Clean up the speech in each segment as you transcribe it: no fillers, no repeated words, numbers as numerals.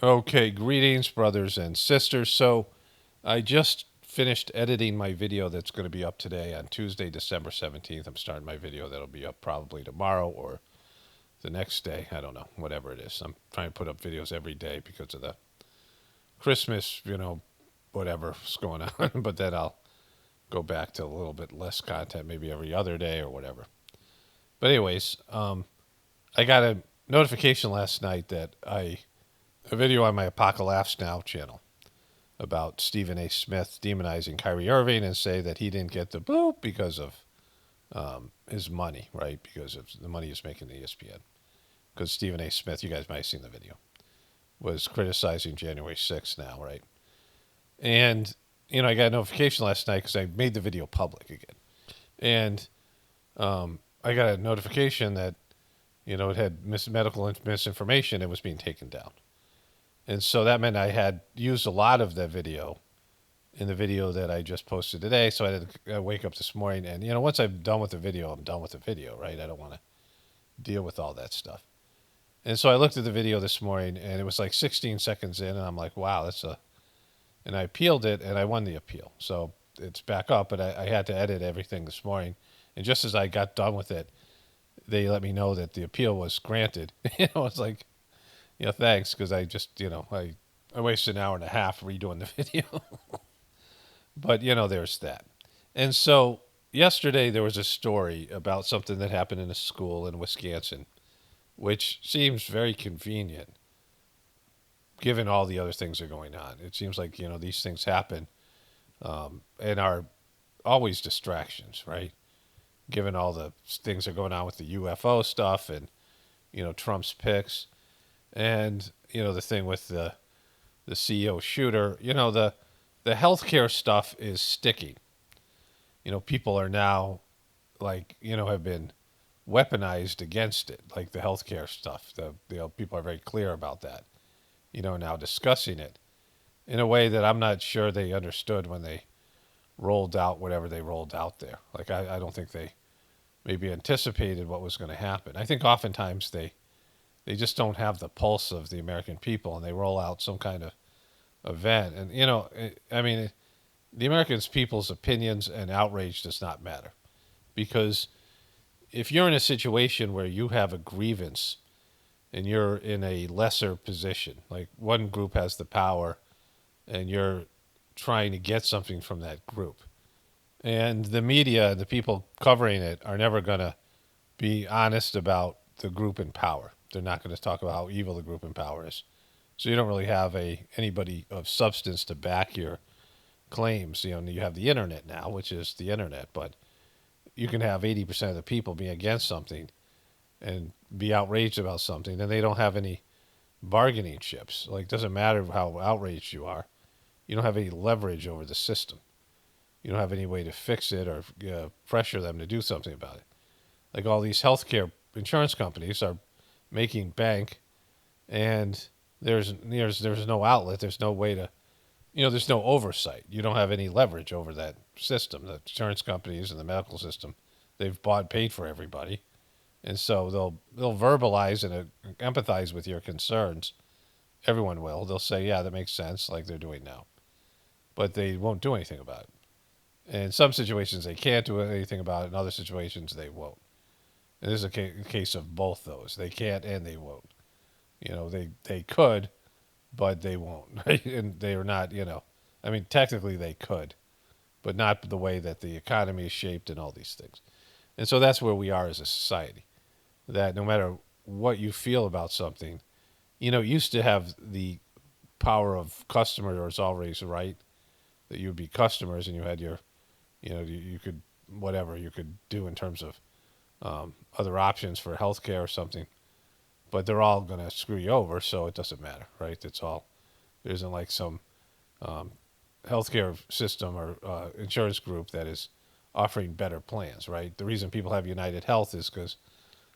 Okay, greetings, brothers and sisters. So, I just finished editing my video that's going to be up today on Tuesday, December 17th. I'm starting my video that'll be up probably tomorrow or the next day. I don't know, whatever it is. I'm trying to put up videos every day because of the Christmas, whatever's going on. But then I'll go back to a little bit less content, maybe every other day or whatever. But, anyways, I got a notification last night that a video on my Apocalypse Now channel about Stephen A. Smith demonizing Kyrie Irving and say that he didn't get the boot because of his money, right? Because of the money he's making in ESPN. Because Stephen A. Smith, you guys might have seen the video, was criticizing January 6th now, right? And, I got a notification last night because I made the video public again. And I got a notification that, it had medical misinformation. It was being taken down. And so that meant I had used a lot of that video in the video that I just posted today. So I had to wake up this morning and, once I'm done with the video, I'm done with the video, right? I don't want to deal with all that stuff. And so I looked at the video this morning and it was like 16 seconds in and I'm like, wow, and I appealed it and I won the appeal. So it's back up, but I had to edit everything this morning. And just as I got done with it, they let me know that the appeal was granted. It's like, thanks, because I just, I wasted an hour and a half redoing the video. But, there's that. And so yesterday there was a story about something that happened in a school in Wisconsin, which seems very convenient given all the other things that are going on. It seems like, these things happen and are always distractions, right? Given all the things that are going on with the UFO stuff and, Trump's picks and, the thing with the CEO shooter, the healthcare stuff is sticking. People are now like, have been weaponized against it, like the healthcare stuff. People are very clear about that, now discussing it in a way that I'm not sure they understood when they rolled out whatever they rolled out there. Like, I don't think they maybe anticipated what was going to happen. I think oftentimes they just don't have the pulse of the American people and they roll out some kind of event. And, I mean, the American people's opinions and outrage does not matter because if you're in a situation where you have a grievance and you're in a lesser position, like one group has the power and you're trying to get something from that group, and the media and the people covering it are never going to be honest about the group in power. They're not going to talk about how evil the group in power is. So you don't really have anybody of substance to back your claims. You have the internet now, which is the internet, but you can have 80% of the people be against something and be outraged about something, and they don't have any bargaining chips. Like, it doesn't matter how outraged you are. You don't have any leverage over the system. You don't have any way to fix it or pressure them to do something about it. Like all these healthcare insurance companies are making bank, and there's no outlet. There's no way to, there's no oversight. You don't have any leverage over that system. The insurance companies and the medical system, they've paid for everybody, and so they'll verbalize and empathize with your concerns. Everyone will. They'll say, yeah, that makes sense, like they're doing now, but they won't do anything about it. In some situations, they can't do anything about it. In other situations, they won't. And this is a case of both those. They can't and they won't. They could, but they won't. Right? And they are not, I mean, technically they could, but not the way that the economy is shaped and all these things. And so that's where we are as a society. That no matter what you feel about something, used to have the power of customer is always right. That you would be customers and you had your, you could, whatever you could do in terms of other options for healthcare or something, but they're all going to screw you over, so it doesn't matter, right? It's all, there isn't like some healthcare system or insurance group that is offering better plans, right? The reason people have United Health is because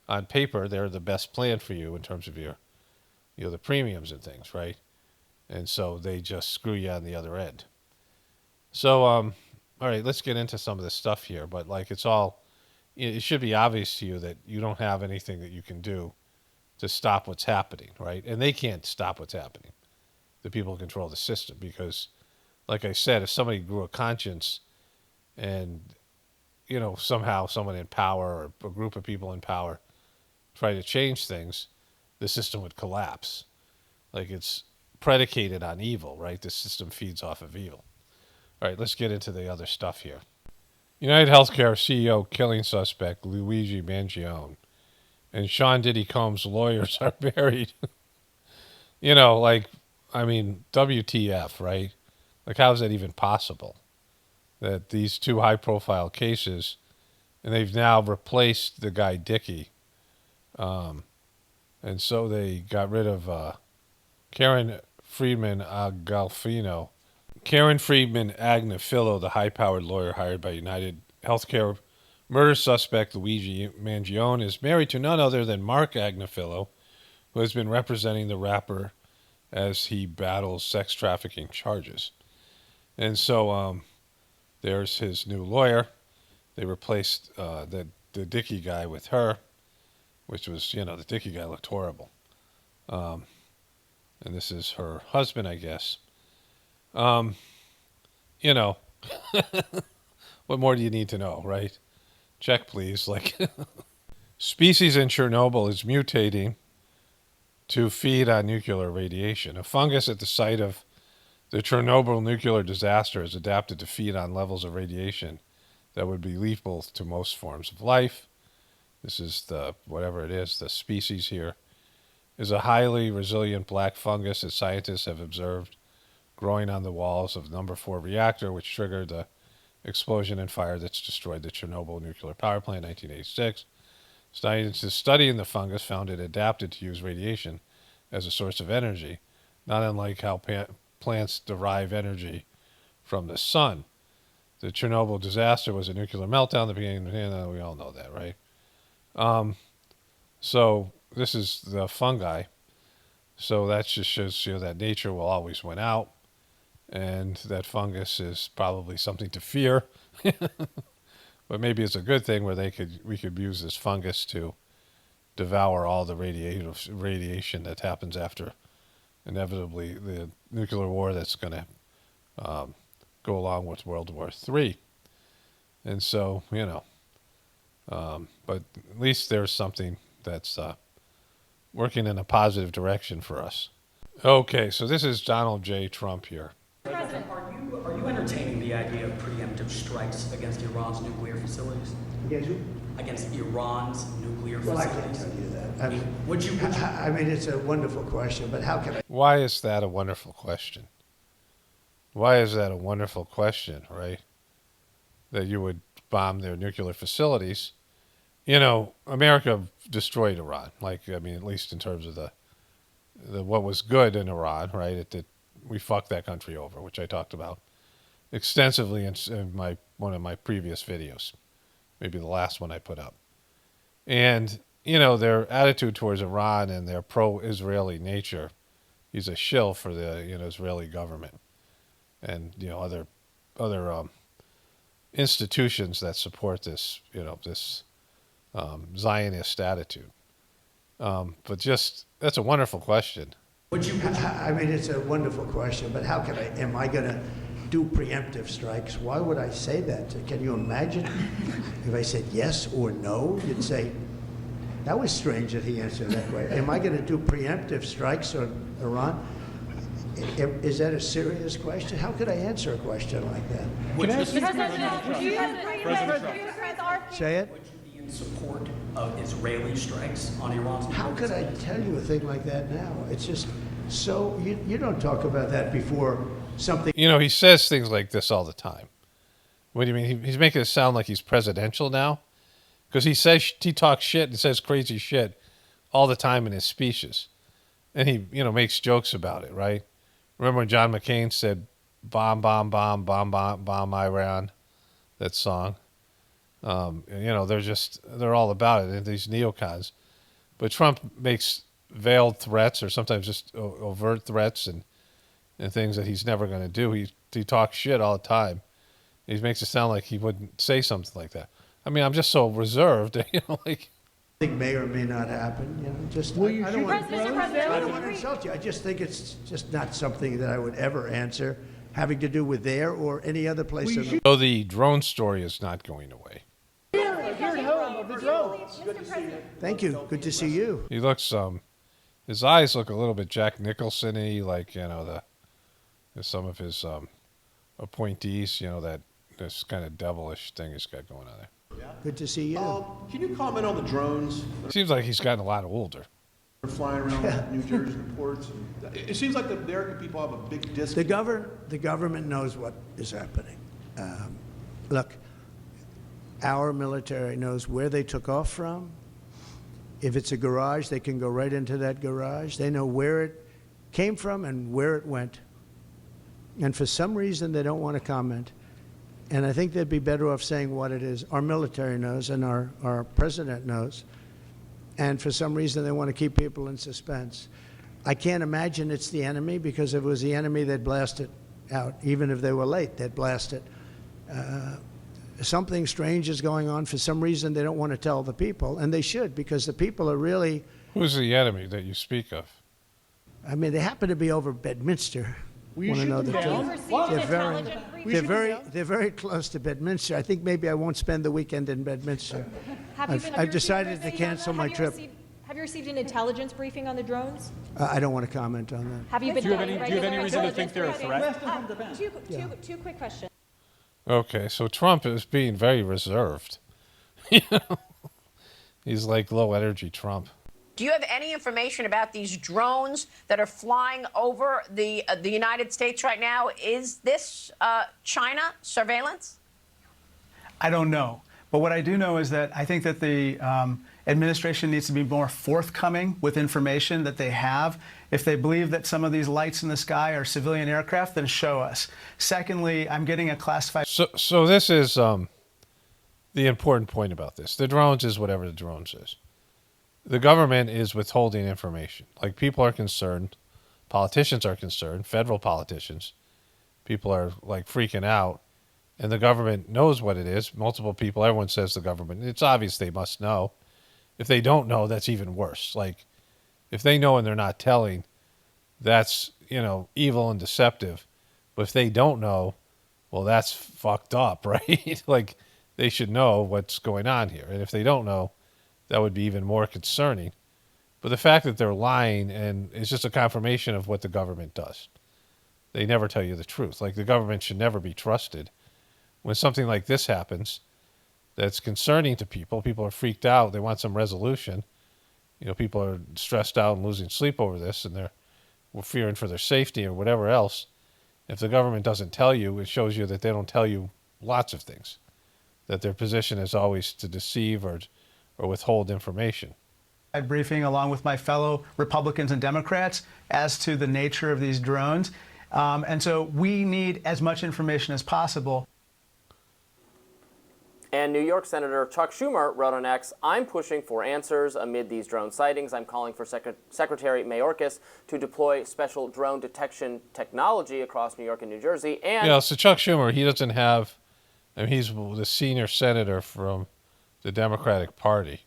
on paper they're the best plan for you in terms of your, the premiums and things, right? And so they just screw you on the other end. So, all right, let's get into some of this stuff here, but like it should be obvious to you that you don't have anything that you can do to stop what's happening, right? And they can't stop what's happening. the people who control the system. Because, like I said, if somebody grew a conscience and, somehow someone in power or a group of people in power try to change things, the system would collapse. Like, it's predicated on evil, right? The system feeds off of evil. All right, let's get into the other stuff here. United Healthcare CEO killing suspect Luigi Mangione and Sean Diddy Combs' lawyers are married. WTF, right? Like, how is that even possible? That these two high-profile cases, and they've now replaced the guy Dickey, and so they got rid of Karen Friedman Agafino. Karen Friedman Agnafilo, the high-powered lawyer hired by United Healthcare murder suspect Luigi Mangione, is married to none other than Mark Agnafilo, who has been representing the rapper as he battles sex trafficking charges. And so there's his new lawyer. They replaced the Dickey guy with her, which was, the Dickey guy looked horrible. And this is her husband, I guess. What more do you need to know, right? Check, please. Species in Chernobyl is mutating to feed on nuclear radiation. A fungus at the site of the Chernobyl nuclear disaster is adapted to feed on levels of radiation that would be lethal to most forms of life. This is the species here is a highly resilient black fungus that scientists have observed growing on the walls of number 4 reactor, which triggered the explosion and fire that's destroyed the Chernobyl nuclear power plant in 1986. Scientists studying the fungus found it adapted to use radiation as a source of energy, not unlike how plants derive energy from the sun. The Chernobyl disaster was a nuclear meltdown at the beginning. We all know that, right? So this is the fungi. So that just shows you that nature will always win out, and that fungus is probably something to fear. But maybe it's a good thing where we could use this fungus to devour all the radiation that happens after, inevitably, the nuclear war that's going to go along with World War III. And so, but at least there's something that's working in a positive direction for us. Okay, so this is Donald J. Trump here. President, are you entertaining the idea of preemptive strikes against Iran's nuclear facilities? Against who? Against Iran's nuclear Well, I facilities? can't tell you that. I mean, It's a wonderful question, but how can I? Why is that a wonderful question? Why is that a wonderful question, right? That you would bomb their nuclear facilities. America destroyed Iran. At least in terms of the what was good in Iran, right? We fucked that country over, which I talked about extensively in one of my previous videos, maybe the last one I put up. And their attitude towards Iran and their pro-Israeli nature, he's a shill for the Israeli government and other institutions that support this this Zionist attitude. But that's a wonderful question. It's a wonderful question, but how can I? Am I going to do preemptive strikes? Why would I say that? Can you imagine if I said yes or no? You'd say, that was strange that he answered that way. Am I going to do preemptive strikes on Iran? Is that a serious question? How could I answer a question like that? Say it. would you be in support of Israeli strikes on Iran's nuclear How could I facilities? tell you a thing like that now? It's just so, you don't talk about that before something. He says things like this all the time. What do you mean? He's making it sound like he's presidential now? Because he talks shit and says crazy shit all the time in his speeches. And he, makes jokes about it, right? Remember when John McCain said, bomb, bomb, bomb, bomb, bomb, bomb Iran, that song? They're all about it, these neocons. But Trump makes veiled threats or sometimes just overt threats and things that he's never going to do. He talks shit all the time. He makes it sound like he wouldn't say something like that. I'm just so reserved, Thing may or may not happen. You know, just Will you I don't shoot want, the drones down? I don't want to insult you. I just think it's just not something that I would ever answer having to do with there or any other place in the So the drone story is not going away. Here at home of the drones. Thank you. Good to see you. He looks his eyes look a little bit Jack Nicholson-y, like, you know, some of his appointees, you know, that this kind of devilish thing he's got going on there. Good to see you. Can you comment on the drones Seems like he's gotten a lot older. that are flying around New Jersey and ports? It seems like the American people have a big The disconnect. government knows what is happening. Look, our military knows where they took off from. If it's a garage, they can go right into that garage. They know where it came from and where it went. And for some reason, they don't want to comment. And I think they'd be better off saying what it is. Our military knows and our president knows. And for some reason, they want to keep people in suspense. I can't imagine it's the enemy, because if it was the enemy, they'd blast it out. Even if they were late, they'd blast it. Something strange is going on. For some reason, they don't want to tell the people, and they should, because the people are really, Who's the enemy that you speak of? I mean, they happen to be over Bedminster. Will you Want to shoot know them the down? truth? Why? They're very close to Bedminster. I think maybe I won't spend the weekend in Bedminster. I've decided to cancel my trip. Have you received an intelligence briefing on the drones? I don't want to comment on that. Have you been Do you have getting any- do you have any regular reason to think they're a intelligence threat? briefings? Two quick questions. Okay, so Trump is being very reserved. You know? He's like low energy Trump. Do you have any information about these drones that are flying over the United States right now? Is this China surveillance? I don't know. But what I do know is that I think that the administration needs to be more forthcoming with information that they have. If they believe that some of these lights in the sky are civilian aircraft, then show us. Secondly, I'm getting a classified... So this is the important point about this. The drones is whatever the drones is. The government is withholding information. Like, people are concerned, politicians are concerned, federal politicians. People are like freaking out, and the government knows what it is. Multiple people, everyone says the government. It's obvious they must know. If they don't know, that's even worse. Like, if they know and they're not telling, that's, you know, evil and deceptive. But if they don't know, well, that's fucked up, right? Like, they should know what's going on here. And if they don't know, that would be even more concerning. But the fact that they're lying and it's just a confirmation of what the government does. They never tell you the truth. Like, the government should never be trusted. When something like this happens, that's concerning to people, people are freaked out, they want some resolution. You know, people are stressed out and losing sleep over this, and they're fearing for their safety or whatever else. If the government doesn't tell you, it shows you that they don't tell you lots of things. That their position is always to deceive or withhold information. briefing along with my fellow Republicans and Democrats as to the nature of these drones. And so we need as much information as possible. And New York Senator Chuck Schumer wrote on X, "I'm pushing for answers amid these drone sightings. I'm calling for Secretary Mayorkas to deploy special drone detection technology across New York and New Jersey." And yeah, so Chuck Schumer, he doesn't have, I mean, he's the senior senator from the Democratic Party,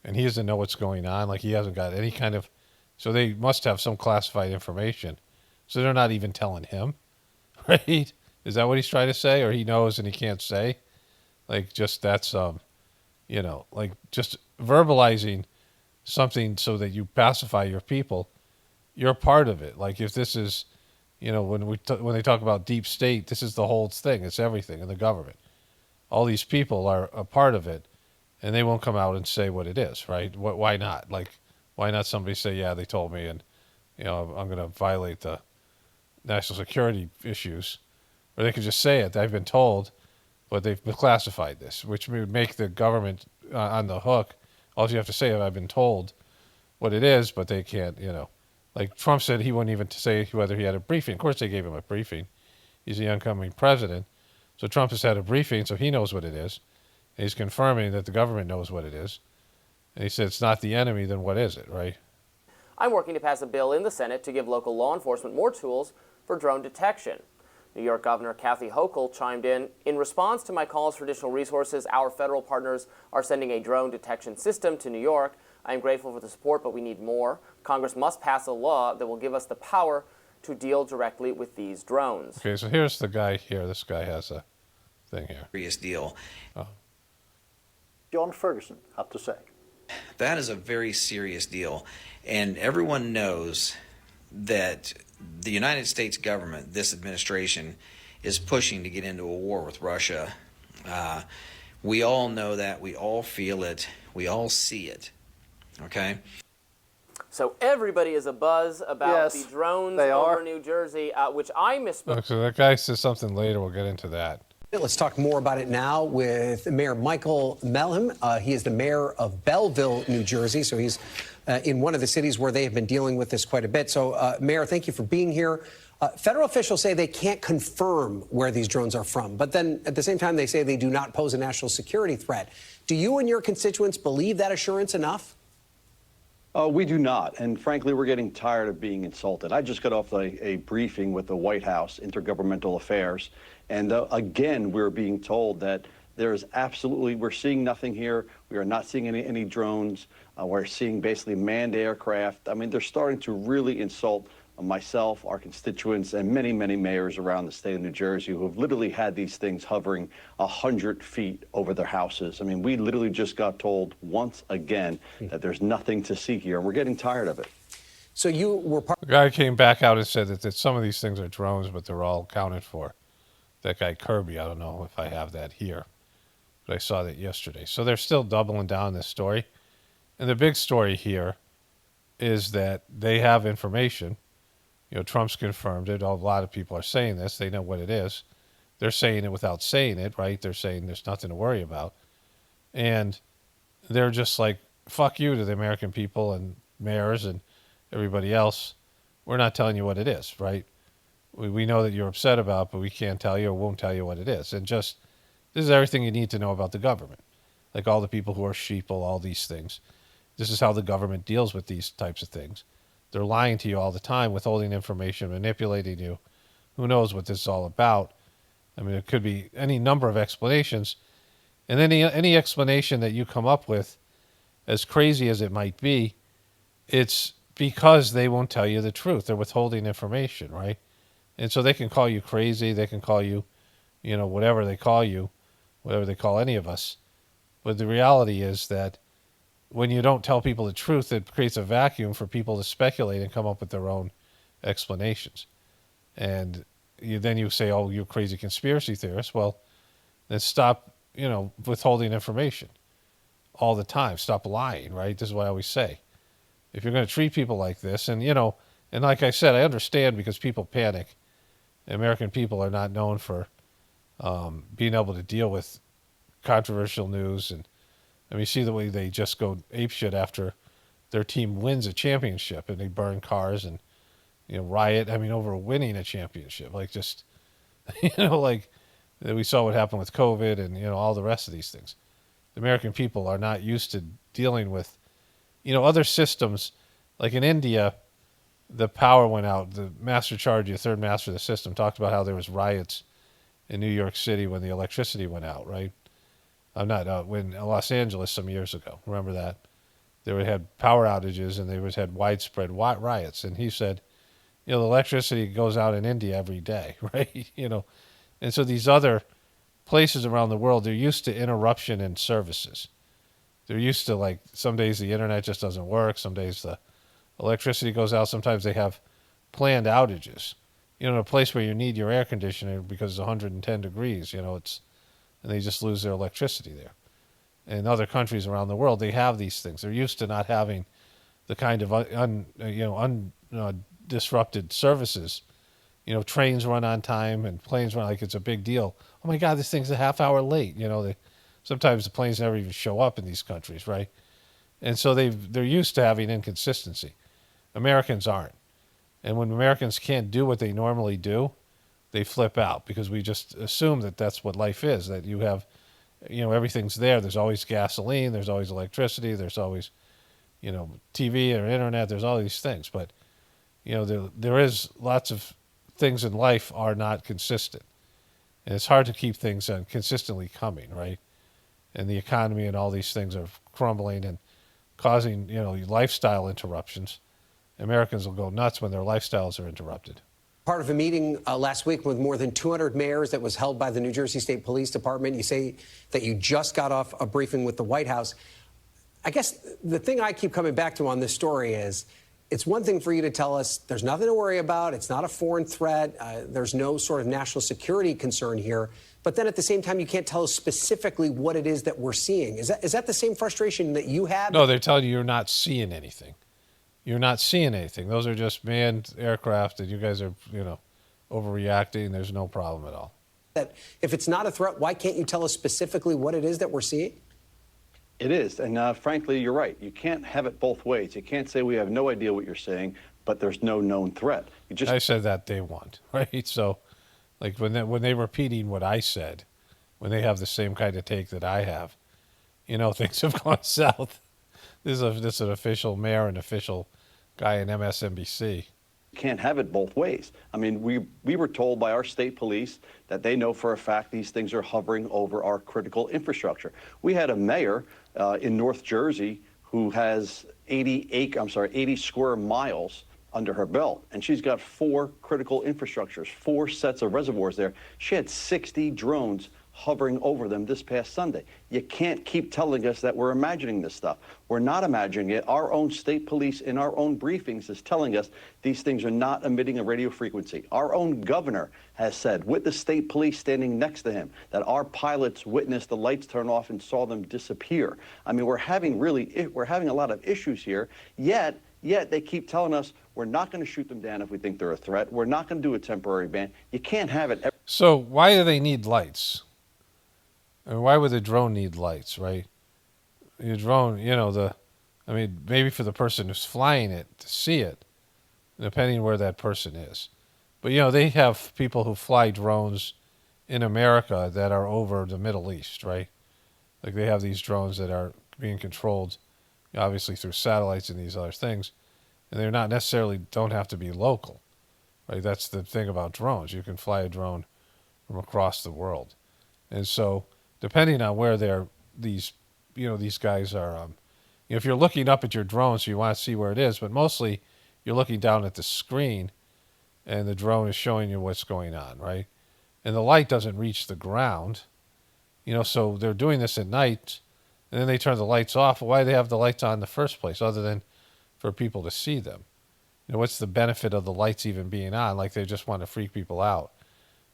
and he doesn't know what's going on. Like, he hasn't got any kind of, so they must have some classified information. So they're not even telling him, right? Is that what he's trying to say? Or he knows and he can't say? Like, just that's, you know, like just verbalizing something so that you pacify your people, you're part of it. Like, if this is, you know, when they talk about deep state, this is the whole thing. It's everything in the government. All these people are a part of it, and they won't come out and say what it is, right? Why not? Like, why not somebody say, yeah, they told me, and, you know, I'm going to violate the national security issues. Or they could just say it. I've been told, but they've classified this, which would make the government on the hook. All you have to say is, I've been told what it is, but they can't, you know. Like, Trump said he wouldn't even say whether he had a briefing. Of course, they gave him a briefing. He's the incoming president. So Trump has had a briefing, so he knows what it is. And he's confirming that the government knows what it is. And he said, it's not the enemy, then what is it, right? I'm working to pass a bill in the Senate to give local law enforcement more tools for drone detection. New York Governor Kathy Hochul chimed in response to my calls for additional resources, our federal partners are sending a drone detection system to New York. I am grateful for the support, but we need more. Congress must pass a law that will give us the power to deal directly with these drones. Okay, so here's the guy here. This guy has a thing here. Serious deal. John Ferguson had to say. That is a very serious deal. And everyone knows that the United States government, this administration, is pushing to get into a war with Russia. We all know that. We all feel it. We all see it. Okay? So everybody is abuzz about Yes, the drones they over are. New Jersey, which I misspoke. Okay, so that guy says something later. We'll get into that. Let's talk more about it now with Mayor Michael Melham. He is the mayor of Belleville, New Jersey. So he's in one of the cities where they have been dealing with this quite a bit. So, Mayor, thank you for being here. Federal officials say they can't confirm where these drones are from, but then at the same time, they say they do not pose a national security threat. Do you and your constituents believe that assurance enough? We do not, and frankly, we're getting tired of being insulted. I just got off a briefing with the White House Intergovernmental Affairs, and again, we're being told that there's absolutely, we're seeing nothing here. We are not seeing any drones. We're seeing basically manned aircraft. I mean, they're starting to really insult myself, our constituents, and many, many mayors around the state of New Jersey who have literally had these things hovering 100 feet over their houses. I mean, we literally just got told once again that there's nothing to see here, and we're getting tired of it. So you were part. The guy came back out and said that some of these things are drones, but they're all accounted for. That guy Kirby, I don't know if I have that here, but I saw that yesterday. So they're still doubling down this story. And the big story here is that they have information. You know, Trump's confirmed it. A lot of people are saying this. They know what it is. They're saying it without saying it, right? They're saying there's nothing to worry about. And they're just like, fuck you to the American people and mayors and everybody else. We're not telling you what it is, right? We know that you're upset about it, but we can't tell you or won't tell you what it is. And just, this is everything you need to know about the government. Like all the people who are sheeple, all these things. This is how the government deals with these types of things. They're lying to you all the time, withholding information, manipulating you. Who knows what this is all about? I mean, it could be any number of explanations. And any explanation that you come up with, as crazy as it might be, it's because they won't tell you the truth. They're withholding information, right? And so they can call you crazy. They can call you, you know, whatever they call you, whatever they call any of us. But the reality is that when you don't tell people the truth, it creates a vacuum for people to speculate and come up with their own explanations. And then you say, oh, you crazy conspiracy theorist. Well, then stop, you know, withholding information all the time. Stop lying, right? This is what I always say. If you're going to treat people like this, and, you know, and like I said, I understand because people panic. American people are not known for being able to deal with controversial news. And I mean, you see the way they just go apeshit after their team wins a championship, and they burn cars and, you know, riot. I mean, over winning a championship, like just, you know, like we saw what happened with COVID and, you know, all the rest of these things. The American people are not used to dealing with, you know, other systems. Like in India, the power went out. The master charge, the third master of the system, talked about how there was riots in New York City when the electricity went out, right? When Los Angeles some years ago. Remember that? They had power outages and they had widespread riots. And he said, you know, the electricity goes out in India every day, right? You know, and so these other places around the world, they're used to interruption in services. They're used to, like, some days the internet just doesn't work. Some days the electricity goes out. Sometimes they have planned outages. You know, in a place where you need your air conditioner because it's 110 degrees, you know, and they just lose their electricity there. In other countries around the world, they have these things. They're used to not having the kind of undisrupted services. You know, trains run on time and planes run like it's a big deal. Oh my God, this thing's a half hour late. You know, sometimes the planes never even show up in these countries, right? And so they're used to having inconsistency. Americans aren't. And when Americans can't do what they normally do, they flip out because we just assume that that's what life is, that you have, you know, everything's there. There's always gasoline. There's always electricity. There's always, you know, TV or internet. There's all these things. But, you know, there is lots of things in life are not consistent. And it's hard to keep things consistently coming, right? And the economy and all these things are crumbling and causing, lifestyle interruptions. Americans will go nuts when their lifestyles are interrupted. Part of a meeting last week with more than 200 mayors that was held by the New Jersey State Police Department. You say that you just got off a briefing with the White House. I guess the thing I keep coming back to on this story is it's one thing for you to tell us there's nothing to worry about. It's not a foreign threat. There's no sort of national security concern here. But then at the same time, you can't tell us specifically what it is that we're seeing. Is that the same frustration that you have? No, they're telling you you're not seeing anything. You're not seeing anything. Those are just manned aircraft, and you guys are, overreacting. There's no problem at all. That if it's not a threat, why can't you tell us specifically what it is that we're seeing? It is, and frankly, you're right. You can't have it both ways. You can't say we have no idea what you're saying, but there's no known threat. I said that day one, right? So, like when they're repeating what I said, when they have the same kind of take that I have, things have gone south. This is an official mayor and official guy in MSNBC. Can't have it both ways. I mean, we were told by our state police that they know for a fact these things are hovering over our critical infrastructure. We had a mayor in North Jersey who has 80 square miles under her belt, and she's got 4 critical infrastructures, 4 sets of reservoirs there. She had 60 drones hovering over them this past Sunday. You can't keep telling us that we're imagining this stuff. We're not imagining it. Our own state police in our own briefings is telling us these things are not emitting a radio frequency. Our own governor has said, with the state police standing next to him, that our pilots witnessed the lights turn off and saw them disappear. I mean, we're having a lot of issues here, yet they keep telling us we're not going to shoot them down if we think they're a threat. We're not going to do a temporary ban. You can't have it. So why do they need lights? And why would the drone need lights, right? Your drone, maybe for the person who's flying it to see it, depending where that person is. But, they have people who fly drones in America that are over the Middle East, right? Like they have these drones that are being controlled, obviously through satellites and these other things. And they're not necessarily, don't have to be local, right? That's the thing about drones. You can fly a drone from across the world. And so, depending on where these guys are, if you're looking up at your drone, so you want to see where it is, but mostly you're looking down at the screen and the drone is showing you what's going on, right? And the light doesn't reach the ground, so they're doing this at night and then they turn the lights off. Why do they have the lights on in the first place other than for people to see them? What's the benefit of the lights even being on? Like they just want to freak people out,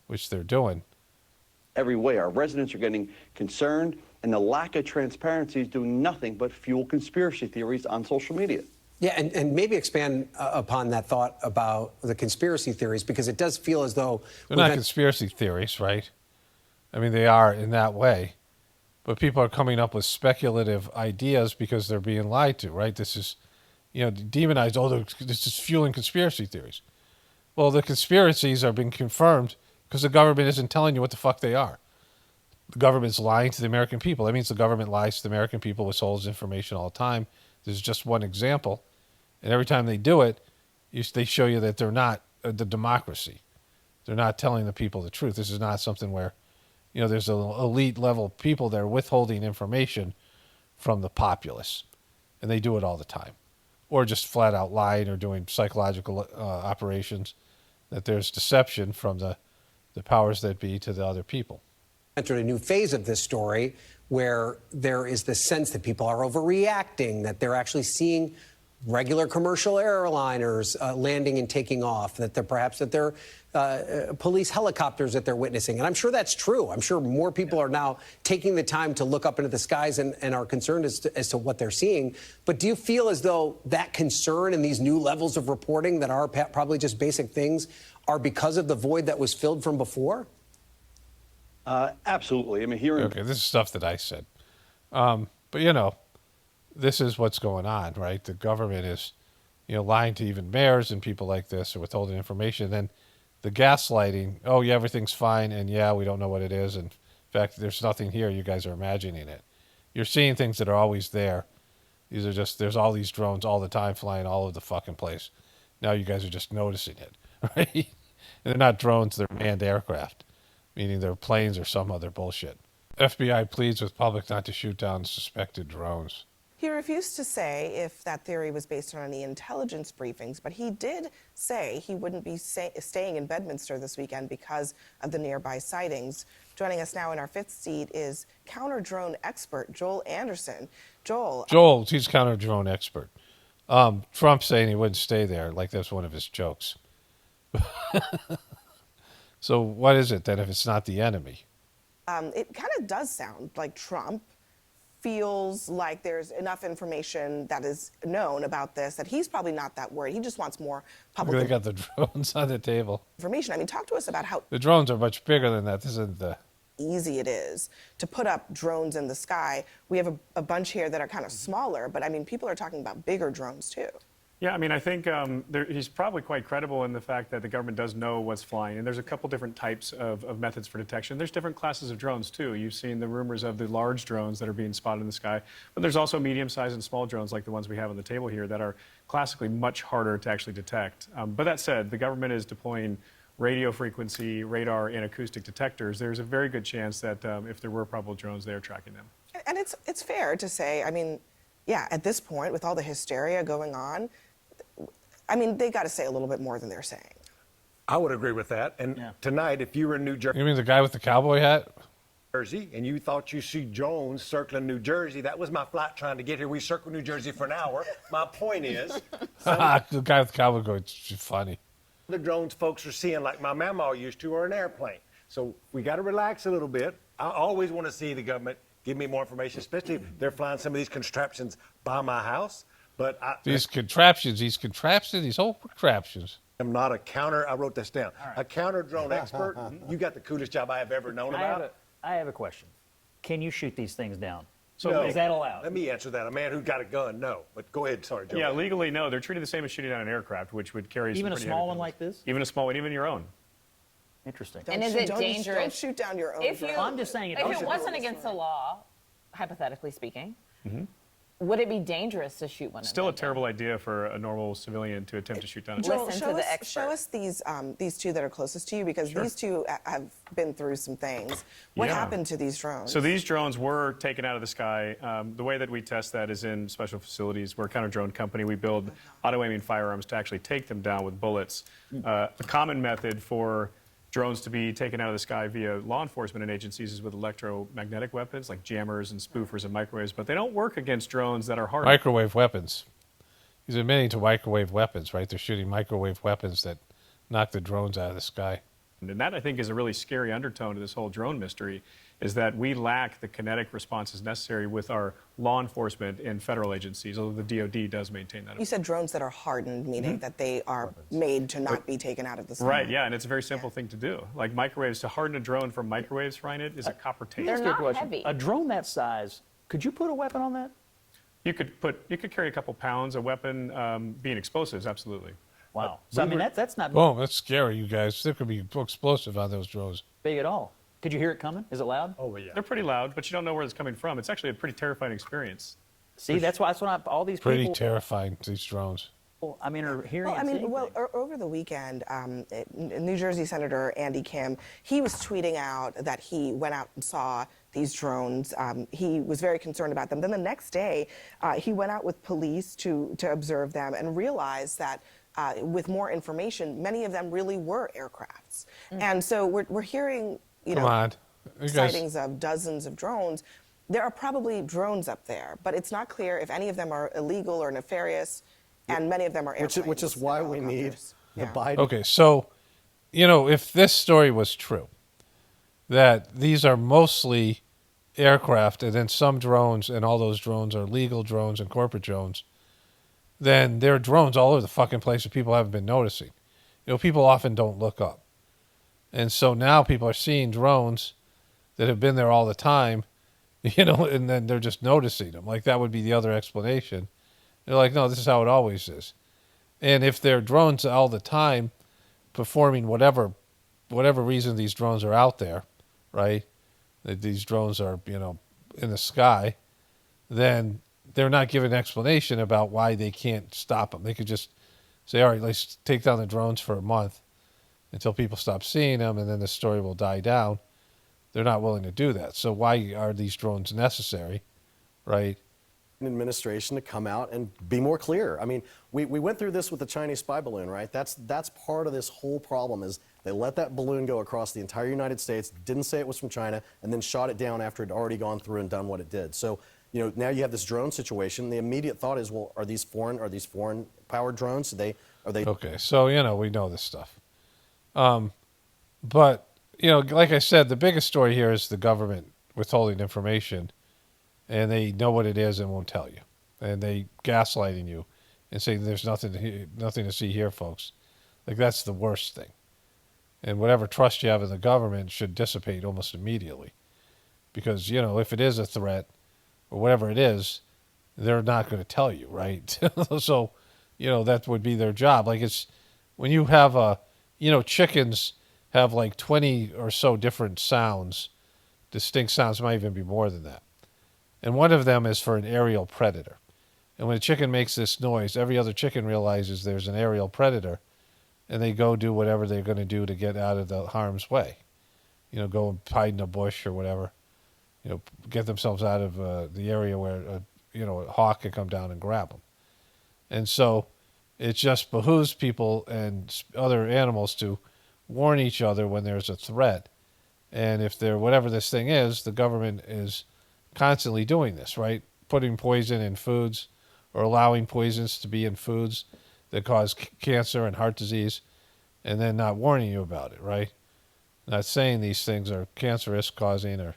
which they're doing. Every way. Our residents are getting concerned, and the lack of transparency is doing nothing but fuel conspiracy theories on social media. Yeah, and maybe expand upon that thought about the conspiracy theories, because it does feel as though... They're not conspiracy theories, right? I mean, they are in that way. But people are coming up with speculative ideas because they're being lied to, right? This is, demonized. This is fueling conspiracy theories. Well, the conspiracies are being confirmed because the government isn't telling you what the fuck they are. The government's lying to the American people. That means the government lies to the American people, withholds information all the time. This is just one example. And every time they do it, they show you that they're not the democracy. They're not telling the people the truth. This is not something where, there's an elite level of people that are withholding information from the populace. And they do it all the time. Or just flat out lying or doing psychological operations. That there's deception from the powers that be to the other people. Entered a new phase of this story where there is this sense that people are overreacting, that they're actually seeing regular commercial airliners landing and taking off, that they're police helicopters that they're witnessing. And I'm sure that's true. I'm sure more people are now taking the time to look up into the skies and are concerned as to what they're seeing. But do you feel as though that concern and these new levels of reporting that are probably just basic things are because of the void that was filled from before? Absolutely. I mean, hearing... Okay, this is stuff that I said. But, this is what's going on, right? The government is, lying to even mayors and people like this or withholding information. And then the gaslighting, oh, yeah, everything's fine, and yeah, we don't know what it is. And in fact, there's nothing here. You guys are imagining it. You're seeing things that are always there. These are just, there's all these drones all the time flying all over the fucking place. Now you guys are just noticing it, right? And they're not drones, they're manned aircraft, meaning they're planes or some other bullshit. FBI pleads with public not to shoot down suspected drones. He refused to say if that theory was based on any intelligence briefings, but he did say he wouldn't be staying in Bedminster this weekend because of the nearby sightings. Joining us now in our fifth seat is counter-drone expert Joel Anderson. Joel, He's counter-drone expert. Trump saying he wouldn't stay there, like that's one of his jokes. So what is it then if it's not the enemy? it kind of does sound like Trump feels like there's enough information that is known about this that he's probably not that worried. He just wants more public They got the drones on the table. information. I mean, talk to us about how The drones are much bigger than that. This isn't the... easy it is to put up drones in the sky. We have a bunch here that are kind of smaller, but I mean, people are talking about bigger drones too. Yeah, I mean, I think he's probably quite credible in the fact that the government does know what's flying, and there's a couple different types of methods for detection. There's different classes of drones, too. You've seen the rumors of the large drones that are being spotted in the sky, but there's also medium-sized and small drones like the ones we have on the table here that are classically much harder to actually detect. But that said, the government is deploying radio frequency, radar, and acoustic detectors. There's a very good chance that if there were probable drones, they're tracking them. And it's fair to say, I mean, yeah, at this point, with all the hysteria going on, I mean, they got to say a little bit more than they're saying. I would agree with that. And tonight, if you were in New You mean the guy with the cowboy hat? Jersey and you thought you see drones circling New Jersey, that was my flight trying to get here. We circled New Jersey for an hour. My point is, The guy with the cowboy hat, it's funny. the drones folks are seeing, like my mama used to, or an airplane. So we got to relax a little bit. I always want to see the government give me more information, especially if they're flying some of these contraptions by my house. But these contraptions, these whole contraptions. I'm not a counter, I wrote this down, a counter drone expert. You got the coolest job I have ever known about. I have a question. Can you shoot these things down? So No. is that allowed? Let me answer that. A man who got a gun, no. But go ahead, sorry, Joe. Yeah, legally, no. They're treated the same as shooting down an aircraft, which would carry Even some a pretty small heavy one penalties. like this? Even a small one, even your own. Interesting. Don't And is shoot- it don't- dangerous? Don't shoot down your own If drone. I'm just saying If it wasn't against the law, hypothetically speaking, would it be dangerous to shoot one? Still a of them terrible idea for a normal civilian to attempt to shoot down a Joel, drone. show us these two that are closest to you, because these two have been through some things. What Yeah. happened to these drones? So these drones were taken out of the sky. The way that we test that is in special facilities. We're a counter-drone company. We build auto-aiming firearms to actually take them down with bullets. A common method for drones to be taken out of the sky via law enforcement agencies is with electromagnetic weapons like jammers and spoofers and microwaves, but they don't work against drones that are hardened. Microwave weapons. He's admitting to microwave weapons, right? They're shooting microwave weapons that knock the drones out of the sky. And that, I think, is a really scary undertone to this whole drone mystery, is that we lack the kinetic responses necessary with our law enforcement and federal agencies, although the DoD does maintain that. You said drones that are hardened, meaning that they are made to not be taken out of the sky. Right, yeah, and it's a very simple thing to do. Like microwaves, to harden a drone from microwaves frying it is a copper tape. Let me ask you a question. A drone that size, could you put a weapon on that? You could carry a couple pounds. A weapon being explosives, absolutely. Wow. So I mean, that's not Oh, that's scary, you guys. There could be explosive on those drones. big at all. Could you hear it coming? Is it loud? Oh, yeah. They're pretty loud, but you don't know where it's coming from. It's actually a pretty terrifying experience. See, that's why all these Pretty people. terrifying, these drones. I mean, are hearing. Well, I and mean, seeing well, things. over the weekend, New Jersey Senator Andy Kim, he was tweeting out that he went out and saw these drones. He was very concerned about them. Then the next day, he went out with police to observe them and realized that with more information, many of them really were aircrafts. And so we're hearing, Come on. You guys- sightings of dozens of drones. There are probably drones up there, but it's not clear if any of them are illegal or nefarious, and many of them are airplanes. Which is why we need the Biden. Okay, so, if this story was true, that these are mostly aircraft and then some drones, and all those drones are legal drones and corporate drones, then there are drones all over the fucking place that people haven't been noticing. People often don't look up. And so now people are seeing drones that have been there all the time, and then they're just noticing them. Like, that would be the other explanation. They're like, no, this is how it always is. And if they're drones all the time performing whatever reason these drones are out there, right? That these drones are, in the sky, then they're not giving an explanation about why they can't stop them. They could just say, all right, let's take down the drones for a month, until people stop seeing them, and then the story will die down. They're not willing to do that. So why are these drones necessary, right? Administration to come out and be more clear. I mean, we went through this with the Chinese spy balloon, right? That's part of this whole problem is they let that balloon go across the entire United States, didn't say it was from China, and then shot it down after it had already gone through and done what it did. So, you know, now you have this drone situation. The immediate thought is, well, are these foreign powered drones? Are they Okay, so you know we know this stuff, but you know, like I said, the biggest story here is the government withholding information, and they know what it is and won't tell you, and they gaslighting you, and saying there's nothing to see here, folks. Like that's the worst thing, and whatever trust you have in the government should dissipate almost immediately, because you know if it is a threat, or whatever it is, they're not going to tell you, right? So. You know, that would be their job. Like it's when you have chickens have like 20 or so different sounds, distinct sounds, might even be more than that. And one of them is for an aerial predator. And when a chicken makes this noise, every other chicken realizes there's an aerial predator, and they go do whatever they're going to do to get out of the harm's way. You know, go and hide in a bush or whatever. You know, get themselves out of the area where, a hawk can come down and grab them. And so it just behooves people and other animals to warn each other when there's a threat. And if they're whatever this thing is, the government is constantly doing this, right? Putting poison in foods or allowing poisons to be in foods that cause cancer and heart disease and then not warning you about it, right? Not saying these things are cancerous causing or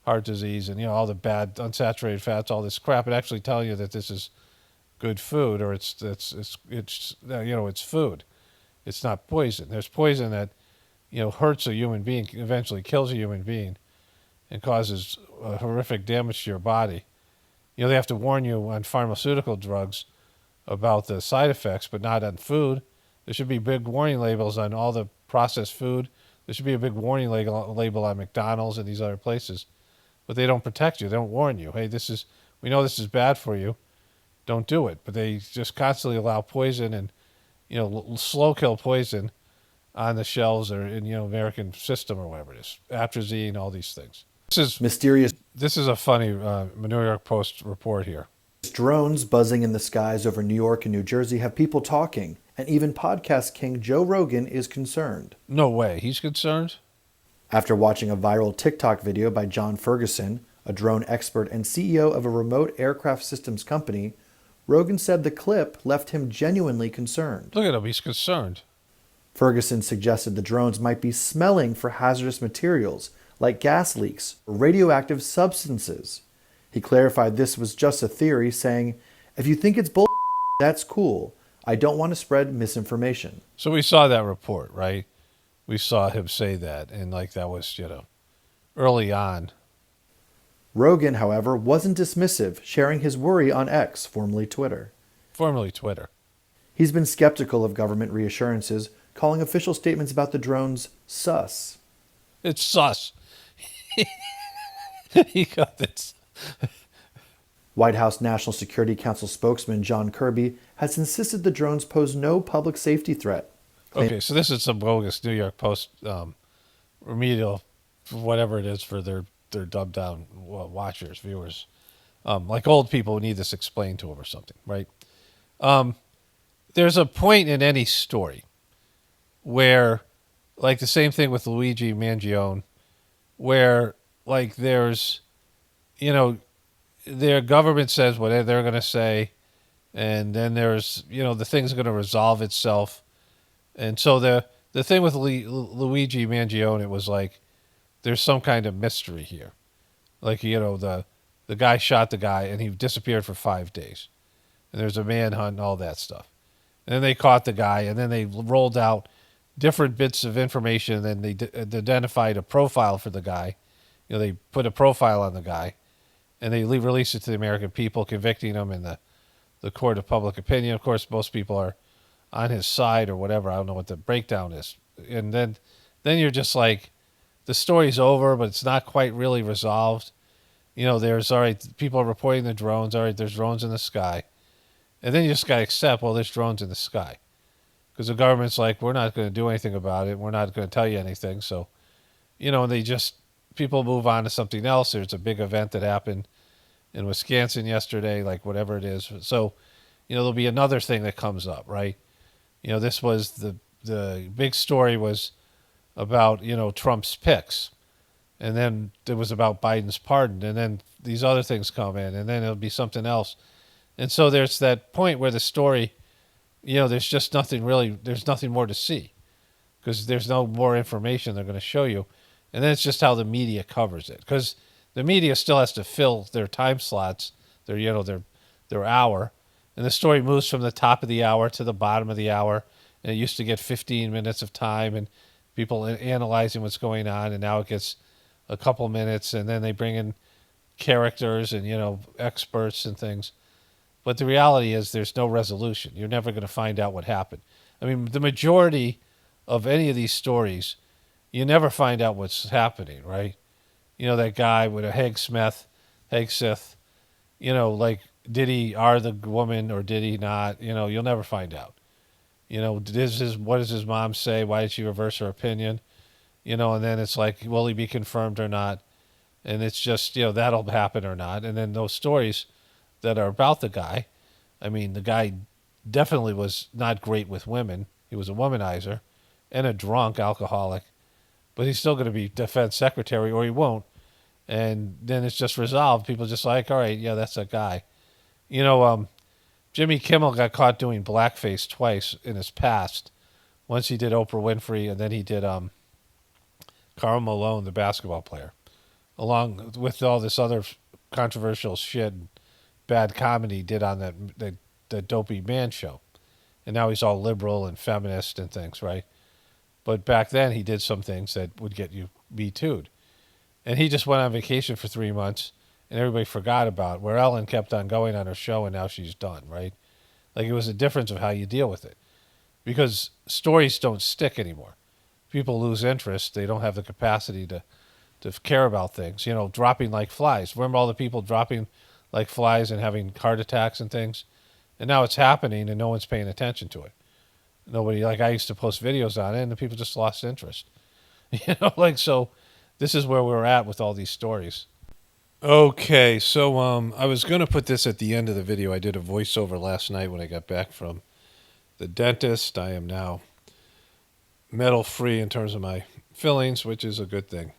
heart disease and, all the bad unsaturated fats, all this crap, and actually telling you that this is good food, or it's food. It's not poison. There's poison that, hurts a human being, eventually kills a human being, and causes horrific damage to your body. They have to warn you on pharmaceutical drugs about the side effects, but not on food. There should be big warning labels on all the processed food. There should be a big warning label on McDonald's and these other places, but they don't protect you. They don't warn you. Hey, we know this is bad for you. Don't do it. But they just constantly allow poison and, slow kill poison on the shelves or in, American system or whatever it is. Atrazine, all these things. This is mysterious. This is a funny New York Post report here. Drones buzzing in the skies over New York and New Jersey have people talking, and even podcast king Joe Rogan is concerned. No way. He's concerned? After watching a viral TikTok video by John Ferguson, a drone expert and CEO of a remote aircraft systems company, Rogan said the clip left him genuinely concerned. Look at him, he's concerned. Ferguson suggested the drones might be smelling for hazardous materials like gas leaks or radioactive substances. He clarified this was just a theory, saying, "If you think it's bull, that's cool. I don't want to spread misinformation." So we saw that report, right? We saw him say that, and that was, early on. Rogan, however, wasn't dismissive, sharing his worry on X, formerly Twitter. Formerly Twitter. He's been skeptical of government reassurances, calling official statements about the drones sus. It's sus. He got this. White House National Security Council spokesman John Kirby has insisted the drones pose no public safety threat. Okay, so this is some bogus New York Post remedial, whatever it is, for their dumbed down watchers, viewers. Like old people who need this explained to them or something, right? There's a point in any story where, like the same thing with Luigi Mangione, where there's, their government says what they're going to say, and then there's, the thing's going to resolve itself. And so the thing with Luigi Mangione, it was there's some kind of mystery here. The guy shot the guy and he disappeared for 5 days. And there's a manhunt and all that stuff. And then they caught the guy, and then they rolled out different bits of information, and then they identified a profile for the guy. They put a profile on the guy, and they released it to the American people, convicting him in the court of public opinion. Of course, most people are on his side or whatever. I don't know what the breakdown is. And then you're just the story's over, but it's not quite really resolved. There's, all right, people are reporting the drones. All right, there's drones in the sky. And then you just got to accept, well, there's drones in the sky. because the government's like, we're not going to do anything about it. We're not going to tell you anything. So, people move on to something else. There's a big event that happened in Wisconsin yesterday, like whatever it is. So, there'll be another thing that comes up, right? This was the big story was about, Trump's picks. And then it was about Biden's pardon. And then these other things come in, and then it'll be something else. And so there's that point where the story, there's just nothing really, there's nothing more to see because there's no more information they're going to show you. And then it's just how the media covers it, because the media still has to fill their time slots, their hour. And the story moves from the top of the hour to the bottom of the hour. And it used to get 15 minutes of time and people analyzing what's going on. And now it gets a couple minutes, and then they bring in characters and, experts and things. But the reality is there's no resolution. You're never going to find out what happened. I mean, the majority of any of these stories, you never find out what's happening, right? That guy with a Hagsmith, did he R the woman or did he not? You'll never find out. What does his mom say? Why did she reverse her opinion? And then it's like, will he be confirmed or not? And it's just, that'll happen or not. And then those stories that are about the guy, I mean, the guy definitely was not great with women. He was a womanizer and a drunk alcoholic, but he's still going to be defense secretary or he won't. And then it's just resolved. People just like, all right, yeah, that's that guy. Jimmy Kimmel got caught doing blackface twice in his past. Once he did Oprah Winfrey, and then he did Karl Malone, the basketball player, along with all this other controversial shit, bad comedy he did on that Dopey Man show. And now he's all liberal and feminist and things, right? But back then he did some things that would get you Me Too'd. And he just went on vacation for 3 months, and everybody forgot about it, where Ellen kept on going on her show, and now she's done, right? Like, it was a difference of how you deal with it. Because stories don't stick anymore. People lose interest. They don't have the capacity to care about things. Dropping like flies. Remember all the people dropping like flies and having heart attacks and things? And now it's happening, and no one's paying attention to it. Nobody, I used to post videos on it, and the people just lost interest. So this is where we're at with all these stories. Okay, so I was going to put this at the end of the video. I did a voiceover last night when I got back from the dentist. I am now metal-free in terms of my fillings, which is a good thing,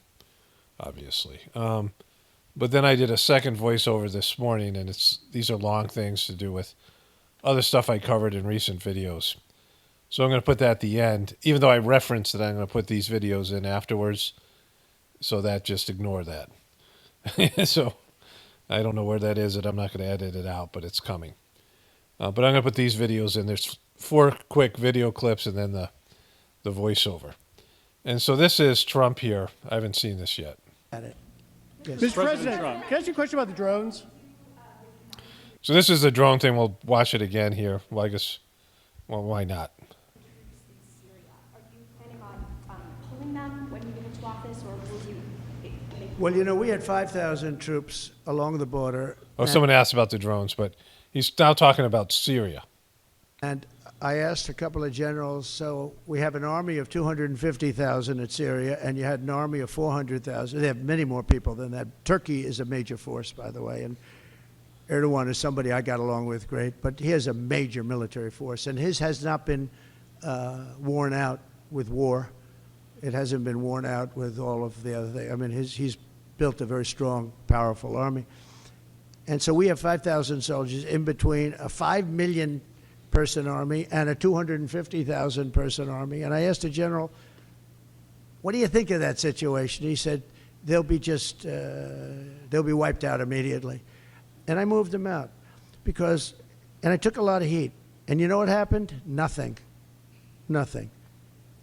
obviously. But then I did a second voiceover this morning, and these are long things to do with other stuff I covered in recent videos. So I'm going to put that at the end, even though I referenced that I'm going to put these videos in afterwards, so that just ignore that. So I don't know where that is, and I'm not going to edit it out, but it's coming. But I'm going to put these videos in. There's 4 quick video clips and then the voiceover. And so this is Trump here. I haven't seen this yet. Yes. Mr. President, can I ask you a question about the drones? So this is the drone thing. We'll watch it again here. Well, I guess, why not? Well, we had 5,000 troops along the border. Oh, someone asked about the drones, but he's now talking about Syria. And I asked a couple of generals, so we have an army of 250,000 in Syria, and you had an army of 400,000. They have many more people than that. Turkey is a major force, by the way, and Erdogan is somebody I got along with great, but he has a major military force, and his has not been worn out with war. It hasn't been worn out with all of the other things. I mean, he's built a very strong, powerful army. And so we have 5,000 soldiers in between a 5 million person army and a 250,000 person army. And I asked the general, what do you think of that situation? He said, they'll be wiped out immediately. And I moved them out and I took a lot of heat. And you know what happened? Nothing.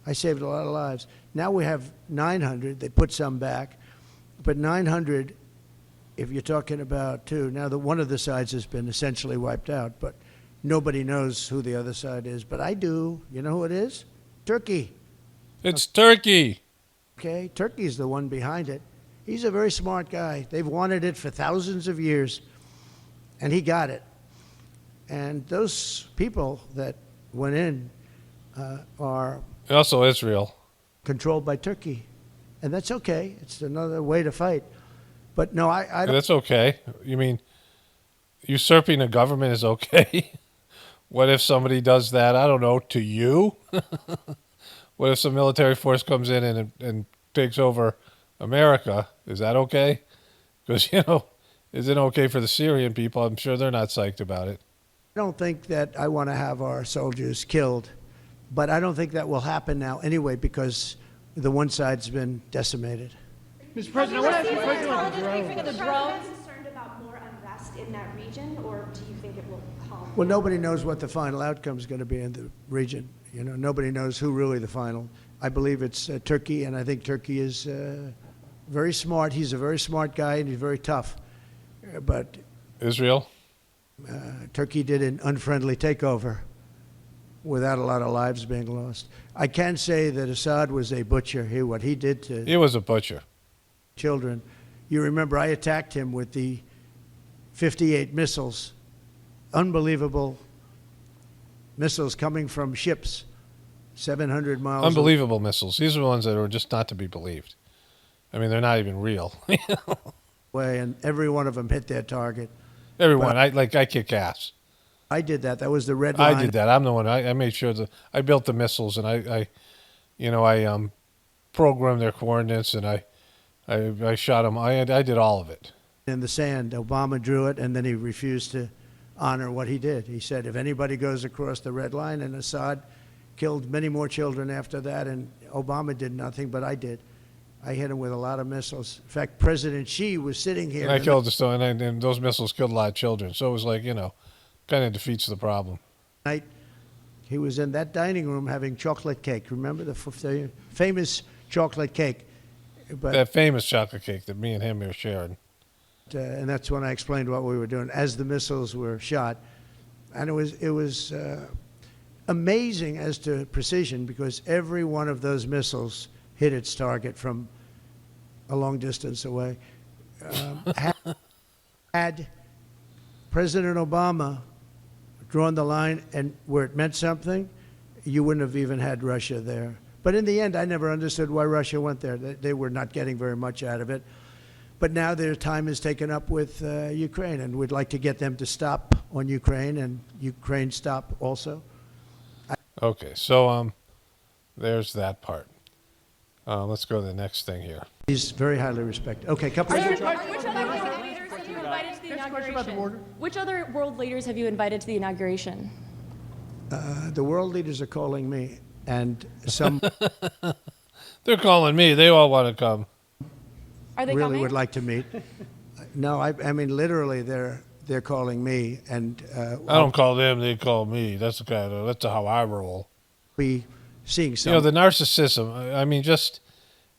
I saved a lot of lives. Now we have 900. They put some back. But 900, if you're talking about two, now one of the sides has been essentially wiped out, but nobody knows who the other side is. But I do. You know who it is? Turkey. It's Turkey. Okay, Turkey's the one behind it. He's a very smart guy. They've wanted it for thousands of years, and he got it. And those people that went in are And also Israel. controlled by Turkey. And that's okay. It's another way to fight. But no, I don't. That's okay. You mean usurping a government is okay? What if somebody does that, I don't know, to you? What if some military force comes in and takes over America? Is that okay? Because, is it okay for the Syrian people? I'm sure they're not psyched about it. I don't think that I want to have our soldiers killed. But I don't think that will happen now anyway because the one side's been decimated. Mr. President, I want to ask you a question about the drones. Are you concerned about more unrest in that region, or do you think it will calm? Well, nobody knows what the final outcome is going to be in the region. Nobody knows who really the final. I believe it's Turkey, and I think Turkey is very smart. He's a very smart guy, and he's very tough. But Israel? Turkey did an unfriendly takeover without a lot of lives being lost. I can say that Assad was a butcher. What he did to... He was a butcher. Children. You remember I attacked him with the 58 missiles. Unbelievable missiles coming from ships 700 miles Unbelievable missiles. These are the ones that are just not to be believed. I mean, they're not even real. away, and every one of them hit their target. Everyone. I kick ass. I did that. That was the red line. I did that. I'm the one. I made sure that I built the missiles, and I programmed their coordinates, and I shot them. I did all of it. In the sand, Obama drew it, and then he refused to honor what he did. He said, if anybody goes across the red line, and Assad killed many more children after that, and Obama did nothing, but I did. I hit him with a lot of missiles. In fact, President Xi was sitting here. And I killed the stone, and those missiles killed a lot of children. So it was like, kind of defeats the problem. He was in that dining room having chocolate cake. Remember the famous chocolate cake? But, that famous chocolate cake that me and him were sharing. And that's when I explained what we were doing as the missiles were shot. And it was amazing as to precision because every one of those missiles hit its target from a long distance away. Had President Obama drawn the line and where it meant something, you wouldn't have even had Russia there. But in the end, I never understood why Russia went there. They were not getting very much out of it. But now their time is taken up with Ukraine, and we'd like to get them to stop on Ukraine, and Ukraine stop also. Okay, so there's that part. Let's go to the next thing here. He's very highly respected. Okay, couple of... Which other world leaders have you invited to the inauguration? Which other world leaders have you invited to the inauguration? The world leaders are calling me, and some... They're calling me. They all want to come. Are they really coming? would like to meet. No, I mean, literally, they're calling me, and... I don't call them. They call me. That's how I roll. Be seeing some... the narcissism. I mean, just...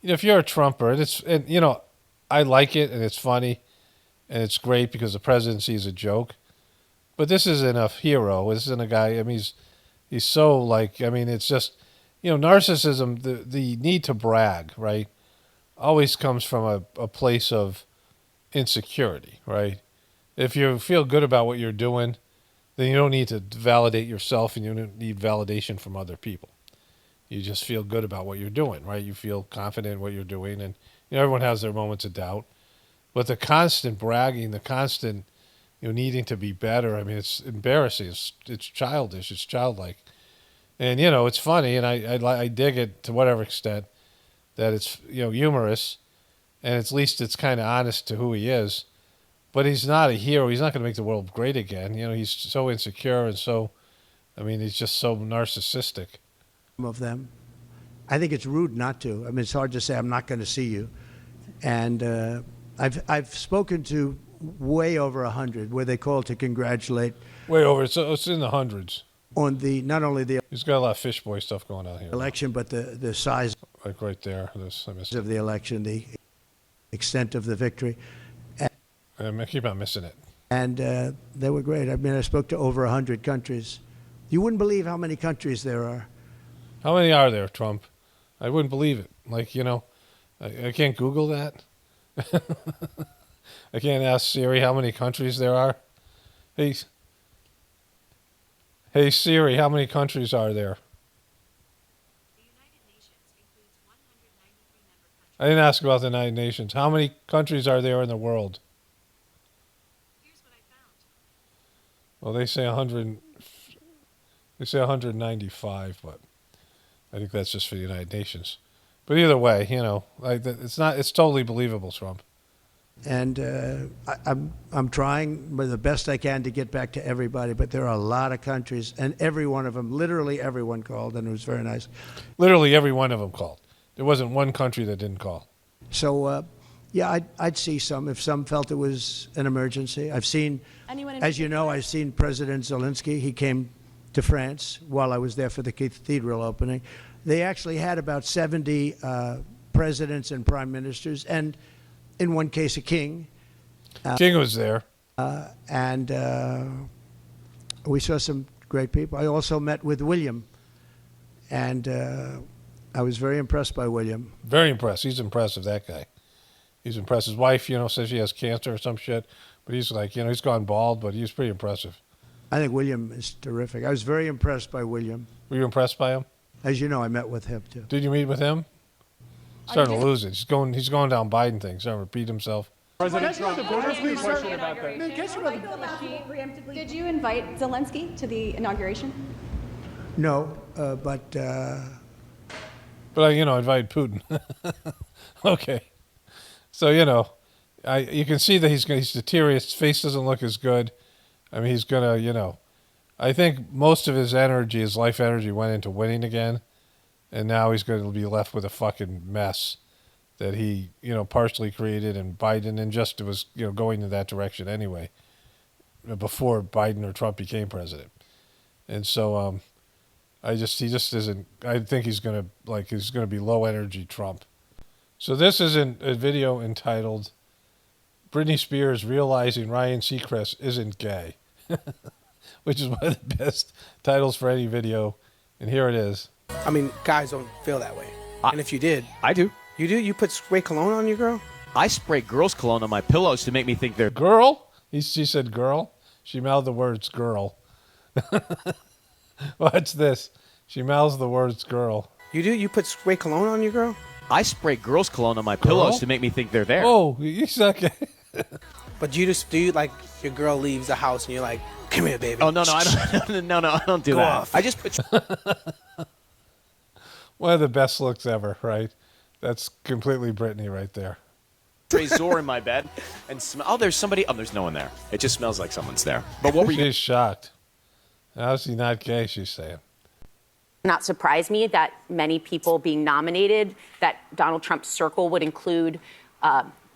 if you're a Trumper, I like it, and it's funny, and it's great because the presidency is a joke. But this isn't a hero. This isn't a guy. I mean, he's so it's just, narcissism, the need to brag, right, always comes from a place of insecurity, right? If you feel good about what you're doing, then you don't need to validate yourself and you don't need validation from other people. You just feel good about what you're doing, right? You feel confident in what you're doing, and everyone has their moments of doubt. But the constant bragging, the constant needing to be better, I mean, it's embarrassing. It's childish. It's childlike. And, it's funny, and I dig it to whatever extent that it's, humorous, and at least it's kind of honest to who he is. But he's not a hero. He's not going to make the world great again. He's so insecure and so, he's just so narcissistic. Of them. I think it's rude not to. I mean, it's hard to say I'm not going to see you. And I've spoken to way over 100 where they call to congratulate. Way over. It's in the hundreds. On not only the... He's got a lot of fish boy stuff going on here. Election, but the size... Like right there. Of the election, the extent of the victory. I keep on missing it. And they were great. I mean, I spoke to over 100 countries. You wouldn't believe how many countries there are. How many are there, Trump? I wouldn't believe it. I can't Google that. I can't ask Siri how many countries there are. Hey Siri, how many countries are there? I didn't ask about the United Nations. How many countries are there in the world? Here's what I found. Well, they say 100. They say 195, but I think that's just for the United Nations. But either way, you know, it's not. It's totally believable, Trump. And I'm trying the best I can to get back to everybody, but there are a lot of countries, and every one of them, literally everyone called, and it was very nice. Literally every one of them called. There wasn't one country that didn't call. So, yeah, I'd see some if some felt it was an emergency. I've seen, as you know, I've seen President Zelensky. He came to France while I was there for the cathedral opening. They actually had about 70 presidents and prime ministers, and in one case, a king. King was there. And we saw some great people. I also met with William, and I was very impressed by William. Very impressed. He's impressive, that guy. He's impressed. His wife, you know, says she has cancer or some shit, but he's like, you know, he's gone bald, but he's pretty impressive. I think William is terrific. I was very impressed by William. Were you impressed by him? As you know, I met with him, too. Did you meet with him? Starting to lose it. He's going down Biden thing. Starting to repeat himself. President Trump, Did you invite Zelensky to the inauguration? No, but... But you know, invite Putin. Okay. So, you know, you can see that he's deteriorated. His face doesn't look as good. I mean, he's going to, you know... I think most of his energy, his life energy, went into winning again. And now he's going to be left with a fucking mess that he, you know, partially created, and Biden, and just was, you know, going in that direction anyway, before Biden or Trump became president. And so, he just isn't. I think he's going to be low energy Trump. So this isn't a video entitled "Britney Spears realizing Ryan Seacrest isn't gay," which is one of the best titles for any video. And here it is. I mean, guys don't feel that way. And if you did. I do. You do? You put spray cologne on your girl? I spray girls' cologne on my pillows to make me think they're... Girl? She said girl? She mouthed the words girl. Watch this. She mouths the words girl. You do? You put spray cologne on your girl? I spray girls' cologne on my pillows to make me think they're there. Oh, you suck. But do you like your girl leaves the house and you're like, come here, baby. Oh, no, I don't. No, I don't do Go that. off. I just put... One of the best looks ever, right? That's completely Britney right there. Razor in my bed and smell. Oh, there's somebody. Oh, there's no one there. It just smells like someone's there. But what were you? She's shocked. How's he not gay? She's saying. Not surprise me that many people being nominated, that Donald Trump's circle would include,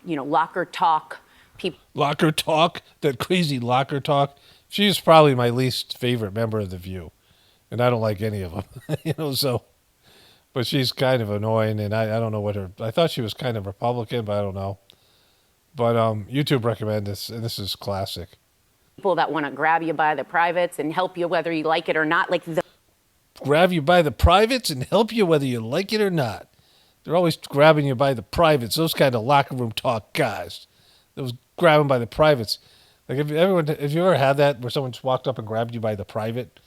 locker talk people. Locker talk, that crazy locker talk. She's probably my least favorite member of The View, and I don't like any of them. So. But she's kind of annoying, and I don't know what her... I thought she was kind of Republican, but I don't know. But YouTube recommended this, and this is classic. People that want to grab you by the privates and help you whether you like it or not. Grab you by the privates and help you whether you like it or not. They're always grabbing you by the privates. Those kind of locker room talk guys. Those grabbing by the privates. Like, have you ever had that where someone just walked up and grabbed you by the private?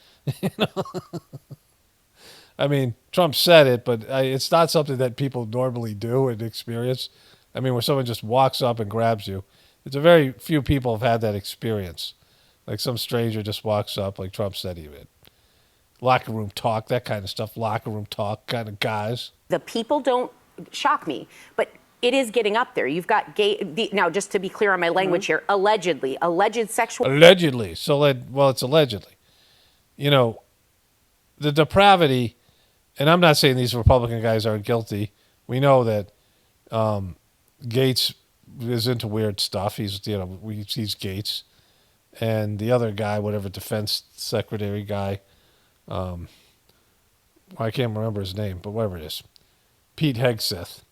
I mean, Trump said it, but it's not something that people normally do and experience. I mean, where someone just walks up and grabs you. It's a very few people have had that experience. Like some stranger just walks up, like Trump said he would. Locker room talk, that kind of stuff. Locker room talk kind of guys. The people don't shock me, but it is getting up there. You've got now, just to be clear on my language here, alleged sexual. Allegedly. So, it's allegedly. You know, the depravity... And I'm not saying these Republican guys aren't guilty. We know that Gates is into weird stuff. He's Gates, and the other guy, whatever defense secretary guy, I can't remember his name, but whatever it is, Pete Hegseth.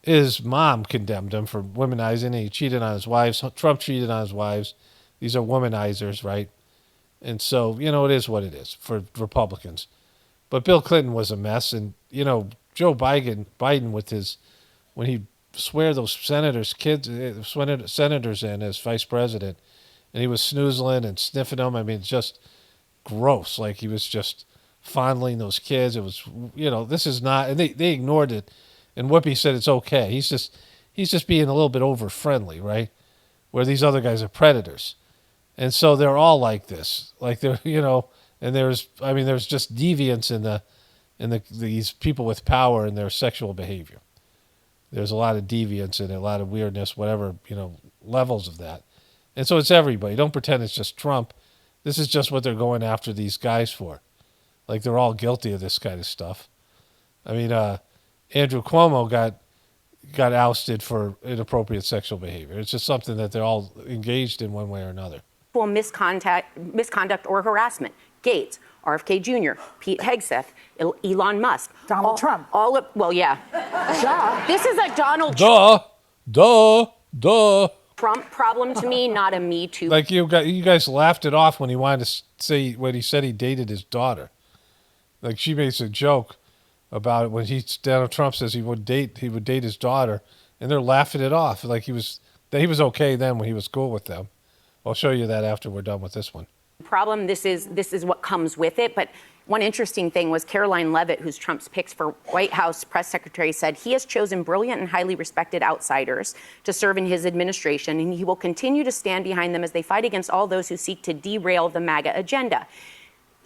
His mom condemned him for womanizing. He cheated on his wives. Trump cheated on his wives. These are womanizers, right? And so it is what it is for Republicans. But Bill Clinton was a mess, and Joe Biden with when he swear those senators in as vice president, and he was snoozling and sniffing them. I mean, just gross. Like he was just fondling those kids. It was, this is not, and they ignored it. And Whoopi said it's okay. He's just being a little bit over friendly, right? Where these other guys are predators. And so they're all like this. Like they're, and there's just deviance in these people with power and their sexual behavior. There's a lot of deviance and a lot of weirdness, whatever, levels of that. And so it's everybody. Don't pretend it's just Trump. This is just what they're going after these guys for. Like they're all guilty of this kind of stuff. I mean, Andrew Cuomo got ousted for inappropriate sexual behavior. It's just something that they're all engaged in one way or another. Misconduct or harassment. Gates, RFK Jr., Pete Hegseth, Elon Musk. Donald Trump. This is a Donald Trump problem to me, not a Me Too. Like you guys laughed it off when he wanted to say, when he said he dated his daughter. Like she makes a joke about it when Donald Trump says he would date his daughter, and they're laughing it off like he was okay then when he was cool with them. I'll show you that after we're done with this one. Problem. This is what comes with it. But one interesting thing was Caroline Leavitt, who's Trump's picks for White House press secretary, said he has chosen brilliant and highly respected outsiders to serve in his administration, and he will continue to stand behind them as they fight against all those who seek to derail the MAGA agenda.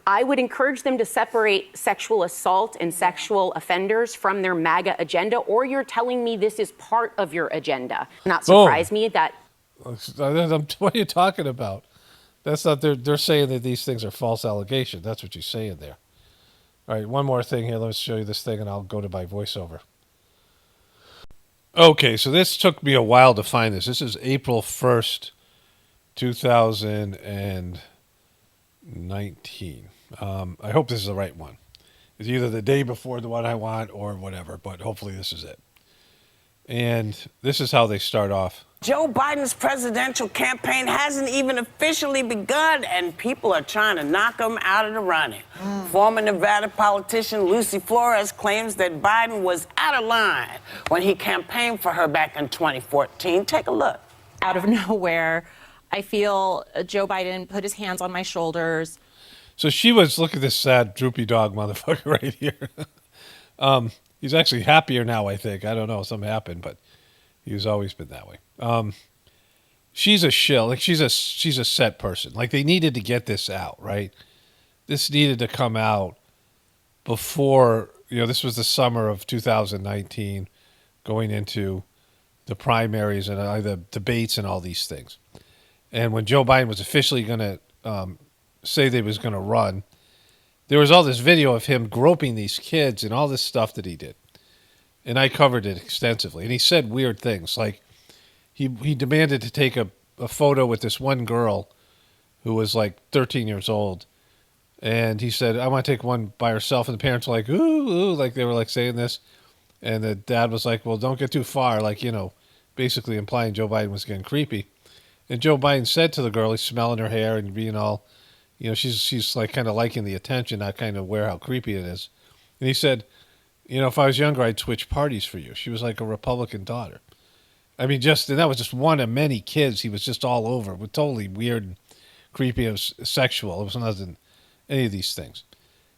I would encourage them to separate sexual assault and sexual offenders from their MAGA agenda, or you're telling me this is part of your agenda. Not surprise me that. What are you talking about? That's not. They're saying that these things are false allegations. That's what you're saying there. All right, one more thing here. Let me show you this thing, and I'll go to my voiceover. Okay, so this took me a while to find this. This is April 1st, 2019. I hope this is the right one. It's either the day before the one I want or whatever, but hopefully this is it. And this is how they start off. Joe Biden's presidential campaign hasn't even officially begun, and people are trying to knock him out of the running. Former Nevada politician Lucy Flores claims that Biden was out of line when he campaigned for her back in 2014. Take a look. Out of nowhere, I feel Joe Biden put his hands on my shoulders. So she was, look at this sad, droopy dog motherfucker right here. He's actually happier now, I think. I don't know, something happened, but he's always been that way. She's a shill. Like she's a set person. Like they needed to get this out, right? This needed to come out before, this was the summer of 2019, going into the primaries and the debates and all these things. And when Joe Biden was officially going to say they was going to run, there was all this video of him groping these kids and all this stuff that he did. And I covered it extensively. And he said weird things. Like he demanded to take a photo with this one girl who was like 13 years old. And he said, I want to take one by herself. And the parents were like, ooh, like they were like saying this. And the dad was like, well, don't get too far. Like, basically implying Joe Biden was getting creepy. And Joe Biden said to the girl, he's smelling her hair and being all, she's like kind of liking the attention, not kind of aware how creepy it is. And he said, if I was younger, I'd switch parties for you. She was like a Republican daughter. I mean, and that was just one of many kids. He was just all over. It was totally weird and creepy. It was sexual. It was nothing, any of these things.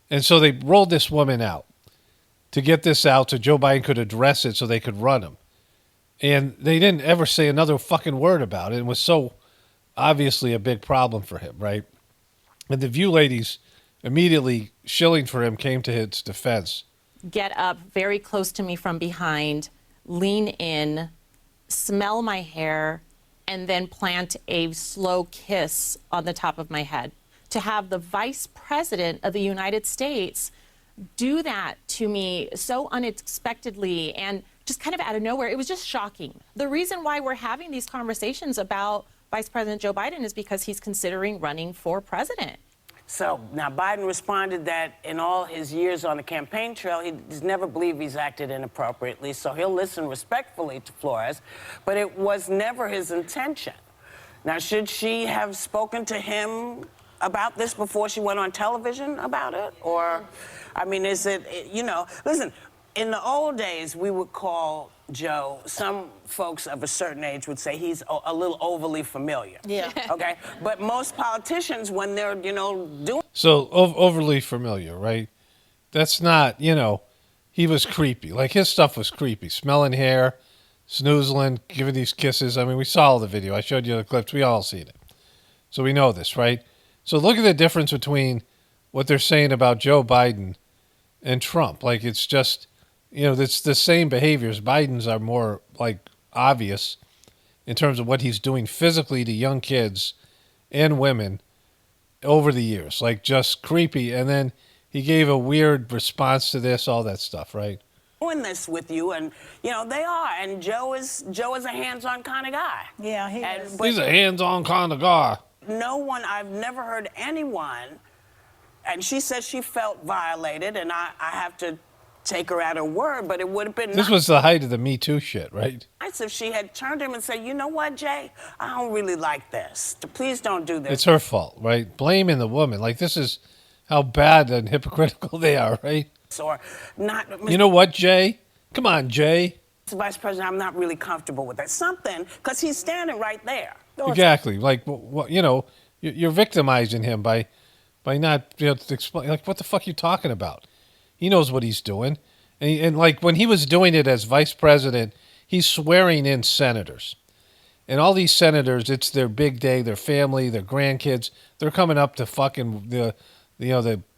And so they rolled this woman out to get this out so Joe Biden could address it so they could run him. And they didn't ever say another fucking word about it. It was so obviously a big problem for him, right? And the View ladies immediately shilling for him came to his defense. Get up very close to me from behind, lean in, smell my hair, and then plant a slow kiss on the top of my head. To have the Vice President of the United States do that to me so unexpectedly and just kind of out of nowhere, it was just shocking. The reason why we're having these conversations about Vice President Joe Biden is because he's considering running for president. So now Biden responded that in all his years on the campaign trail, he's never believed he's acted inappropriately, so he'll listen respectfully to Flores, but it was never his intention. Now, should she have spoken to him about this before she went on television about it? Or, I mean, is it, listen, in the old days, we would call Joe, some folks of a certain age would say he's a little overly familiar. Yeah. Okay? But most politicians, when they're, doing... So overly familiar, right? That's not, he he was creepy. Like, his stuff was creepy. Smelling hair, snoozling, giving these kisses. I mean, we saw all the video. I showed you the clips. We all seen it. So we know this, right? So look at the difference between what they're saying about Joe Biden and Trump. Like, it's just, it's the same behaviors. Biden's are more, like, obvious in terms of what he's doing physically to young kids and women over the years. Like, just creepy. And then he gave a weird response to this, all that stuff, right? Doing this with you, and they are. And Joe is a hands-on kind of guy. Yeah, he is. He's a hands-on kind of guy. I've never heard anyone, and she says she felt violated, and I have to take her at her word, but it would have been This was the height of the Me Too shit, right? nice if she had turned to him and said, you know what, Jay, I don't really like this. Please don't do this. It's her fault, right? Blaming the woman. Like, this is how bad and hypocritical they are, right? Or not. You know what, Jay? Come on, Jay. Mr. Vice President, I'm not really comfortable with that. Something, because he's standing right there. Exactly. Like, you're victimizing him by not being able to explain. Like, what the fuck are you talking about? He knows what he's doing. And like, when he was doing it as vice president, he's swearing in senators. And all these senators, it's their big day, their family, their grandkids. They're coming up to fucking the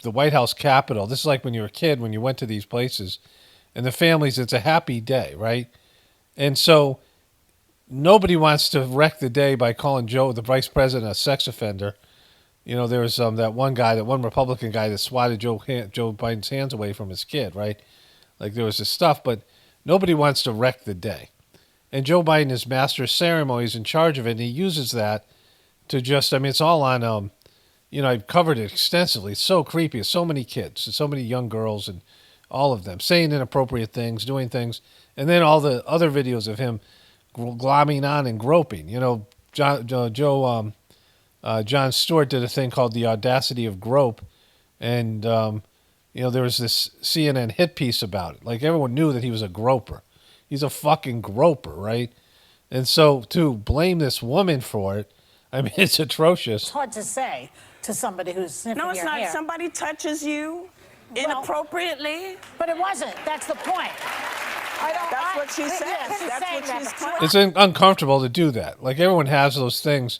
White House Capitol. This is like when you were a kid, when you went to these places. And the families, it's a happy day, right? And so nobody wants to wreck the day by calling Joe, the vice president, a sex offender. There was that one Republican guy that swatted Joe Biden's hands away from his kid, right? Like, there was this stuff, but nobody wants to wreck the day. And Joe Biden is master of ceremonies, in charge of it, and he uses that to just, it's all on, I've covered it extensively. It's so creepy. It's so many kids, and so many young girls, and all of them saying inappropriate things, doing things, and then all the other videos of him glomming on and groping. Jon Stewart did a thing called The Audacity of Grope, and there was this CNN hit piece about it. Like, everyone knew that he was a groper. He's a fucking groper, right? And so to blame this woman for it, it's atrocious. It's hard to say to somebody who's sniffing No, it's your not. hair. If somebody touches you inappropriately. But it wasn't. That's the point. That's what she says. That's what she's claiming. It's uncomfortable to do that. Like, everyone has those things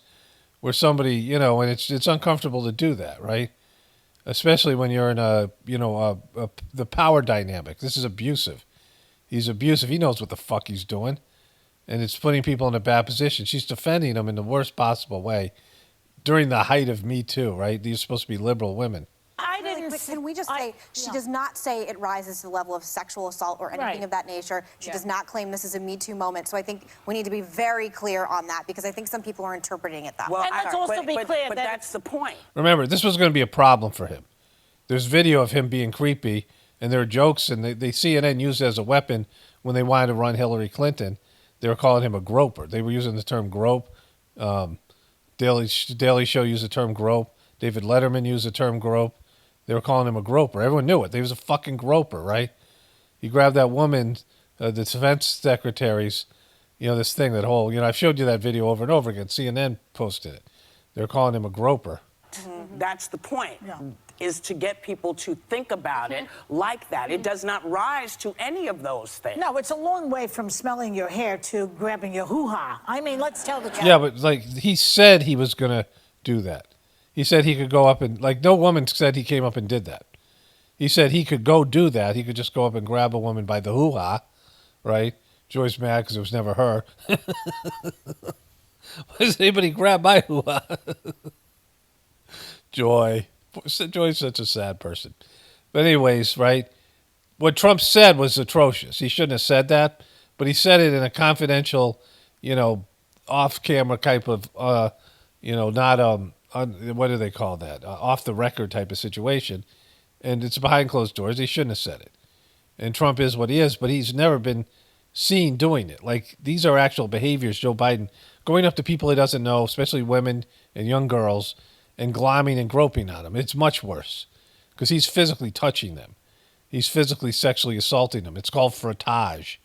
where somebody, and it's uncomfortable to do that, right? Especially when you're in the power dynamic. This is abusive. He's abusive. He knows what the fuck he's doing. And it's putting people in a bad position. She's defending him in the worst possible way during the height of Me Too, right? These are supposed to be liberal women. Can we just say she does not say it rises to the level of sexual assault or anything of that nature. She does not claim this is a Me Too moment. So I think we need to be very clear on that, because I think some people are interpreting it that way. And let's also be clear but that that's the point. Remember, this was going to be a problem for him. There's video of him being creepy, and there are jokes, and they CNN used it as a weapon when they wanted to run Hillary Clinton. They were calling him a groper. They were using the term grope. Daily Show used the term grope. David Letterman used the term grope. They were calling him a groper. Everyone knew it. He was a fucking groper, right? He grabbed that woman, the defense secretaries, this thing, that whole, I've showed you that video over and over again. CNN posted it. They were calling him a groper. That's the point, is to get people to think about it like that. It does not rise to any of those things. No, it's a long way from smelling your hair to grabbing your hoo-ha. Let's tell the truth. Yeah, but like, he said he was going to do that. He said he could go up and, like, no woman said he came up and did that. He said he could go do that. He could just go up and grab a woman by the hoo-ha, right? Joy's mad because it was never her. Why does anybody grab my hoo-ha? Joy's such a sad person. But anyways, right? What Trump said was atrocious. He shouldn't have said that, but he said it in a confidential, off-camera type of, not what do they call that? Off the record type of situation. And it's behind closed doors. He shouldn't have said it. And Trump is what he is, but he's never been seen doing it. Like, these are actual behaviors. Joe Biden going up to people he doesn't know, especially women and young girls, and glomming and groping on them. It's much worse because he's physically touching them. He's physically sexually assaulting them. It's called frottage.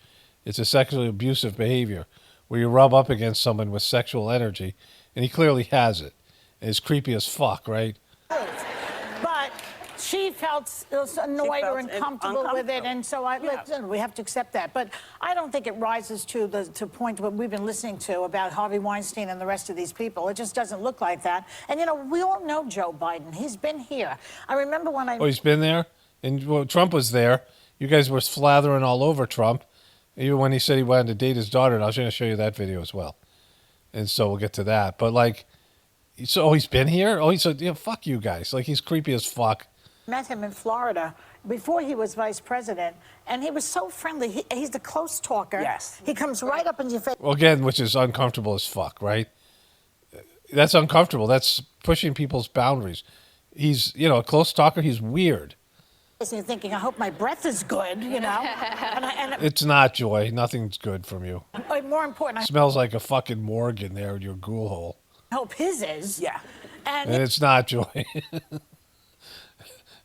It's a sexually abusive behavior where you rub up against someone with sexual energy, and he clearly has it. And it's creepy as fuck, right? But She felt annoyed or felt uncomfortable with it, uncomfortable. and so listen, we have to accept that. But I don't think it rises to the point what we've been listening to about Harvey Weinstein and the rest of these people. It just doesn't look like that. And you know, we all know Joe Biden. He's been here. I remember when I. Oh, he's been there, and well, Trump was there. You guys were slathering all over Trump, even when he said he wanted to date his daughter. And I was going to show you that video as well, and so we'll get to that. But like, so he's been here. Oh, he said, yeah, fuck you guys. Like he's creepy as fuck. Met him in Florida before he was vice president, and he was so friendly. He's the close talker. Yes. He comes right up in your face. Well, again, which is uncomfortable as fuck, right? That's uncomfortable. That's pushing people's boundaries. He's, you know, a close talker. He's weird. And you're thinking, I hope my breath is good, you know? It's not, Joy. Nothing's good from you. More important, I Smells like a fucking morgue in there in your ghoul hole. hope his is. Yeah. And it's not, Joy.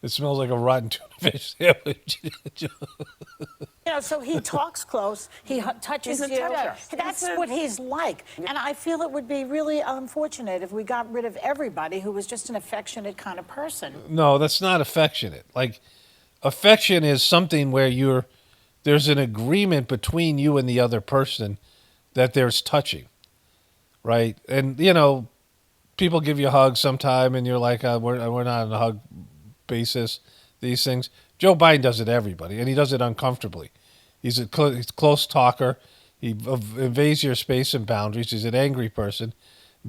It smells like a rotten tuna fish sandwich. You know, so he talks close, he touches He's a you. toucher. That's what he's like. And I feel it would be really unfortunate if we got rid of everybody who was just an affectionate kind of person. No, that's not affectionate. Like, affection is something where there's an agreement between you and the other person that there's touching, right? And, you know, people give you a hug sometime and you're like, we're not on a hug basis, these things. Joe Biden does it to everybody, and he does it uncomfortably. He's a close talker. He invades your space and boundaries. He's an angry person,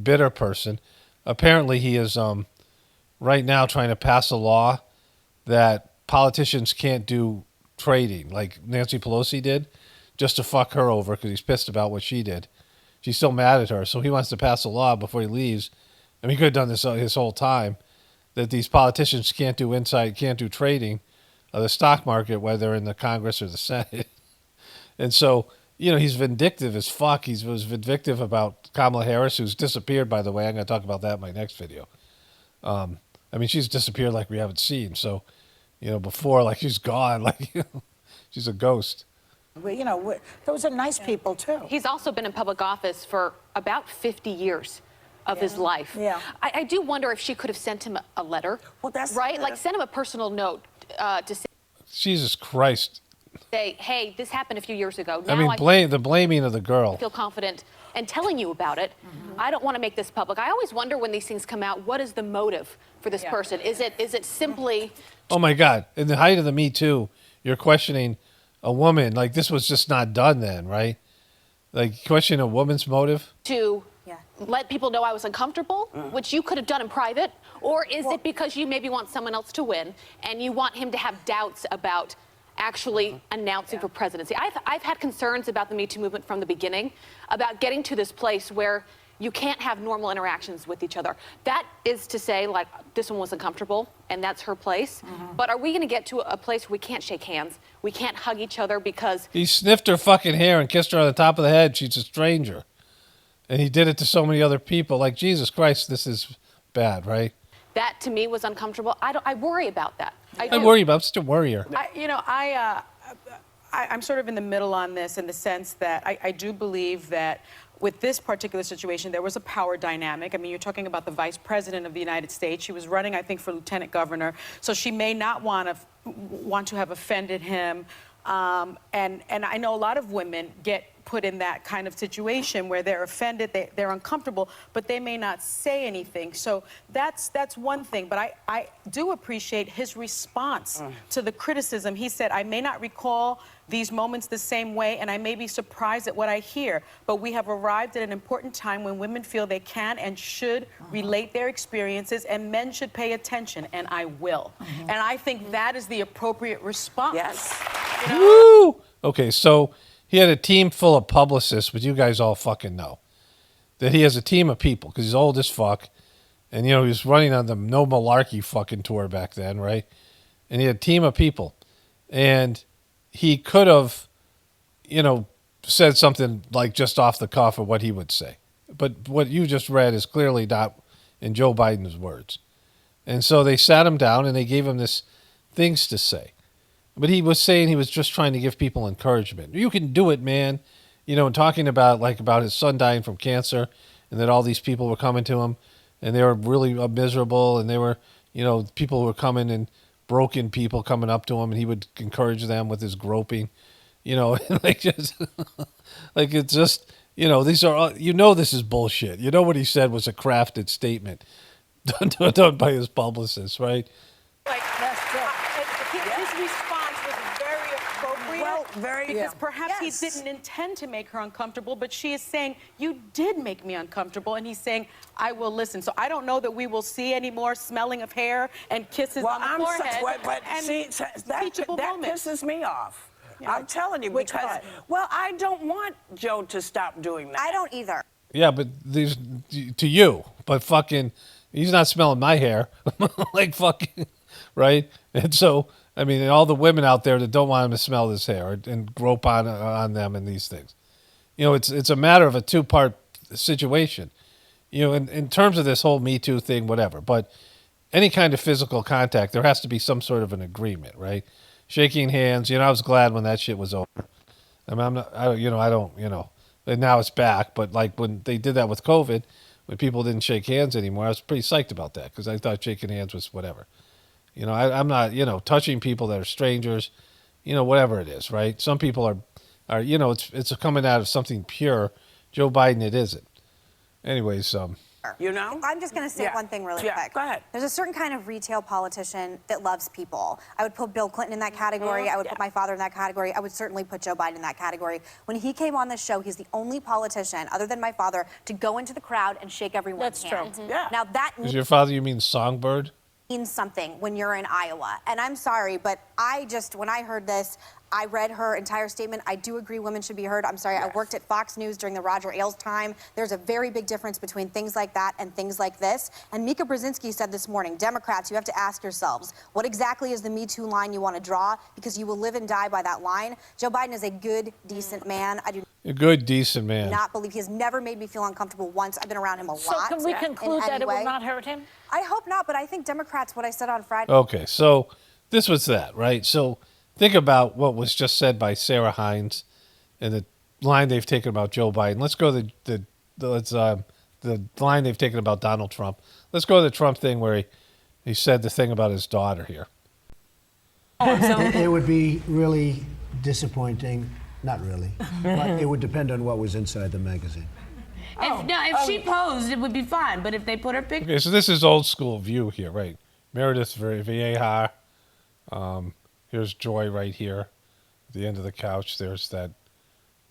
bitter person. Apparently, he is right now trying to pass a law that politicians can't do trading like Nancy Pelosi did, just to fuck her over because he's pissed about what she did. She's still mad at her, so he wants to pass a law before he leaves. I mean, he could have done this his whole time, that these politicians can't do trading of the stock market, whether in the Congress or the Senate. And so, you know, he's vindictive as fuck. He was vindictive about Kamala Harris, who's disappeared, by the way. I'm going to talk about that in my next video. I mean, she's disappeared like we haven't seen. So, you know, before, like she's gone, like she's a ghost. You know, those are nice people, too. He's also been in public office for about 50 years of his life. Yeah. I do wonder if she could have sent him a letter. Well, that's right. Like send him a personal note to Jesus Christ. say, hey, this happened a few years ago. I Now mean, the blaming of the girl. I feel confident and telling you about it. I don't want to make this public. I always wonder when these things come out, what is the motive for this person? Is it simply? Oh my God! In the height of the Me Too, you're questioning a woman. Like this was just not done then, right? Like questioning a woman's motive. To let people know I was uncomfortable, which you could have done in private, or is it because you maybe want someone else to win and you want him to have doubts about actually announcing for presidency? I've had concerns about the Me Too movement from the beginning, about getting to this place where you can't have normal interactions with each other. That is to say, like, this one was uncomfortable, and that's her place. But are we going to get to a place where we can't shake hands? We can't hug each other because... He sniffed her fucking hair and kissed her on the top of the head. She's a stranger. And he did it to so many other people. Like, Jesus Christ, this is bad, right? That, to me, was uncomfortable. I worry about that. I worry about it. I'm such a worrier. I'm sort of in the middle on this in the sense that I do believe that with this particular situation, there was a power dynamic. I mean, you're talking about the vice president of the United States. She was running, I think, for lieutenant governor. So she may not want to have offended him. And I know a lot of women get put in that kind of situation where they're offended, they're uncomfortable, but they may not say anything. So that's one thing. But I do appreciate his response to the criticism. He said, I may not recall these moments the same way, and I may be surprised at what I hear, but we have arrived at an important time when women feel they can and should relate their experiences, and men should pay attention, and I will. And I think that is the appropriate response. Yes. You know? Woo! Okay, so he had a team full of publicists, but you guys all fucking know that he has a team of people because he's old as fuck. And, you know, he was running on the No Malarkey fucking tour back then, right? And he had a team of people. And he could have, you know, said something like just off the cuff of what he would say. But what you just read is clearly not in Joe Biden's words. And so they sat him down and they gave him this things to say. But he was saying he was just trying to give people encouragement. You can do it, man. You know, and talking about his son dying from cancer and that all these people were coming to him and they were really miserable and they were, you know, people who were coming and broken people coming up to him, and he would encourage them with his groping, like just like it's just these are all, this is bullshit. What he said was a crafted statement done by his publicist, right? His response was very appropriate. Well, very, because perhaps he didn't intend to make her uncomfortable, but she is saying, you did make me uncomfortable, and he's saying, I will listen. So I don't know that we will see any more smelling of hair and kisses on the forehead. But see, that pisses me off. I'm telling you, because, well, I don't want Joe to stop doing that. I don't either. Yeah, but these to you, but fucking, he's not smelling my hair, like fucking, right? And so, I mean, and all the women out there that don't want him to smell this hair and grope on them and these things, it's a matter of a two-part situation, in terms of this whole Me Too thing, whatever. But any kind of physical contact, there has to be some sort of an agreement, right? Shaking hands, I was glad when that shit was over. I mean, and now it's back. But like when they did that with COVID, when people didn't shake hands anymore, I was pretty psyched about that because I thought shaking hands was whatever. I'm not, touching people that are strangers, whatever it is, right? Some people are it's coming out of something pure. Joe Biden, it isn't. Anyways, I'm just going to say one thing really quick. Go ahead. There's a certain kind of retail politician that loves people. I would put Bill Clinton in that category. I would put my father in that category. I would certainly put Joe Biden in that category. When he came on this show, he's the only politician, other than my father, to go into the crowd and shake everyone's hand. Yeah. Now that is your father, you mean Songbird? means something when you're in Iowa. And I'm sorry, but when I heard this, I read her entire statement. I do agree women should be heard. I'm sorry, I worked at Fox News during the Roger Ailes time. There's a very big difference between things like that and things like this. And Mika Brzezinski said this morning, Democrats, you have to ask yourselves, what exactly is the Me Too line you want to draw? Because you will live and die by that line. Joe Biden is a good, decent man. I do A good, decent man. not believe he has never made me feel uncomfortable once. I've been around him a lot. So can we conclude that it will not hurt him? I hope not, but I think Democrats, what I said on Friday. Okay, so this was that, right? So think about what was just said by Sarah Hines and the line they've taken about Joe Biden. Let's go to the line they've taken about Donald Trump. Let's go to the Trump thing where he said the thing about his daughter here. It would be really disappointing. Not really, but it would depend on what was inside the magazine. If she posed, it would be fine. But if they put her picture, Okay, so this is old school view here, right? Meredith Vieja. Here's Joy right here. At the end of the couch, there's that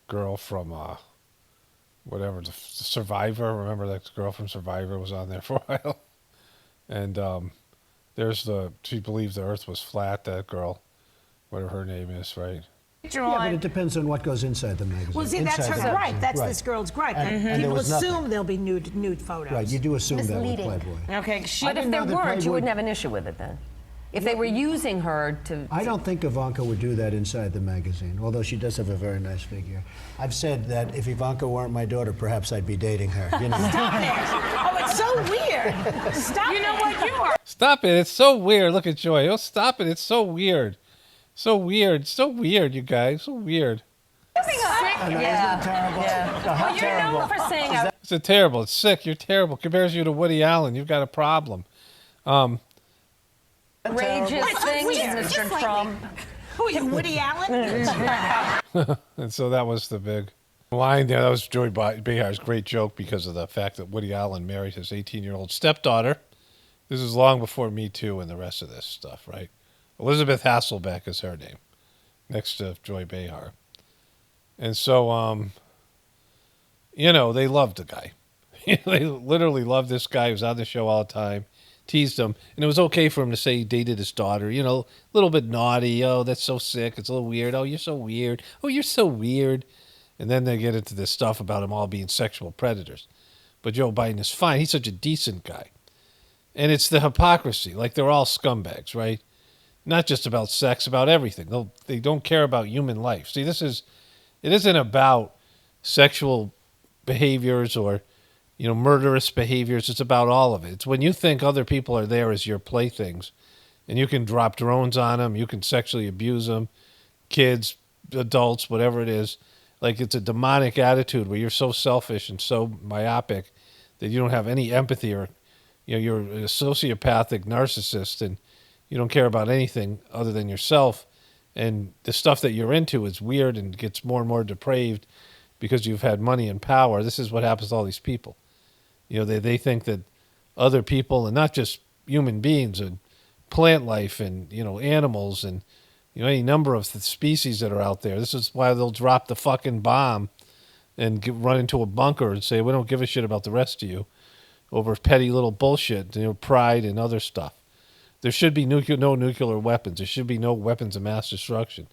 girl from whatever, the Survivor. Remember that girl from Survivor was on there for a while? And there's she believes the earth was flat, that girl, whatever her name is, right? Yeah, but it depends on what goes inside the magazine. Well, see, that's her gripe. That's this girl's gripe. And People there was nothing. assume there'll be nude photos. Right, you do assume that with Playboy. okay, But if there weren't, you wouldn't have an issue with it then. If they were using her to... I don't think Ivanka would do that inside the magazine, although she does have a very nice figure. I've said that if Ivanka weren't my daughter, perhaps I'd be dating her. You know. Stop it! Oh, it's so weird. Stop. you know what you are. Stop it! It's so weird. Look at Joy. Oh, stop it! It's so weird. So weird. So weird, you guys. So weird. Yeah. How Well, you're known for saying... It's terrible. It's sick. You're terrible. Compares you to Woody Allen. You've got a problem. outrageous things, Mr. Trump. Who are you, Woody Allen? And so that was the big line there. That was Joy Behar's great joke because of the fact that Woody Allen married his 18-year-old stepdaughter. This is long before Me Too and the rest of this stuff, right? Elizabeth Hasselbeck is her name, next to Joy Behar. And so, they loved the guy. They literally loved this guy. He was on the show all the time, teased him. And it was okay for him to say he dated his daughter, a little bit naughty. Oh, that's so sick. It's a little weird. Oh, you're so weird. Oh, you're so weird. And then they get into this stuff about them all being sexual predators. But Joe Biden is fine. He's such a decent guy. And it's the hypocrisy. Like, they're all scumbags, right? Not just about sex, about everything. They don't care about human life. See, it isn't about sexual behaviors or, murderous behaviors. It's about all of it. It's when you think other people are there as your playthings and you can drop drones on them, you can sexually abuse them, kids, adults, whatever it is. Like, it's a demonic attitude where you're so selfish and so myopic that you don't have any empathy or, you're a sociopathic narcissist and, You don't care about anything other than yourself. And the stuff that you're into is weird and gets more and more depraved because you've had money and power. This is what happens to all these people. You know, they think that other people, and not just human beings and plant life and, you know, animals and, you know, any number of species that are out there. This is why they'll drop the fucking bomb and run into a bunker and say, we don't give a shit about the rest of you over petty little bullshit, you know, pride and other stuff. There should be no nuclear weapons. There should be no weapons of mass destruction.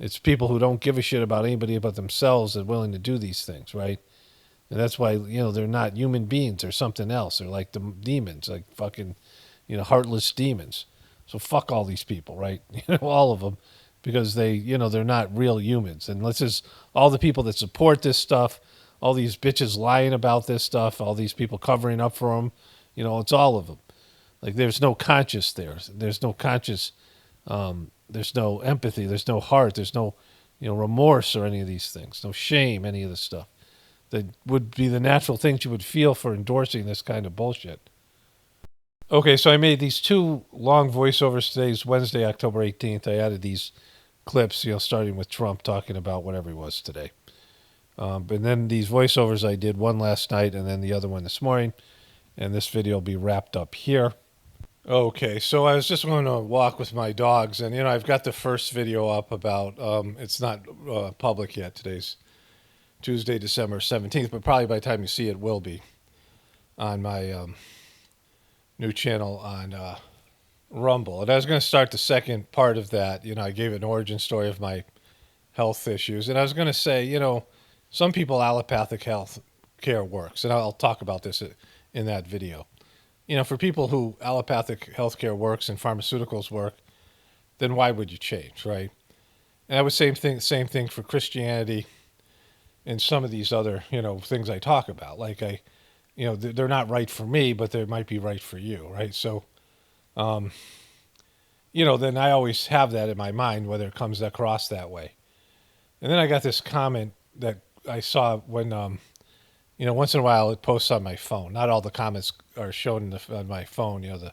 It's people who don't give a shit about anybody but themselves that are willing to do these things, right? And that's why, you know, they're not human beings. They're something else. They're like the demons, like fucking, you know, heartless demons. So fuck all these people, right? You know, all of them, because they, you know, they're not real humans. And let's just, all the people that support this stuff, all these bitches lying about this stuff, all these people covering up for them, you know, it's all of them. Like, there's no conscience there. There's no conscious, there's no empathy. There's no heart. There's no, you know, remorse or any of these things. No shame, any of this stuff. That would be the natural things you would feel for endorsing this kind of bullshit. Okay, so I made these 2 long voiceovers. Today's Wednesday, October 18th. I added these clips, you know, starting with Trump talking about whatever he was today. And then these voiceovers I did, one last night and then the other one this morning. And this video will be wrapped up here. Okay, so I was just going on a walk with my dogs, and, you know, I've got the first video up about, it's not public yet. Today's Tuesday, December 17th, but probably by the time you see it will be on my new channel on Rumble. And I was going to start the second part of that. You know, I gave an origin story of my health issues, and I was going to say, you know, some people allopathic health care works, and I'll talk about this in that video. You know, for people who allopathic healthcare works and pharmaceuticals work, then why would you change, right? And I would say same thing for Christianity and some of these other, you know, things I talk about. Like, you know, they're not right for me, but they might be right for you, right? So, you know, then I always have that in my mind, whether it comes across that way. And then I got this comment that I saw when, you know, once in a while it posts on my phone. Not all the comments are shown on my phone. You know,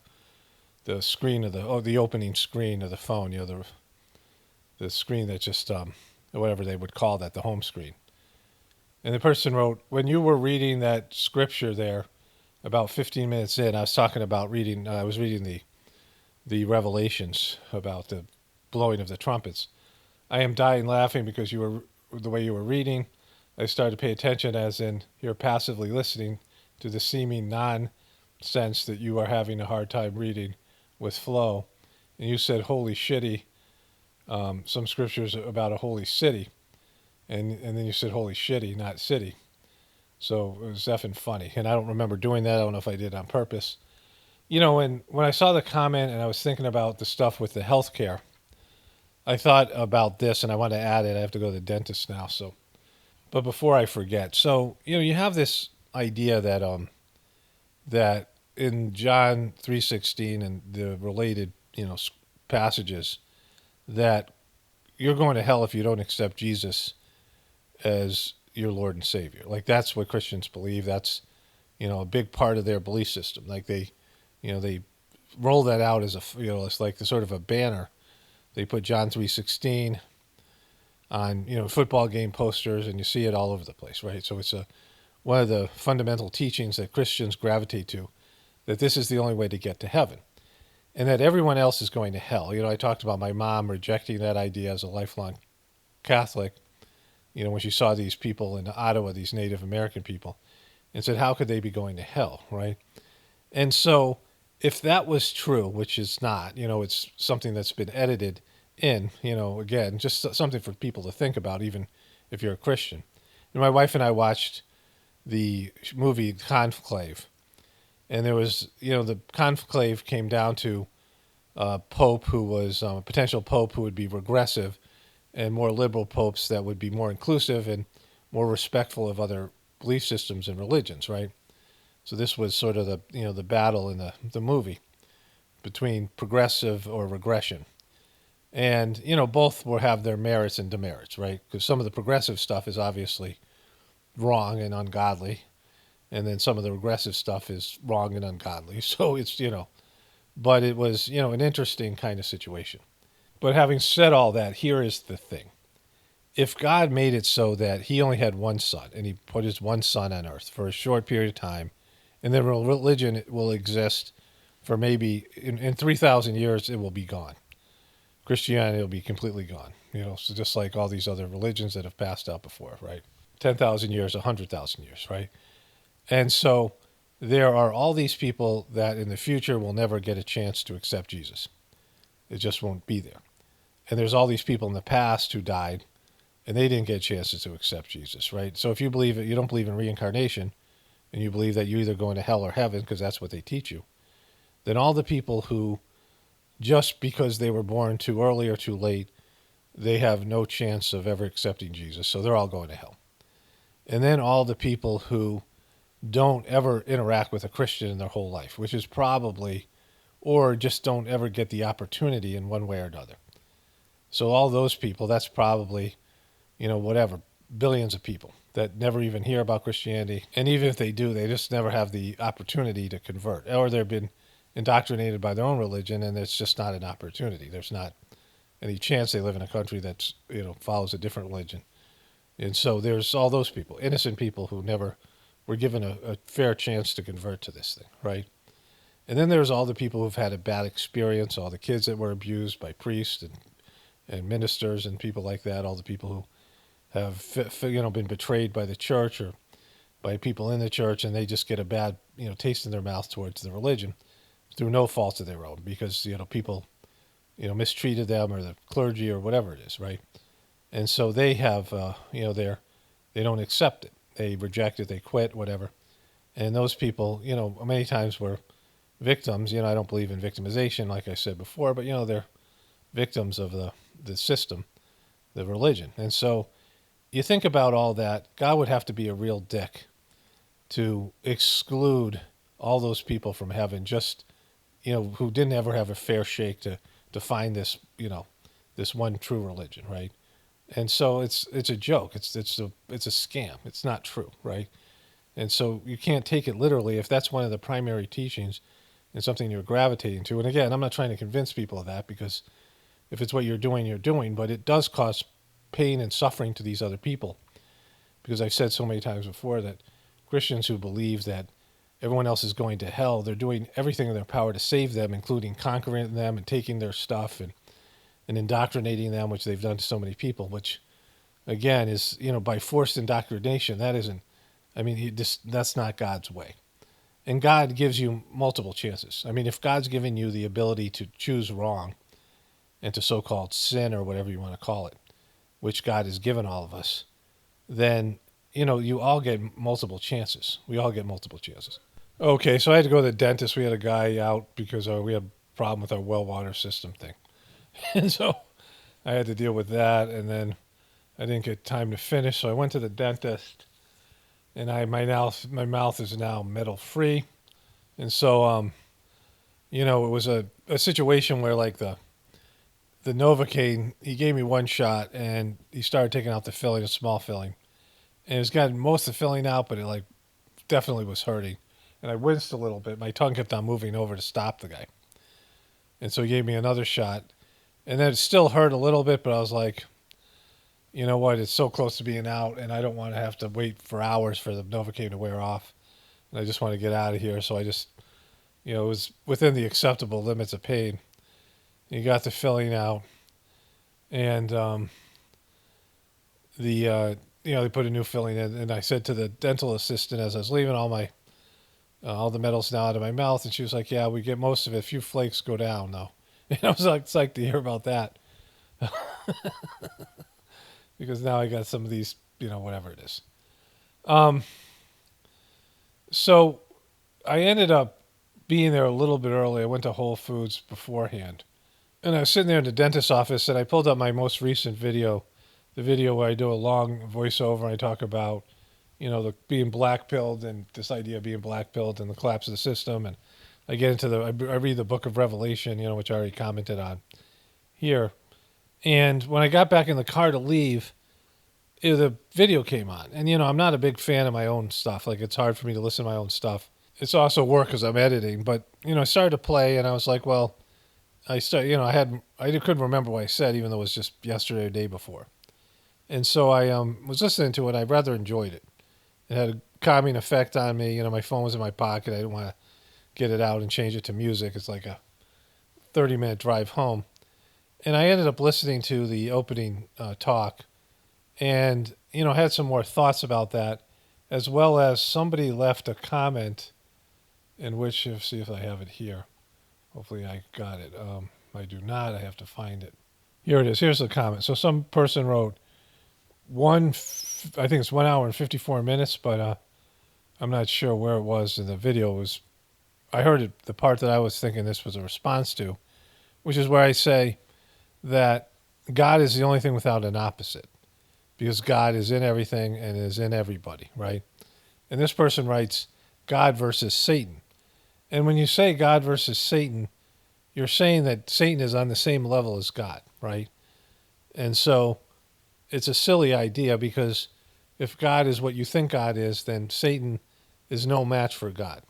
the screen of the opening screen of the phone. You know, the screen that just whatever they would call that, the home screen. And the person wrote, when you were reading that scripture there, about 15 minutes in, I was talking about reading. I was reading the Revelations about the blowing of the trumpets. I am dying laughing because the way you were reading. I started to pay attention, as in you're passively listening to the seeming nonsense that you are having a hard time reading with flow. And you said, holy shitty, some scriptures about a holy city. And then you said, holy shitty, not city. So it was effing funny. And I don't remember doing that. I don't know if I did on purpose. You know, when I saw the comment and I was thinking about the stuff with the healthcare, I thought about this, and I want to add it. I have to go to the dentist now, so. But before I forget, so, you know, you have this idea that that in John 3:16 and the related, you know, passages, that you're going to hell if you don't accept Jesus as your Lord and Savior. Like, that's what Christians believe. That's, you know, a big part of their belief system. Like, they, you know, they roll that out as a, you know, it's like the sort of a banner. They put John 3:16 on, you know, football game posters, and you see it all over the place, right? So it's one of the fundamental teachings that Christians gravitate to, that this is the only way to get to heaven, and that everyone else is going to hell. You know, I talked about my mom rejecting that idea as a lifelong Catholic, you know, when she saw these people in Ottawa, these Native American people, and said, how could they be going to hell, right? And so if that was true, which is not, you know, it's something that's been edited in, you know, again, just something for people to think about, even if you're a Christian. And my wife and I watched the movie Conclave, and there was, you know, the Conclave came down to a pope who was a potential pope who would be regressive, and more liberal popes that would be more inclusive and more respectful of other belief systems and religions, right? So this was sort of the, you know, the battle in the movie between progressive or regression. And, you know, both will have their merits and demerits, right? Because some of the progressive stuff is obviously wrong and ungodly, and then some of the regressive stuff is wrong and ungodly. So it's, you know, But it was, an interesting kind of situation. But having said all that, here is the thing. If God made it so that he only had one son, and he put his one son on earth for a short period of time, and then religion will exist for maybe, in 3,000 years, it will be gone. Christianity will be completely gone. So just like all these other religions that have passed out before, right? 10,000 years, 100,000 years, right? And so there are all these people that in the future will never get a chance to accept Jesus. It just won't be there. And there's all these people in the past who died, and they didn't get chances to accept Jesus, right? So if you don't believe in reincarnation, and you believe that you're either going to hell or heaven, because that's what they teach you, then all the people who, just because they were born too early or too late, they have no chance of ever accepting Jesus, so they're all going to hell. And then all the people who don't ever interact with a Christian in their whole life, which is probably, or just don't ever get the opportunity in one way or another. So all those people, that's probably, whatever, billions of people that never even hear about Christianity. And even if they do, they just never have the opportunity to convert. Or they've been indoctrinated by their own religion, and it's just not an opportunity. There's not any chance they live in a country that's, follows a different religion. And so there's all those people, innocent people who never were given a fair chance to convert to this thing, right? And then there's all the people who've had a bad experience, all the kids that were abused by priests and ministers and people like that, all the people who have been betrayed by the church or by people in the church, and they just get a bad taste in their mouth towards the religion through no fault of their own, because people mistreated them, or the clergy, or whatever it is, right? And so they have they don't accept it, they reject it, they quit, whatever. And those people many times were victims. I don't believe in victimization, like I said before, but they're victims of the system, the religion. And so you think about all that, God would have to be a real dick to exclude all those people from heaven, just, who didn't ever have a fair shake to find this, this one true religion, right? And so it's a joke. It's a scam. It's not true, right? And so you can't take it literally if that's one of the primary teachings and something you're gravitating to. And again, I'm not trying to convince people of that, because if it's what you're doing, but it does cause pain and suffering to these other people. Because I've said so many times before that Christians who believe that everyone else is going to hell, they're doing everything in their power to save them, including conquering them and taking their stuff and indoctrinating them, which they've done to so many people, which again is, by forced indoctrination. That isn't, that's not God's way. And God gives you multiple chances. If God's given you the ability to choose wrong and to so-called sin, or whatever you want to call it, which God has given all of us, then, you all get multiple chances. We all get multiple chances. Okay, so I had to go to the dentist. We had a guy out because we had a problem with our well water system thing. And so I had to deal with that, and then I didn't get time to finish, so I went to the dentist, and my mouth is now metal-free. And so, it was a situation where, like, the Novocaine, he gave me one shot, and he started taking out the filling, a small filling. And it's gotten most of the filling out, but it, definitely was hurting. And I winced a little bit. My tongue kept on moving over to stop the guy. And so he gave me another shot. And then it still hurt a little bit, but I was like, you know what, it's so close to being out, and I don't want to have to wait for hours for the Novocaine to wear off. And I just want to get out of here. So I just, it was within the acceptable limits of pain. You got the filling out, and they put a new filling in, and I said to the dental assistant as I was leaving, all the metal's now out of my mouth, and she was like, yeah, we get most of it. A few flakes go down, though. And I was like, psyched to hear about that. Because now I got some of these, whatever it is. So I ended up being there a little bit early. I went to Whole Foods beforehand. And I was sitting there in the dentist's office, and I pulled up my most recent video, the video where I do a long voiceover, and I talk about, being black-pilled, and this idea of being black-pilled and the collapse of the system. And I get into I read the book of Revelation, which I already commented on here. And when I got back in the car to leave, the video came on. And, I'm not a big fan of my own stuff. Like, it's hard for me to listen to my own stuff. it's also work because I'm editing. But I started to play, and I was like, well, I couldn't remember what I said, even though it was just yesterday or the day before. And so I was listening to it. I rather enjoyed it. It had a calming effect on me. My phone was in my pocket. I didn't want to get it out and change it to music. It's like a 30-minute drive home. And I ended up listening to the opening talk and, had some more thoughts about that, as well as somebody left a comment in which, see if I have it here. Hopefully I got it. I do not. I have to find it. Here it is. Here's the comment. So some person wrote, I think it's 1 hour and 54 minutes, but I'm not sure where it was in the video. I heard it, the part that I was thinking this was a response to, which is where I say that God is the only thing without an opposite, because God is in everything and is in everybody, right? And this person writes, God versus Satan. And when you say God versus Satan, you're saying that Satan is on the same level as God, right? And so it's a silly idea, because if God is what you think God is, then Satan is no match for God.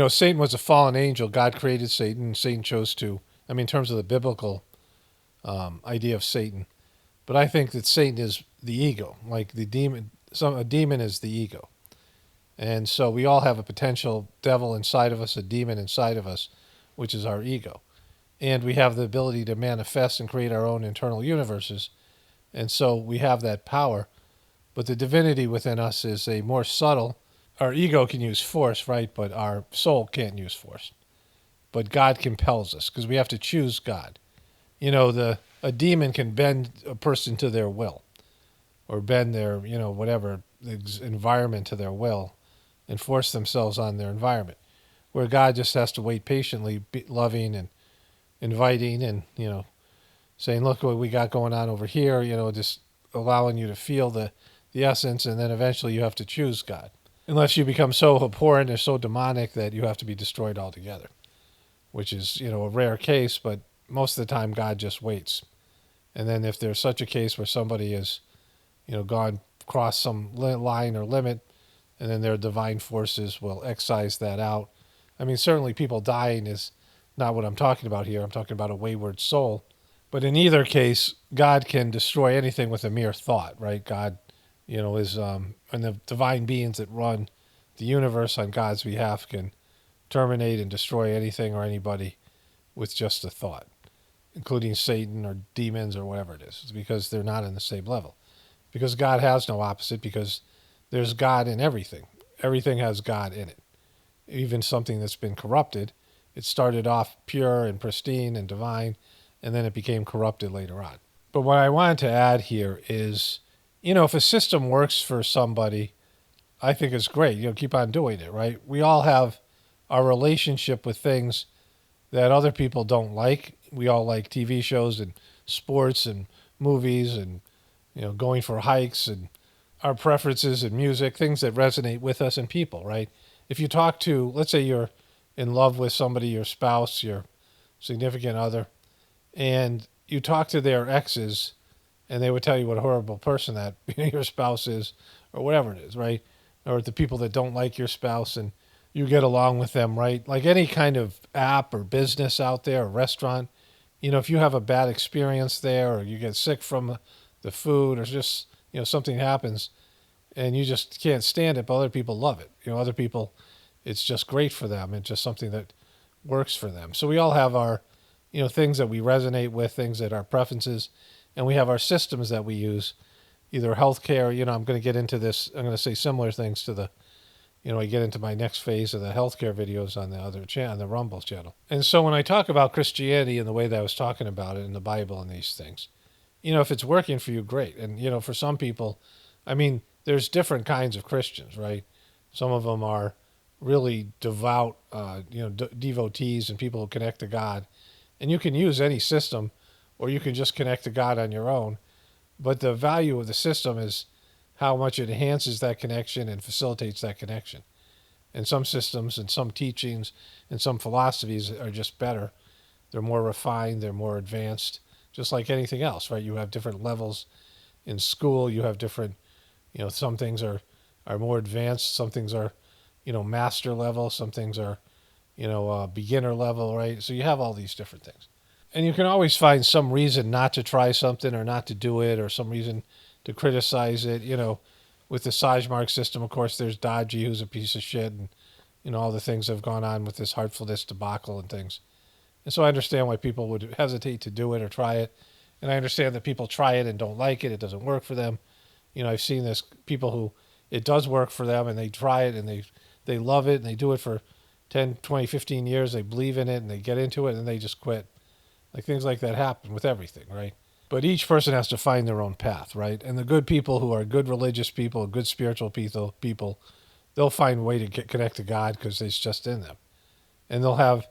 Satan was a fallen angel. God created Satan, and Satan chose to, in terms of the biblical idea of Satan. But I think that Satan is the ego, like the demon. A demon is the ego. And so we all have a potential devil inside of us, a demon inside of us, which is our ego. And we have the ability to manifest and create our own internal universes. And so we have that power. But the divinity within us is a more subtle. Our ego can use force, right? But our soul can't use force. But God compels us, because we have to choose God. A demon can bend a person to their will, or bend their, whatever, environment to their will, and force themselves on their environment. Where God just has to wait patiently, be loving and inviting, and, saying, look what we got going on over here, just allowing you to feel the essence, and then eventually you have to choose God. Unless you become so abhorrent or so demonic that you have to be destroyed altogether, which is, a rare case, but most of the time God just waits. And then if there's such a case where somebody is, gone across some line or limit, and then their divine forces will excise that out. Certainly people dying is not what I'm talking about here. I'm talking about a wayward soul. But in either case, God can destroy anything with a mere thought, right? God, is, and the divine beings that run the universe on God's behalf can terminate and destroy anything or anybody with just a thought, including Satan or demons or whatever it is. It's because they're not on the same level. Because God has no opposite, because there's God in everything. Everything has God in it. Even something that's been corrupted, it started off pure and pristine and divine, and then it became corrupted later on. But what I wanted to add here is, if a system works for somebody, I think it's great. Keep on doing it, right? We all have our relationship with things that other people don't like. We all like TV shows and sports and movies and, going for hikes, and our preferences in music, things that resonate with us and people, right? If you talk to, let's say you're in love with somebody, your spouse, your significant other, and you talk to their exes, and they would tell you what a horrible person that your spouse is, or whatever it is, right? Or the people that don't like your spouse, and you get along with them, right? Like any kind of app or business out there, or restaurant, if you have a bad experience there, or you get sick from the food, or just, something happens, and you just can't stand it, but other people love it. Other people, it's just great for them. It's just something that works for them. So we all have our, things that we resonate with, things that are preferences, and we have our systems that we use, either healthcare. I'm going to get into this. I'm going to say similar things to the, I get into my next phase of the healthcare videos on the other channel, on the Rumble channel. And so when I talk about Christianity and the way that I was talking about it in the Bible and these things, if it's working for you, great. And, for some people, there's different kinds of Christians, right? Some of them are really devout, devotees and people who connect to God. And you can use any system, or you can just connect to God on your own. But the value of the system is how much it enhances that connection and facilitates that connection. And some systems and some teachings and some philosophies are just better. They're more refined, they're more advanced, just like anything else, right? You have different levels in school, you have different, some things are more advanced, some things are, master level. Some things are, beginner level, right? So you have all these different things. And you can always find some reason not to try something or not to do it or some reason to criticize it. With the Sajmark system, of course, there's Dodgy, who's a piece of shit, and, all the things that have gone on with this heartfulness debacle and things. And so I understand why people would hesitate to do it or try it. And I understand that people try it and don't like it. It doesn't work for them. I've seen this, people who it does work for them and they try it and they love it and they do it for 10, 20, 15 years. They believe in it and they get into it and they just quit. Like things like that happen with everything, right? But each person has to find their own path, right? And the good people who are good religious people, good spiritual people, they'll find a way to connect to God because it's just in them. And they'll have,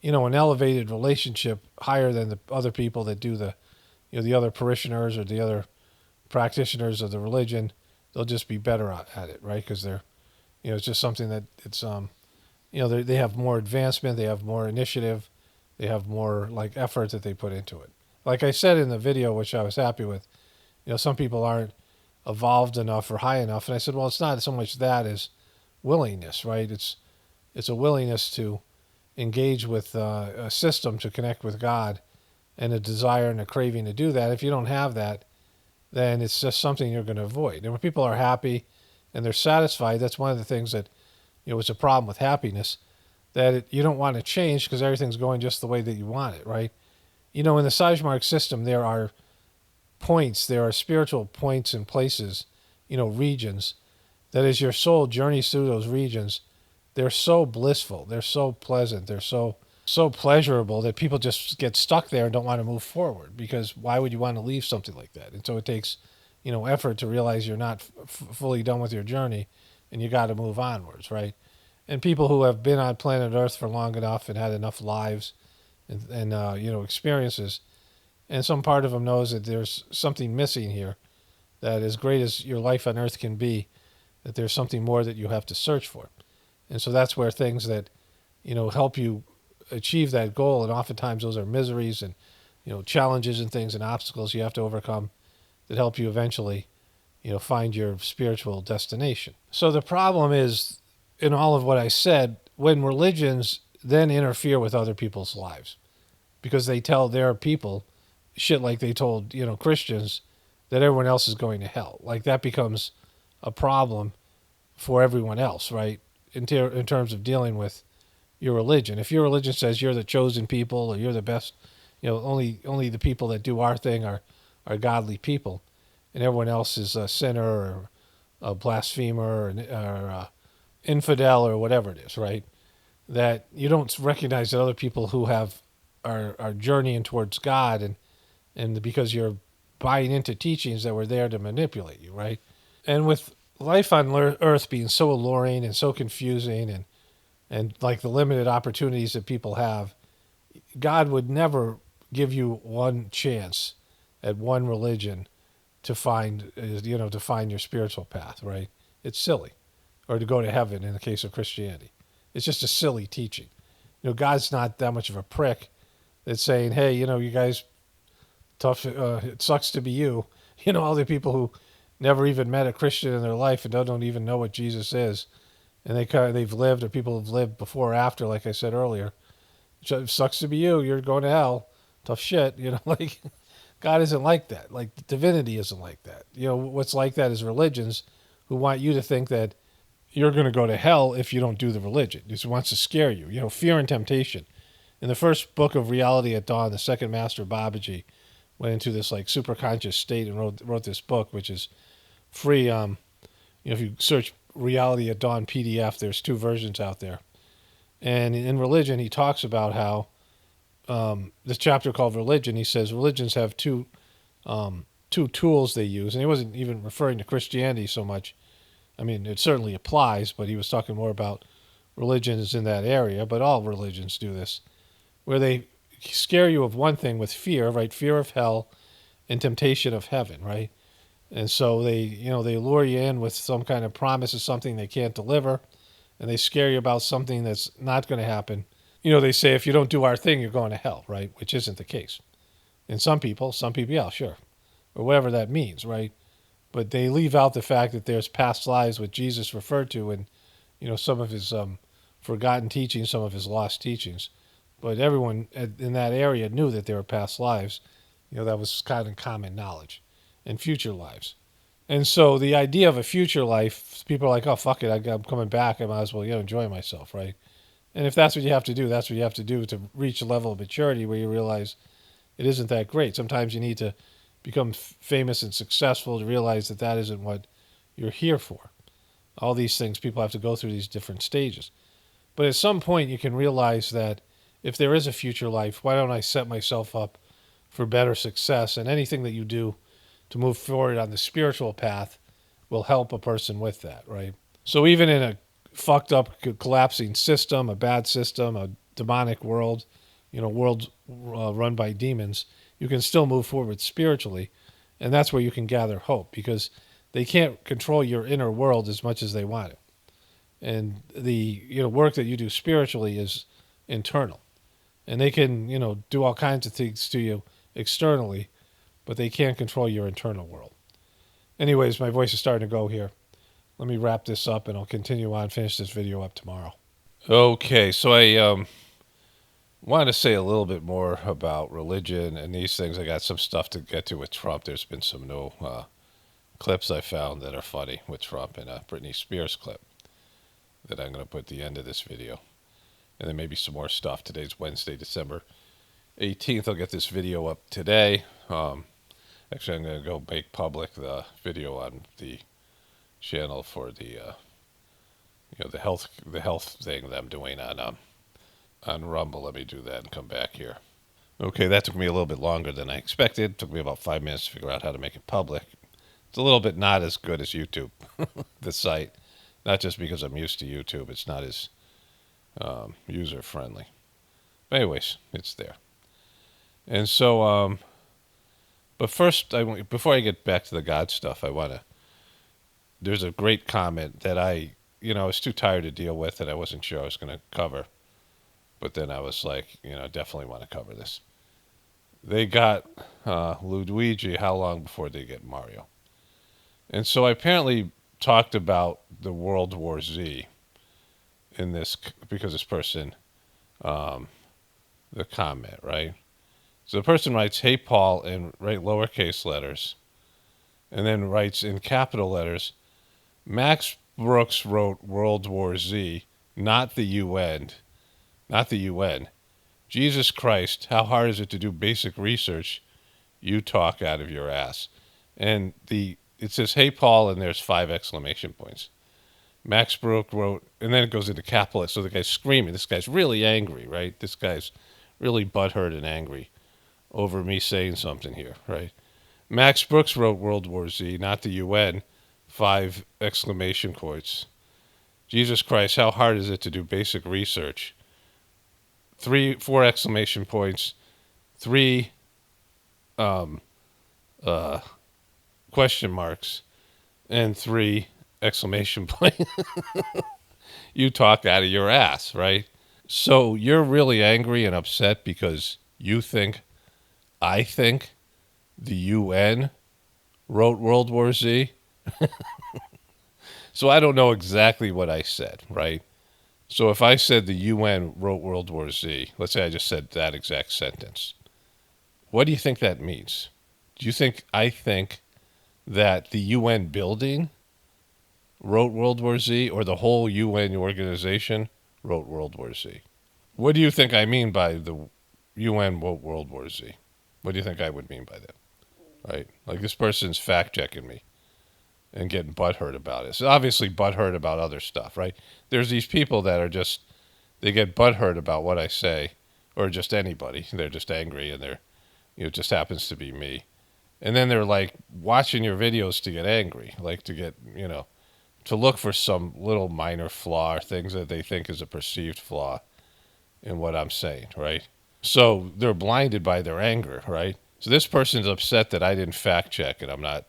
an elevated relationship higher than the other people that do the other parishioners or the other practitioners of the religion. They'll just be better at it, right? Because they're, it's just something that it's, they have more advancement, they have more initiative, they have more like effort that they put into it. Like I said in the video, which I was happy with, some people aren't evolved enough or high enough. And I said, well, it's not so much that as willingness, right? It's a willingness to engage with a system to connect with God and a desire and a craving to do that. If you don't have that, then it's just something you're going to avoid. And when people are happy and they're satisfied, that's one of the things that, is a problem with happiness, that you don't want to change because everything's going just the way that you want it, right? In the Sajmark system, there are points, there are spiritual points and places, regions, that as your soul journeys through those regions, they're so blissful, they're so pleasant, they're so pleasurable that people just get stuck there and don't want to move forward, because why would you want to leave something like that? And so it takes, effort to realize you're not fully done with your journey and you got to move onwards, right? And people who have been on planet Earth for long enough and had enough lives and experiences, and some part of them knows that there's something missing here, that as great as your life on Earth can be, that there's something more that you have to search for. And so that's where things that, help you achieve that goal, and oftentimes those are miseries and, challenges and things and obstacles you have to overcome that help you eventually, find your spiritual destination. So the problem is, in all of what I said, when religions then interfere with other people's lives, because they tell their people shit like they told, Christians, that everyone else is going to hell. Like that becomes a problem for everyone else, right? In terms of dealing with your religion. If your religion says you're the chosen people or you're the best, only the people that do our thing are godly people, and everyone else is a sinner or a blasphemer or infidel or whatever it is, right? That you don't recognize that other people who are journeying towards God, and because you're buying into teachings that were there to manipulate you, right? And with life on Earth being so alluring and so confusing and like the limited opportunities that people have, God would never give you one chance at one religion to find your spiritual path, right? It's silly. Or to go to heaven in the case of Christianity. It's just a silly teaching. God's not that much of a prick that's saying, hey, you guys, tough, it sucks to be you. All the people who never even met a Christian in their life and don't even know what Jesus is, and they've lived, or people have lived before or after, like I said earlier. It sucks to be you. You're going to hell. Tough shit. Like God isn't like that. Like divinity isn't like that. What's like that is religions who want you to think that you're going to go to hell if you don't do the religion. It wants to scare you. Fear and temptation. In the first book of Reality at Dawn, the second master, Babaji, went into this like super conscious state and wrote this book, which is free. If you search Reality at Dawn PDF, there's 2 versions out there. And in religion, he talks about how this chapter called Religion, he says religions have two tools they use. And he wasn't even referring to Christianity so much. I mean, it certainly applies, but he was talking more about religions in that area. But all religions do this, where they scare you of one thing with fear, right? Fear of hell and temptation of heaven, right? And so they lure you in with some kind of promise of something they can't deliver, and they scare you about something that's not going to happen. They say, if you don't do our thing, you're going to hell, right? Which isn't the case. And some people, yeah, sure. Or whatever that means, right? But they leave out the fact that there's past lives, what Jesus referred to in some of his forgotten teachings, some of his lost teachings. But everyone in that area knew that there were past lives. That was kind of common knowledge, and future lives. And so the idea of a future life, people are like, oh, fuck it, I'm coming back. I might as well enjoy myself, right? And if that's what you have to do, that's what you have to do to reach a level of maturity where you realize it isn't that great. Sometimes you need to become famous and successful to realize that that isn't what you're here for. All these things, people have to go through these different stages. But at some point, you can realize that if there is a future life, why don't I set myself up for better success? And anything that you do to move forward on the spiritual path will help a person with that, right? So even in a fucked up, collapsing system, a bad system, a demonic world, world run by demons, you can still move forward spiritually. And that's where you can gather hope, because they can't control your inner world as much as they want to. And the work that you do spiritually is internal. And they can, do all kinds of things to you externally, but they can't control your internal world. Anyways, my voice is starting to go here. Let me wrap this up, and I'll continue on, finish this video up tomorrow. Okay, so I wanted to say a little bit more about religion and these things. I got some stuff to get to with Trump. There's been some new clips I found that are funny with Trump, and a Britney Spears clip that I'm going to put at the end of this video. And then maybe some more stuff. Today's Wednesday, December 18th. I'll get this video up today. Actually, I'm going to go make public the video on the channel for the the health thing that I'm doing on Rumble. Let me do that and come back here. Okay, that took me a little bit longer than I expected. It took me about 5 minutes to figure out how to make it public. It's a little bit not as good as YouTube, the site. Not just because I'm used to YouTube. It's not as user-friendly. But anyways, it's there. And so, but first, before I get back to the God stuff, there's a great comment that I was too tired to deal with, and I wasn't sure I was going to cover. But then I was like, definitely want to cover this. They got Luigi how long before they get Mario? And so I apparently talked about the World War Z in this, because this person, the comment, right? So the person writes, "Hey, Paul," and write lowercase letters, and then writes in capital letters, "Max Brooks wrote World War Z, not the UN. Not the UN. Jesus Christ, how hard is it to do basic research? You talk out of your ass." And it says, "Hey, Paul," and there's 5 exclamation points. Max Brooks wrote, and then it goes into capital. So the guy's screaming. This guy's really angry, right? This guy's really butthurt and angry over me saying something here, right? Max Brooks wrote World War Z, not the UN. 5 exclamation points. Jesus Christ, how hard is it to do basic research? 4 exclamation points. 3 question marks, and 3 exclamation point. You talk out of your ass, right? So you're really angry and upset because I think the UN wrote World War Z. So I don't know exactly what I said, right? So if I said the UN wrote World War Z, let's say I just said that exact sentence, what do you think that means? Do you think I think that the UN building wrote World War Z, or the whole UN organization wrote World War Z? What do you think I mean by the UN wrote World War Z? What do you think I would mean by that? Right? Like, this person's fact-checking me and getting butthurt about it. So obviously butthurt about other stuff, right? There's these people that are just, they get butthurt about what I say, or just anybody. They're just angry, and it just happens to be me. And then they're like watching your videos to get angry, like to get, to look for some little minor flaw or things that they think is a perceived flaw in what I'm saying, right? So they're blinded by their anger, right? So this person's upset that I didn't fact check, and I'm not,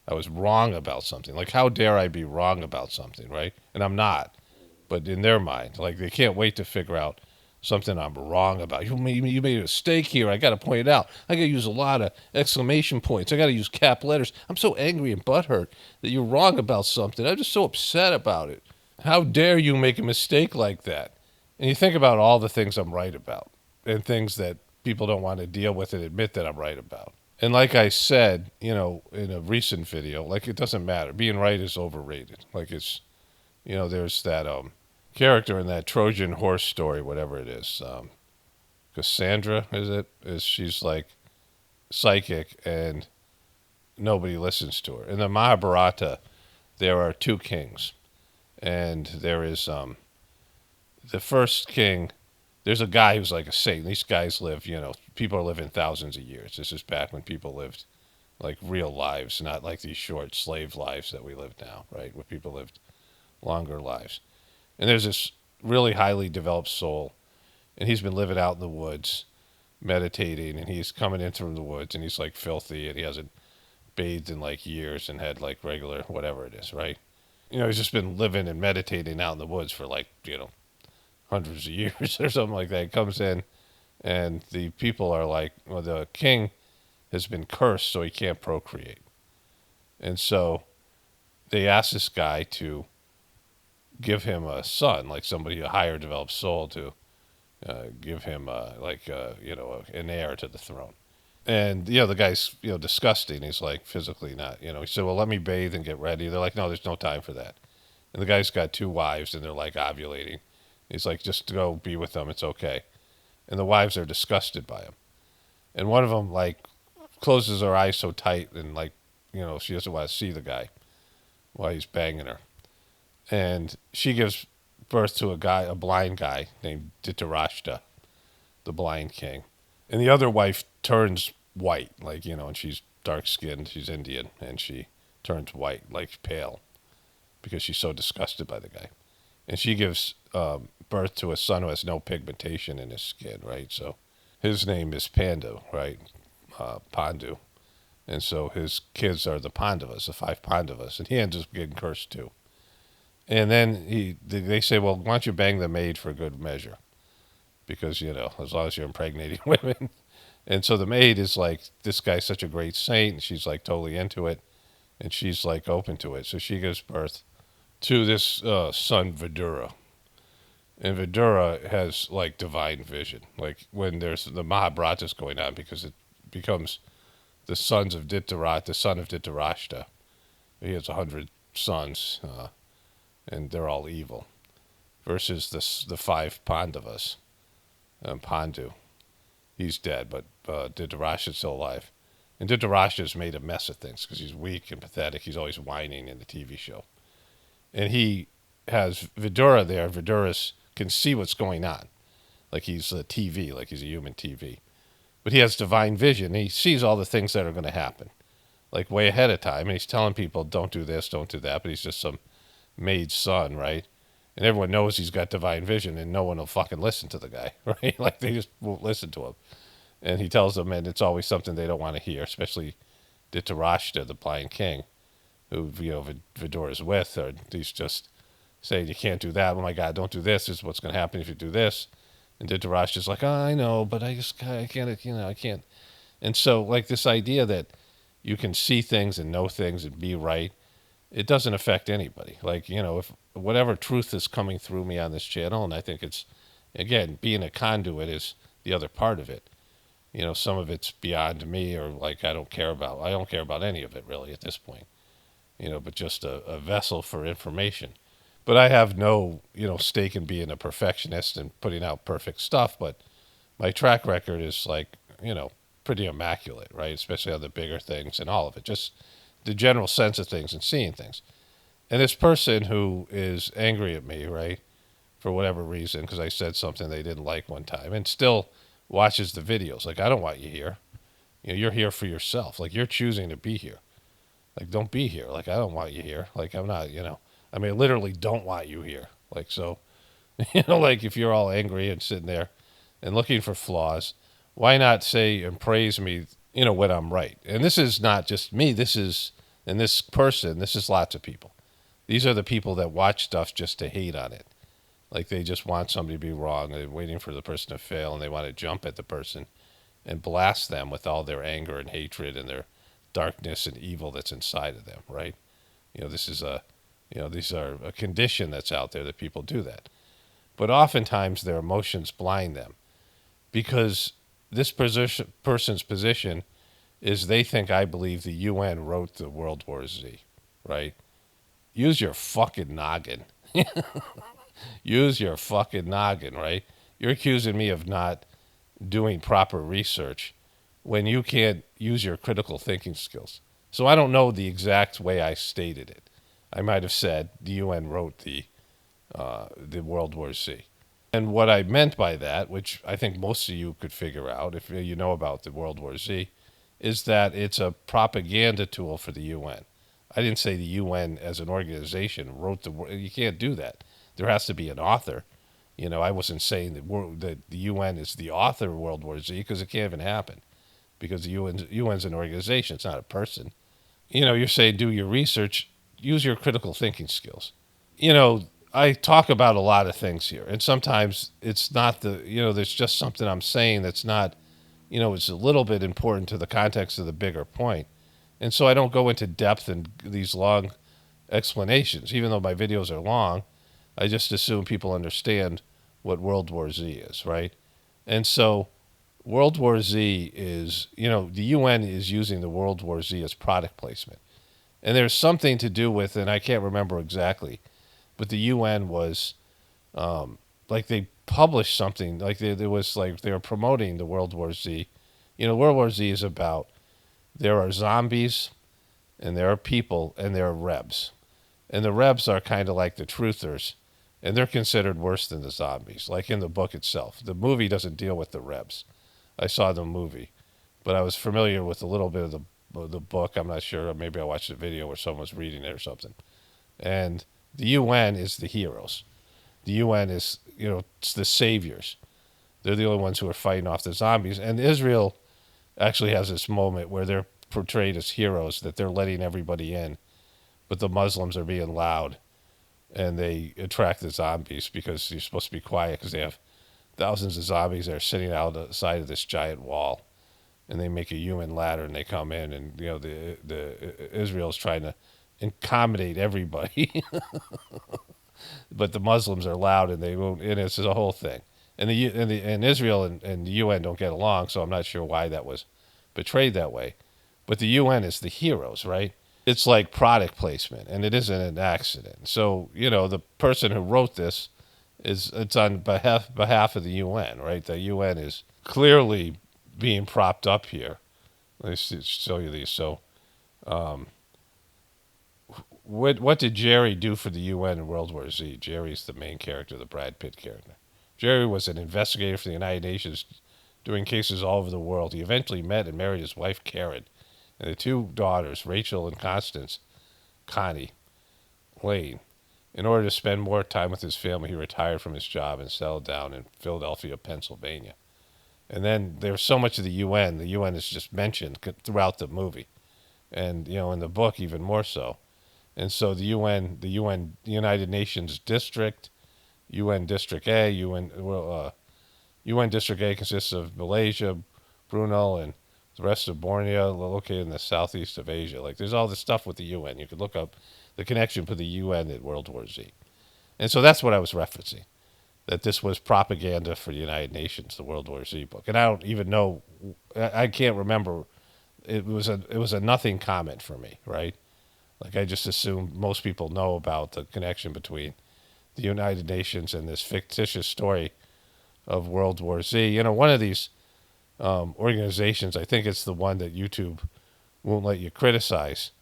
I was wrong about something. Like, how dare I be wrong about something, right? And I'm not. But in their mind, like, they can't wait to figure out something I'm wrong about. You made a mistake here. I got to point it out. I got to use a lot of exclamation points. I got to use cap letters. I'm so angry and butthurt that you're wrong about something. I'm just so upset about it. How dare you make a mistake like that? And you think about all the things I'm right about and things that people don't want to deal with and admit that I'm right about. And like I said, you know, in a recent video, like it doesn't matter. Being right is overrated. Like it's, you know, there's that character in that Trojan horse story, whatever it is. Cassandra, she's like psychic and nobody listens to her. In the Mahabharata, there are two kings. And there is the first king, there's a guy who's like a saint. These guys live, you know, people are living thousands of years. This is back when people lived like real lives, not like these short slave lives that we live now, right? Where people lived longer lives. And there's this really highly developed soul, and he's been living out in the woods, meditating, and he's coming in from the woods, and he's like filthy, and he hasn't bathed in like years and had like regular whatever it is, right? You know, he's just been living and meditating out in the woods for like, you know, hundreds of years or something like that. He comes in, and the people are like, well, the king has been cursed, so he can't procreate. And so they ask this guy to give him a son, like somebody, a higher developed soul, to give him you know, an heir to the throne. And, you know, the guy's, you know, disgusting. He's like physically not, you know, he said, well, let me bathe and get ready. They're like, no, there's no time for that. And the guy's got 2 wives and they're like ovulating. He's like, just go be with them. It's okay. And the wives are disgusted by him. And one of them like closes her eyes so tight and like, you know, she doesn't want to see the guy while he's banging her. And she gives birth to a blind guy named Dhritarashtra, the blind king. And the other wife turns white, like, you know, and she's dark-skinned, she's Indian, and she turns white, like pale, because she's so disgusted by the guy. And she gives birth to a son who has no pigmentation in his skin, right? So his name is Pandu, right? Pandu. And so his kids are the Pandavas, the 5 Pandavas, and he ends up getting cursed too. And then they say, well, why don't you bang the maid for good measure? Because, you know, as long as you're impregnating women. And so the maid is like, this guy's such a great saint, and she's like totally into it, and she's like open to it. So she gives birth to this son, Vidura. And Vidura has like divine vision. Like when there's the Mahabharata's going on, because it becomes the sons of Dhritarashtra, the son of Dhritarashtra. He has 100 sons, and they're all evil. Versus the 5 Pandavas. Pandu, he's dead, but Dhritarashtra's still alive. And Dhritarashtra's made a mess of things because he's weak and pathetic. He's always whining in the TV show. And he has Vidura there. Vidura can see what's going on. Like he's a TV, like he's a human TV. But he has divine vision. He sees all the things that are going to happen, like way ahead of time. And he's telling people, don't do this, don't do that. But he's just some maid's son, right? And everyone knows he's got divine vision, and no one will fucking listen to the guy, right? Like, they just won't listen to him. And he tells them, and it's always something they don't want to hear, especially Dhritarashtra, the blind king, who, you know, Vidura's with, or he's just saying, you can't do that. Oh, my God, don't do this. This is what's going to happen if you do this. And Dhritarashtra's like, oh, I know, but I can't, you know, I can't. And so, like, this idea that you can see things and know things and be right, it doesn't affect anybody. Like, you know, if whatever truth is coming through me on this channel, and I think it's, again, being a conduit is the other part of it. You know, some of it's beyond me, or like I don't care about any of it really at this point. You know, but just a vessel for information. But I have no, you know, stake in being a perfectionist and putting out perfect stuff, but my track record is like, you know, pretty immaculate, right? Especially on the bigger things and all of it. Just the general sense of things and seeing things. And this person who is angry at me, right, for whatever reason, because I said something they didn't like one time, and still watches the videos. Like, I don't want you here. You know, you're here for yourself. Like, you're choosing to be here. Like, don't be here. Like, I don't want you here. Like, I'm not, you know, I mean, I literally don't want you here. Like, so, you know, like if you're all angry and sitting there and looking for flaws, why not say and praise me, you know, when I'm right? And this is not just me. This is, and this person, this is lots of people. These are the people that watch stuff just to hate on it. Like they just want somebody to be wrong. They're waiting for the person to fail, and they want to jump at the person and blast them with all their anger and hatred and their darkness and evil that's inside of them, right? You know, this is These are a condition that's out there that people do that. But oftentimes their emotions blind them because this person's position is they think I believe the UN wrote the World War Z, right? Use your fucking noggin. Use your fucking noggin, right? You're accusing me of not doing proper research when you can't use your critical thinking skills. So I don't know the exact way I stated it. I might have said the UN wrote the World War Z. And what I meant by that, which I think most of you could figure out if you know about the World War Z, is that it's a propaganda tool for the UN. I didn't say the UN as an organization wrote the. You can't do that. There has to be an author. I wasn't saying that the UN is the author of World War Z because it can't even happen, because the UN's an organization. It's not a person. You're saying do your research, use your critical thinking skills. I talk about a lot of things here, and sometimes it's not there's just something I'm saying that's not, it's a little bit important to the context of the bigger point. And so I don't go into depth in these long explanations. Even though my videos are long, I just assume people understand what World War Z is, right? And so World War Z is, the UN is using the World War Z as product placement. And there's something to do with, and I can't remember exactly, but the UN was, they published something, they were promoting the World War Z. World War Z is about, there are zombies, and there are people, and there are Rebs. And the Rebs are kind of like the truthers, and they're considered worse than the zombies, like in the book itself. The movie doesn't deal with the Rebs. I saw the movie, but I was familiar with a little bit of the book. I'm not sure. Maybe I watched a video where someone was reading it or something. And the UN is the heroes. The UN is, it's the saviors. They're the only ones who are fighting off the zombies. And Israel actually has this moment where they're portrayed as heroes, that they're letting everybody in, but the Muslims are being loud, and they attract the zombies because you're supposed to be quiet because they have thousands of zombies that are sitting outside of this giant wall, and they make a human ladder and they come in, and the Israel's trying to accommodate everybody, but the Muslims are loud and they won't. And it's a whole thing. And Israel and the UN don't get along, so I'm not sure why that was portrayed that way. But the UN is the heroes, right? It's like product placement, and it isn't an accident. So, the person who wrote this it's on behalf of the UN, right? The UN is clearly being propped up here. Let me show you these. So, what did Jerry do for the UN in World War Z? Jerry's the main character, the Brad Pitt character. Jerry was an investigator for the United Nations doing cases all over the world. He eventually met and married his wife, Karen, and the two daughters, Rachel and Connie Lane. In order to spend more time with his family, he retired from his job and settled down in Philadelphia, Pennsylvania. And then there's so much of the UN. The UN is just mentioned throughout the movie, and in the book even more so. And so the United Nations District, UN District A, UN District A consists of Malaysia, Brunei, and the rest of Borneo, located in the southeast of Asia. There's all this stuff with the UN. You could look up the connection for the UN at World War Z. And so that's what I was referencing, that this was propaganda for the United Nations, the World War Z book. And I don't even know, I can't remember, it was a nothing comment for me, right? I just assumed most people know about the connection between the United Nations and this fictitious story of World War Z. One of these organizations, I think it's the one that YouTube won't let you criticize,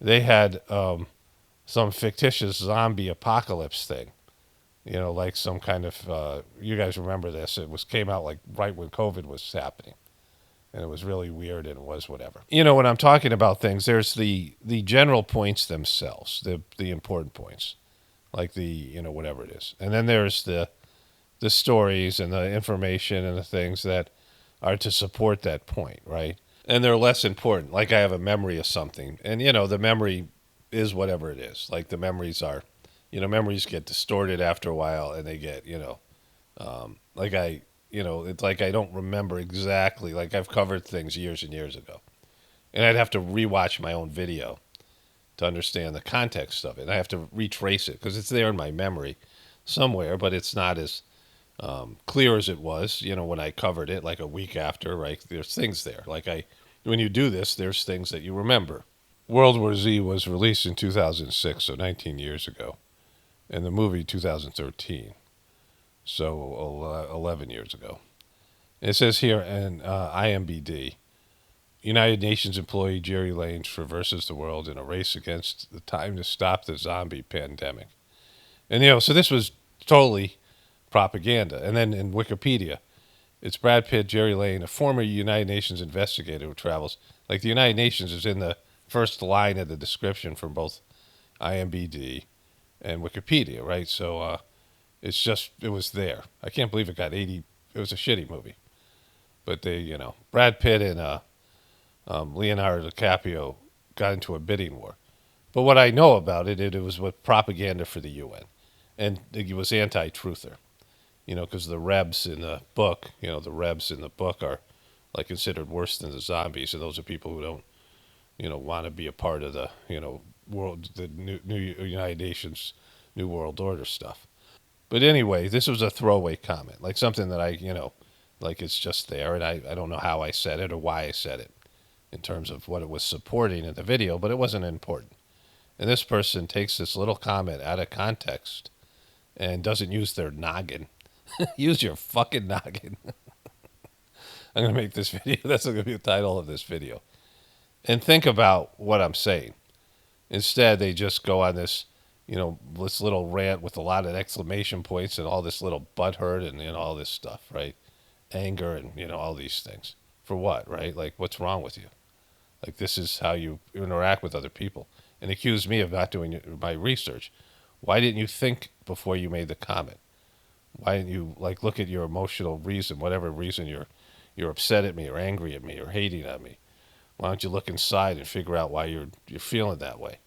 they had some fictitious zombie apocalypse thing, like some kind of, you guys remember this, came out right when COVID was happening. And it was really weird, and it was whatever. When I'm talking about things, there's the general points themselves, the important points, like whatever it is. And then there's the stories and the information and the things that are to support that point, right? And they're less important. Like I have a memory of something, and the memory is whatever it is. Like the memories are, memories get distorted after a while, and they get, it's like I don't remember exactly. Like I've covered things years and years ago, and I'd have to rewatch my own video to understand the context of it. And I have to retrace it because it's there in my memory somewhere, but it's not as clear as it was, when I covered it like a week after, right? There's things there. When you do this, there's things that you remember. World War Z was released in 2006, so 19 years ago. And the movie 2013, so 11 years ago. It says here in IMBD, United Nations employee Jerry Lane traverses the world in a race against the time to stop the zombie pandemic. And, so this was totally propaganda. And then in Wikipedia, it's Brad Pitt, Jerry Lane, a former United Nations investigator who travels. Like the United Nations is in the first line of the description from both IMBD and Wikipedia, right? So it was there. I can't believe it got 80. It was a shitty movie. But Brad Pitt and Leonardo DiCaprio got into a bidding war. But what I know about it was with propaganda for the UN. And it was anti-truther. Because the Rebs in the book, are like considered worse than the zombies. And those are people who don't, want to be a part of the, world, the new United Nations, New World Order stuff. But anyway, this was a throwaway comment, like something that I, like it's just there. And I don't know how I said it or why I said it in terms of what it was supporting in the video, but it wasn't important. And this person takes this little comment out of context and doesn't use their noggin. Use your fucking noggin. I'm going to make this video. That's going to be the title of this video. And think about what I'm saying. Instead, they just go on this, this little rant with a lot of exclamation points and all this little butthurt and all this stuff, right? Anger and, all these things. For what, right? Like, what's wrong with you? Like, this is how you interact with other people. And accuse me of not doing my research. Why didn't you think before you made the comment? Why didn't you look at your emotional reason, whatever reason you're upset at me or angry at me or hating on me? Why don't you look inside and figure out why you're feeling that way?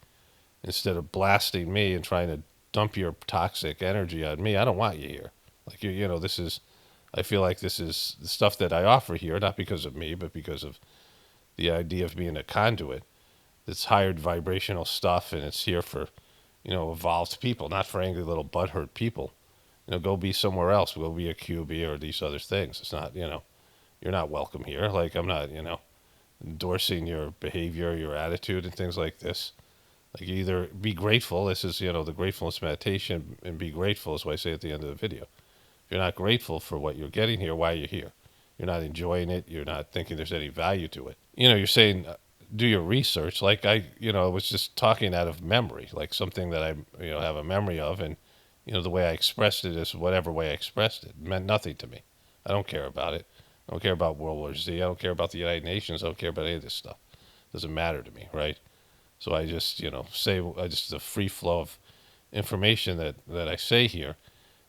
Instead of blasting me and trying to dump your toxic energy on me, I don't want you here. I feel like this is the stuff that I offer here, not because of me, but because of the idea of being a conduit. It's higher vibrational stuff, and it's here for, evolved people, not for angry little butthurt people. Go be somewhere else. Go be a QB or these other things. It's not, you're not welcome here. Like, I'm not, endorsing your behavior, your attitude, and things like this. Like, either be grateful. This is, the gratefulness meditation, and be grateful is what I say at the end of the video. If you're not grateful for what you're getting here, why are you here? You're not enjoying it. You're not thinking there's any value to it. You're saying, do your research. Like, I was just talking out of memory, like something that I, have a memory of, and, the way I expressed it is whatever way I expressed it. It meant nothing to me. I don't care about it. I don't care about World War Z. I don't care about the United Nations. I don't care about any of this stuff. It doesn't matter to me, right? So I just, the free flow of information that I say here.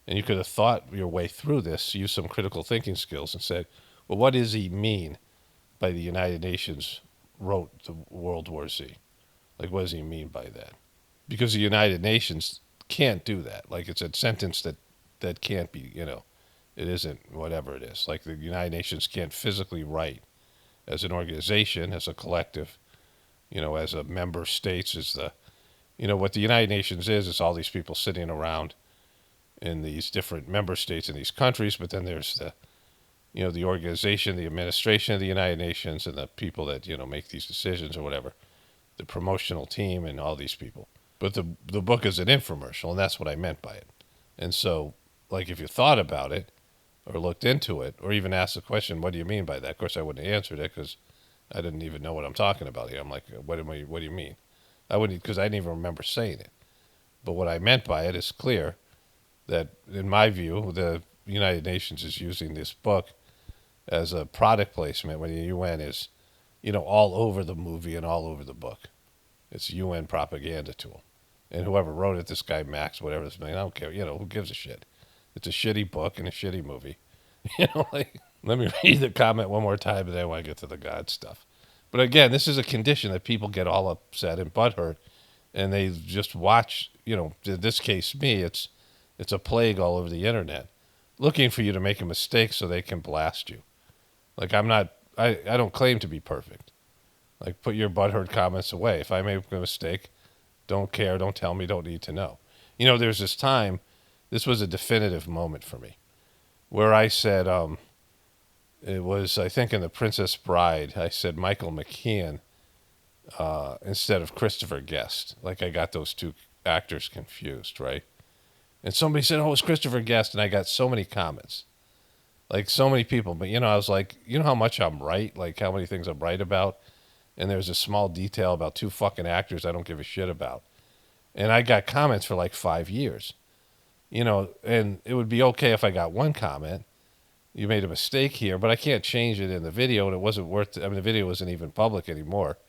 And you could have thought your way through this, use some critical thinking skills and said, well, what does he mean by the United Nations wrote the World War Z? Like, what does he mean by that? Because the United Nations can't do that. Like, it's a sentence that can't be, it isn't whatever it is. Like, the United Nations can't physically write as an organization, as a collective, as a member states, as the, what the United Nations is all these people sitting around in these different member states in these countries, but then there's the, the organization, the administration of the United Nations, and the people that, make these decisions or whatever, the promotional team and all these people. But the book is an infomercial, and that's what I meant by it. And so, like, if you thought about it or looked into it or even asked the question, what do you mean by that? Of course, I wouldn't have answered it because I didn't even know what I'm talking about here. I'm like, what do you mean? I wouldn't, because I didn't even remember saying it. But what I meant by it is clear that, in my view, the United Nations is using this book as a product placement when the UN is, all over the movie and all over the book. It's a UN propaganda tool. And whoever wrote it, this guy Max, whatever his name, I don't care. Who gives a shit? It's a shitty book and a shitty movie. Let me read the comment one more time, and then I want to get to the God stuff. But again, this is a condition that people get all upset and butthurt, and they just watch, in this case, me, it's a plague all over the internet, looking for you to make a mistake so they can blast you. Like, I don't claim to be perfect. Like, put your butthurt comments away. If I make a mistake, Don't care, don't tell me, don't need to know. You know, there's this time, this was a definitive moment for me, where I said, it was, I think in The Princess Bride, I said Michael McKean instead of Christopher Guest. Like I got those two actors confused, right? And somebody said, oh, it's Christopher Guest, and I got so many comments. Like so many people, but you know, I was like, you know how much I'm right? Like how many things I'm right about? And there's a small detail about two fucking actors I don't give a shit about. And I got comments for like 5 years. You know, and it would be okay if I got one comment. You made a mistake here, but I can't change it in the video, and it wasn't worth it. I mean, the video isn't even public anymore.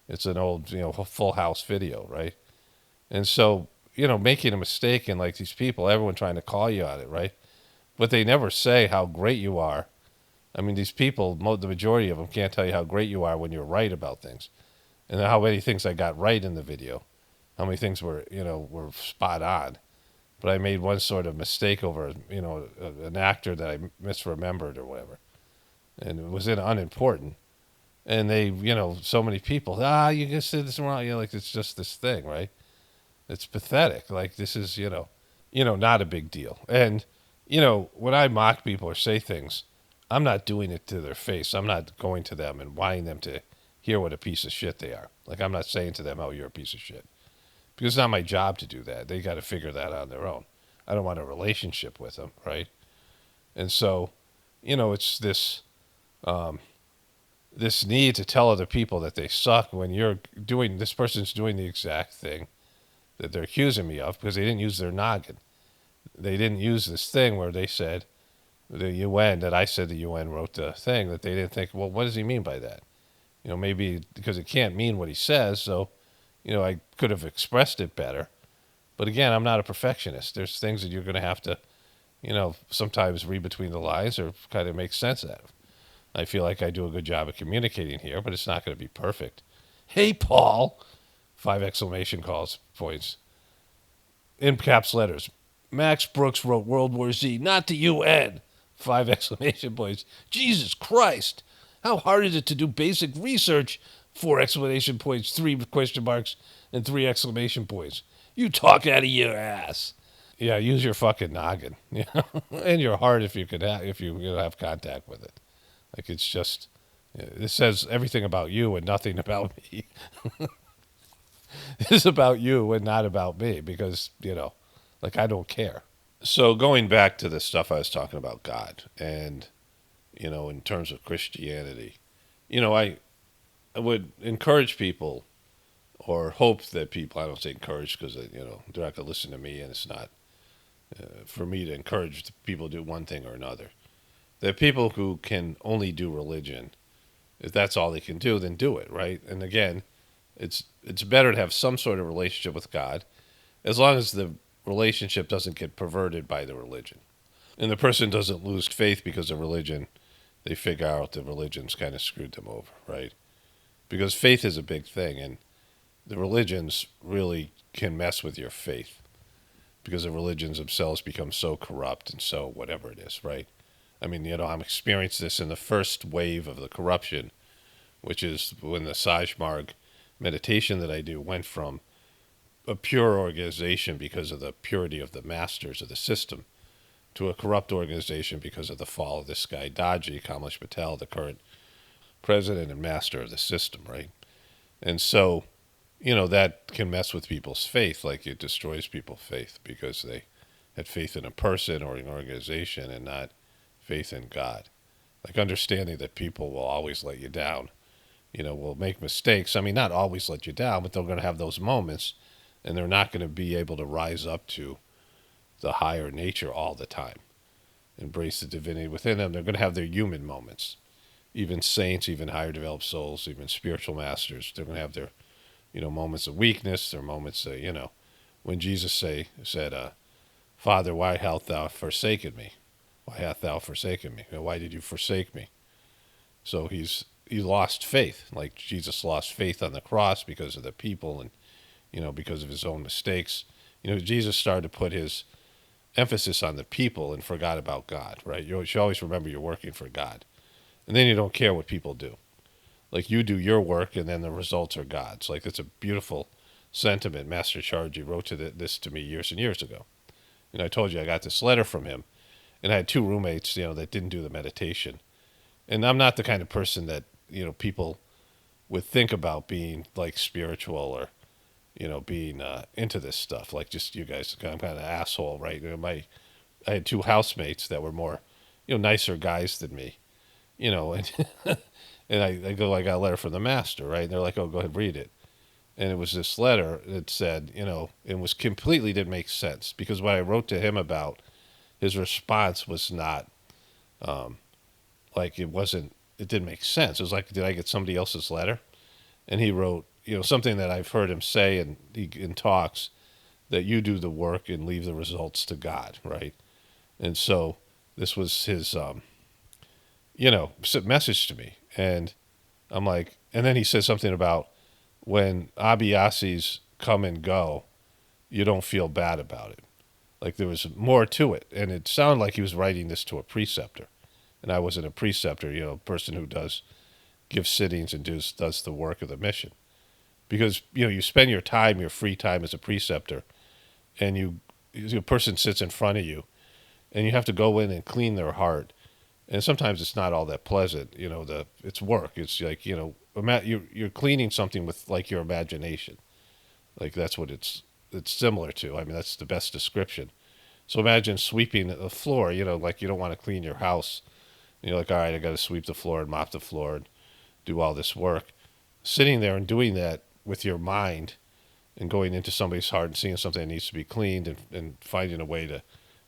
It's an old, you know, Full House video, right? And so, you know, making a mistake and like these people, everyone trying to call you on it, right? But they never say how great you are. I mean, these people, the majority of them can't tell you how great you are when you're right about things. And how many things I got right in the video. How many things were, you know, were spot on. But I made one sort of mistake over, you know, an actor that I misremembered or whatever. And it was unimportant. And they, you know, so many people, you just said this wrong. You know, like it's just this thing, right? It's pathetic. Like this is, you know, not a big deal. And, you know, when I mock people or say things, I'm not doing it to their face. I'm not going to them and wanting them to hear what a piece of shit they are. Like I'm not saying to them, oh, you're a piece of shit. Because it's not my job to do that. They got to figure that out on their own. I don't want a relationship with them, right? And so, you know, it's this this need to tell other people that they suck when this person's doing the exact thing that they're accusing me of because they didn't use their noggin. They didn't use this thing where they said the UN, that I said the UN wrote the thing, that they didn't think, well, what does he mean by that? You know, maybe because it can't mean what he says, so, you know, I could have expressed it better. But again, I'm not a perfectionist. There's things that you're going to have to, you know, sometimes read between the lines or kind of make sense out of. I feel like I do a good job of communicating here, but it's not going to be perfect. Hey, Paul! 5 exclamation points. In caps letters. Max Brooks wrote World War Z, not the UN. 5 exclamation points. Jesus Christ! How hard is it to do basic research? 4 exclamation points, 3 question marks, and 3 exclamation points. You talk out of your ass. Yeah, use your fucking noggin, you know, and your heart if you could if you have contact with it. Like it's just, it says everything about you and nothing about me. It's about you and not about me because, you know, like I don't care. So going back to the stuff I was talking about God and, you know, in terms of Christianity, you know, I would encourage people or hope that people, I don't say encourage because, you know, they're not going to listen to me and it's not for me to encourage people to do one thing or another. That people who can only do religion, if that's all they can do, then do it, right? And again, it's better to have some sort of relationship with God as long as the relationship doesn't get perverted by the religion. And the person doesn't lose faith because of religion. They figure out the religion's kind of screwed them over, right? Because faith is a big thing, and the religions really can mess with your faith because the religions themselves become so corrupt and so whatever it is, right? I mean, you know, I'm experiencing this in the first wave of the corruption, which is when the Sajmarg meditation that I do went from a pure organization because of the purity of the masters of the system to a corrupt organization because of the fall of this guy, Daji, Kamlesh Patel, the current president and master of the system, right? And so, you know, that can mess with people's faith, like it destroys people's faith because they had faith in a person or an organization and not faith in God. Like understanding that people will always let you down, you know, will make mistakes. I mean, not always let you down, but they're going to have those moments and they're not going to be able to rise up to the higher nature all the time. Embrace the divinity within them. They're going to have their human moments. Even saints, even higher developed souls, even spiritual masters, they're going to have their, you know, moments of weakness, their moments of, you know, when Jesus said, Father, why hast thou forsaken me? Why hast thou forsaken me? Why did you forsake me? So he lost faith, like Jesus lost faith on the cross because of the people and, you know, because of his own mistakes. You know, Jesus started to put his emphasis on the people and forgot about God, right? You should always remember you're working for God. And then you don't care what people do. Like you do your work and then the results are God's. Like it's a beautiful sentiment. Master Chargy wrote this to me years and years ago. And I told you I got this letter from him, and I had 2 roommates, that didn't do the meditation. And I'm not the kind of person that, people would think about being like spiritual or, being into this stuff. Like just you guys, I'm kind of an asshole, right? I had 2 housemates that were more, nicer guys than me, and and I go, I got a letter from the master, right? And they're like, oh, go ahead, read it. And it was this letter that said, it was completely didn't make sense because what I wrote to him about, his response was not, like it didn't make sense. It was like, did I get somebody else's letter? And he wrote, something that I've heard him say in talks, that you do the work and leave the results to God, right? And so this was his, message to me. And I'm like, and then he says something about when Abiyasis come and go, you don't feel bad about it. Like there was more to it. And it sounded like he was writing this to a preceptor. And I wasn't a preceptor, a person who gives sittings and does the work of the mission. Because, you spend your time, your free time as a preceptor, and a person sits in front of you, and you have to go in and clean their heart. And sometimes it's not all that pleasant, it's work. It's like, you're cleaning something with like your imagination. Like that's what it's similar to. I mean, that's the best description. So imagine sweeping the floor, like you don't want to clean your house. You're like, all right, I got to sweep the floor and mop the floor and do all this work. Sitting there and doing that with your mind and going into somebody's heart and seeing something that needs to be cleaned and finding a way to,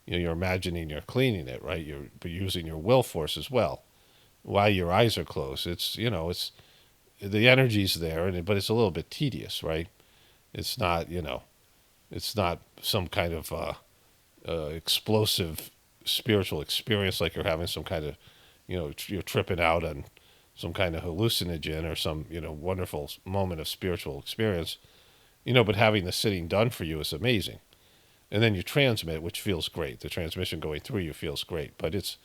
you're imagining you're cleaning it, right? You're using your will force as well while your eyes are closed. It's, it's the energy's there, but it's a little bit tedious, right? It's not, it's not some kind of explosive spiritual experience like you're having some kind of, you're tripping out on some kind of hallucinogen or some, wonderful moment of spiritual experience, but having the sitting done for you is amazing. And then you transmit, which feels great. The transmission going through you feels great, but it's,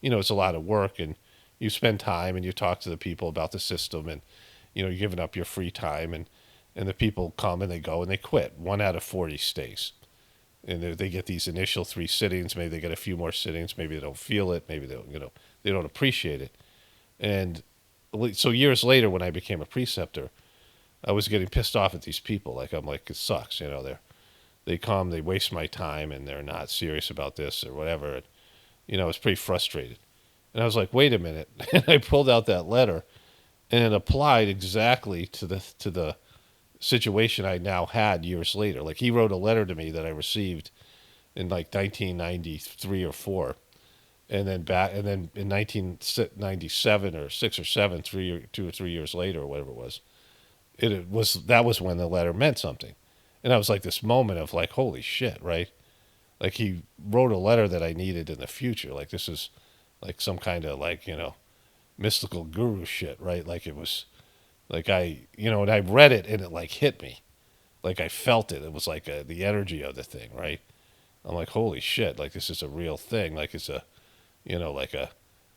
it's a lot of work, and you spend time and you talk to the people about the system, and, you're giving up your free time, and the people come and they go and they quit. 1 out of 40 stays. And they get these initial 3 sittings. Maybe they get a few more sittings. Maybe they don't feel it. Maybe they don't appreciate it. And so years later, when I became a preceptor, I was getting pissed off at these people. Like, I'm like, it sucks. They come, they waste my time, and they're not serious about this or whatever. And, I was pretty frustrated. And I was like, wait a minute. And I pulled out that letter, and it applied exactly to the situation I now had years later. Like, he wrote a letter to me that I received in like 1993 or 4, and then in 1997 or 6 or 7, 2 or 3 years later or whatever it was, that was when the letter meant something. And I was like this moment of like, holy shit, right? Like he wrote a letter that I needed in the future. Like this is like some kind of like, mystical guru shit, right? Like it was like and I read it and it like hit me. Like I felt it. It was like the energy of the thing, right? I'm like, holy shit, like this is a real thing. Like it's a,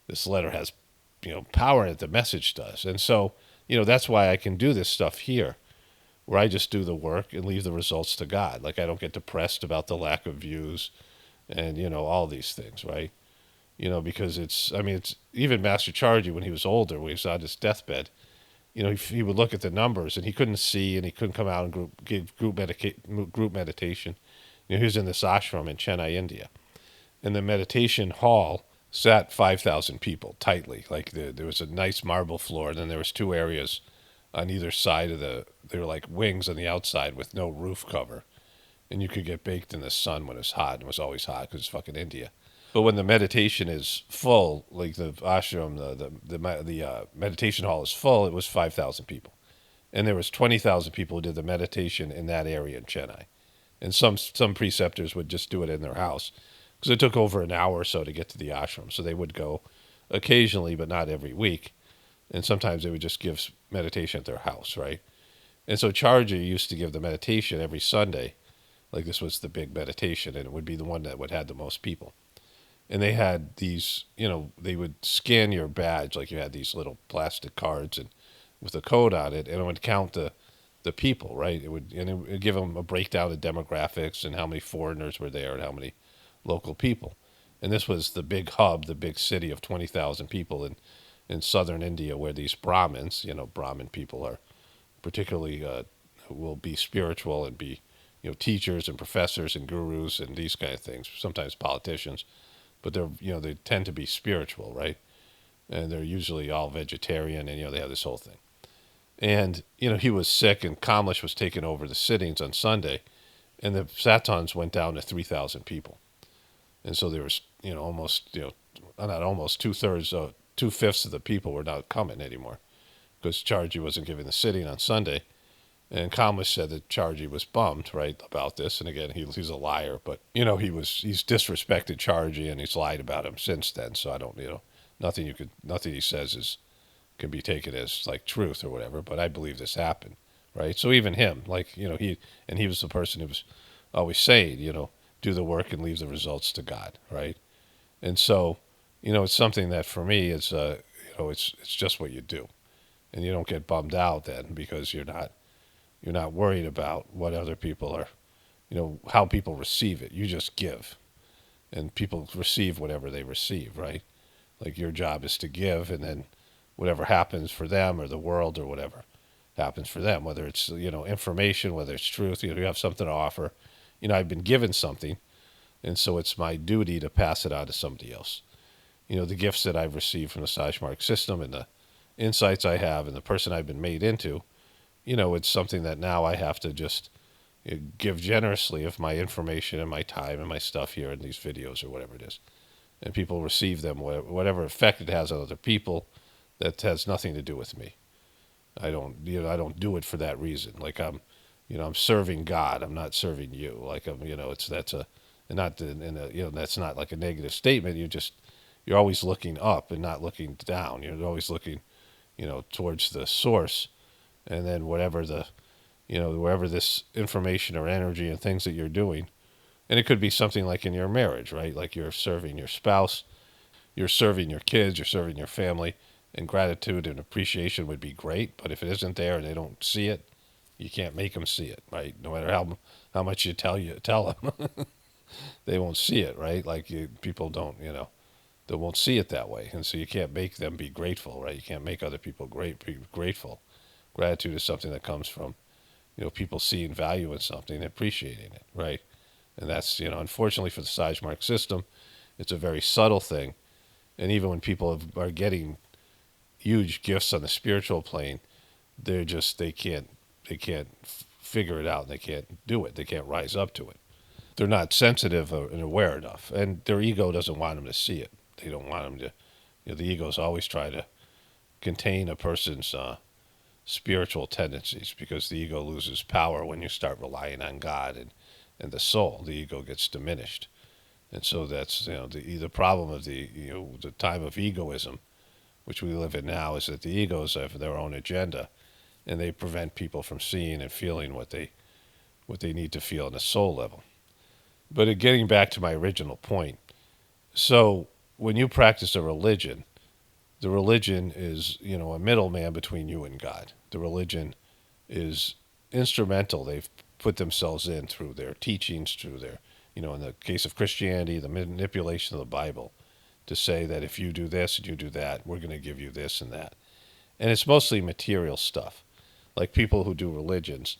this letter has, power in it, the message does. And so, that's why I can do this stuff here, where I just do the work and leave the results to God. Like I don't get depressed about the lack of views and, all these things, right? Because it's even Master Chargy, when he was older, when he was on his deathbed, he would look at the numbers and he couldn't see and he couldn't come out and give group meditation. He was in this ashram in Chennai, India. And the meditation hall sat 5,000 people tightly. Like there was a nice marble floor, and then there was 2 areas on either side of they were like wings on the outside with no roof cover. And you could get baked in the sun when it's hot, and it was always hot because it's fucking India. But when the meditation is full, like the ashram, the meditation hall is full, it was 5,000 people. And there was 20,000 people who did the meditation in that area in Chennai. And some preceptors would just do it in their house, because it took over an hour or so to get to the ashram. So they would go occasionally, but not every week. And sometimes they would just give meditation at their house, right? And so Chargy used to give the meditation every Sunday. Like this was the big meditation, and it would be the one that would have the most people. And they had these, they would scan your badge, like you had these little plastic cards and with a code on it, and it would count the the people, right? It would give them a breakdown of demographics and how many foreigners were there and how many local people. And this was the big hub, the big city of 20,000 people in southern India, where these Brahmins, Brahmin people are particularly will be spiritual and be, teachers and professors and gurus and these kind of things. Sometimes politicians, but they tend to be spiritual, right? And they're usually all vegetarian, and they have this whole thing. And he was sick, and Kamlesh was taking over the sittings on Sunday, and the satans went down to 3,000 people. And so there was, almost, not almost 2/5 of the people were not coming anymore because Charji wasn't giving the sitting on Sunday. And Kamlesh said that Charji was bummed, right, about this. And again, he's a liar, but, he's disrespected Charji and he's lied about him since then. So I don't, nothing he says can be taken as like truth or whatever, but I believe this happened, right? So even him, like, he was the person who was always saying, do the work and leave the results to God, right? And so, it's something that for me is, it's just what you do, and you don't get bummed out then because you're not worried about what other people are, how people receive it. You just give, and people receive whatever they receive, right? Like your job is to give, and then whatever happens for them or the world or whatever happens for them, whether it's, information, whether it's truth, you have something to offer. I've been given something, and so it's my duty to pass it on to somebody else. The gifts that I've received from the Sajmark system and the insights I have and the person I've been made into, it's something that now I have to just give generously of my information and my time and my stuff here in these videos or whatever it is. And people receive them, whatever effect it has on other people, that has nothing to do with me. I don't do it for that reason. Like I'm serving God. I'm not serving you. Like that's not like a negative statement. You're always looking up and not looking down. You're always looking, towards the source, and then wherever this information or energy and things that you're doing, and it could be something like in your marriage, right? Like you're serving your spouse, you're serving your kids, you're serving your family, and gratitude and appreciation would be great. But if it isn't there and they don't see it, you can't make them see it, right? No matter how much you tell them, they won't see it, right? Like people don't, they won't see it that way, and so you can't make them be grateful, right? You can't make other people be grateful. Gratitude is something that comes from, people seeing value in something and appreciating it, right? And that's, unfortunately for the Sajmark system, it's a very subtle thing, and even when people are getting huge gifts on the spiritual plane, they can't figure it out, and they can't do it. They can't rise up to it. They're not sensitive and aware enough, and their ego doesn't want them to see it. They don't want them to, the egos always try to contain a person's spiritual tendencies, because the ego loses power when you start relying on God and the soul. The ego gets diminished. And so that's, the problem of the time of egoism, which we live in now, is that the egos have their own agenda, and they prevent people from seeing and feeling what they need to feel on a soul level. But getting back to my original point, so when you practice a religion, the religion is, a middleman between you and God. The religion is instrumental. They've put themselves in through their teachings, through their, in the case of Christianity, the manipulation of the Bible, to say that if you do this and you do that, we're going to give you this and that. And it's mostly material stuff, like people who do religions.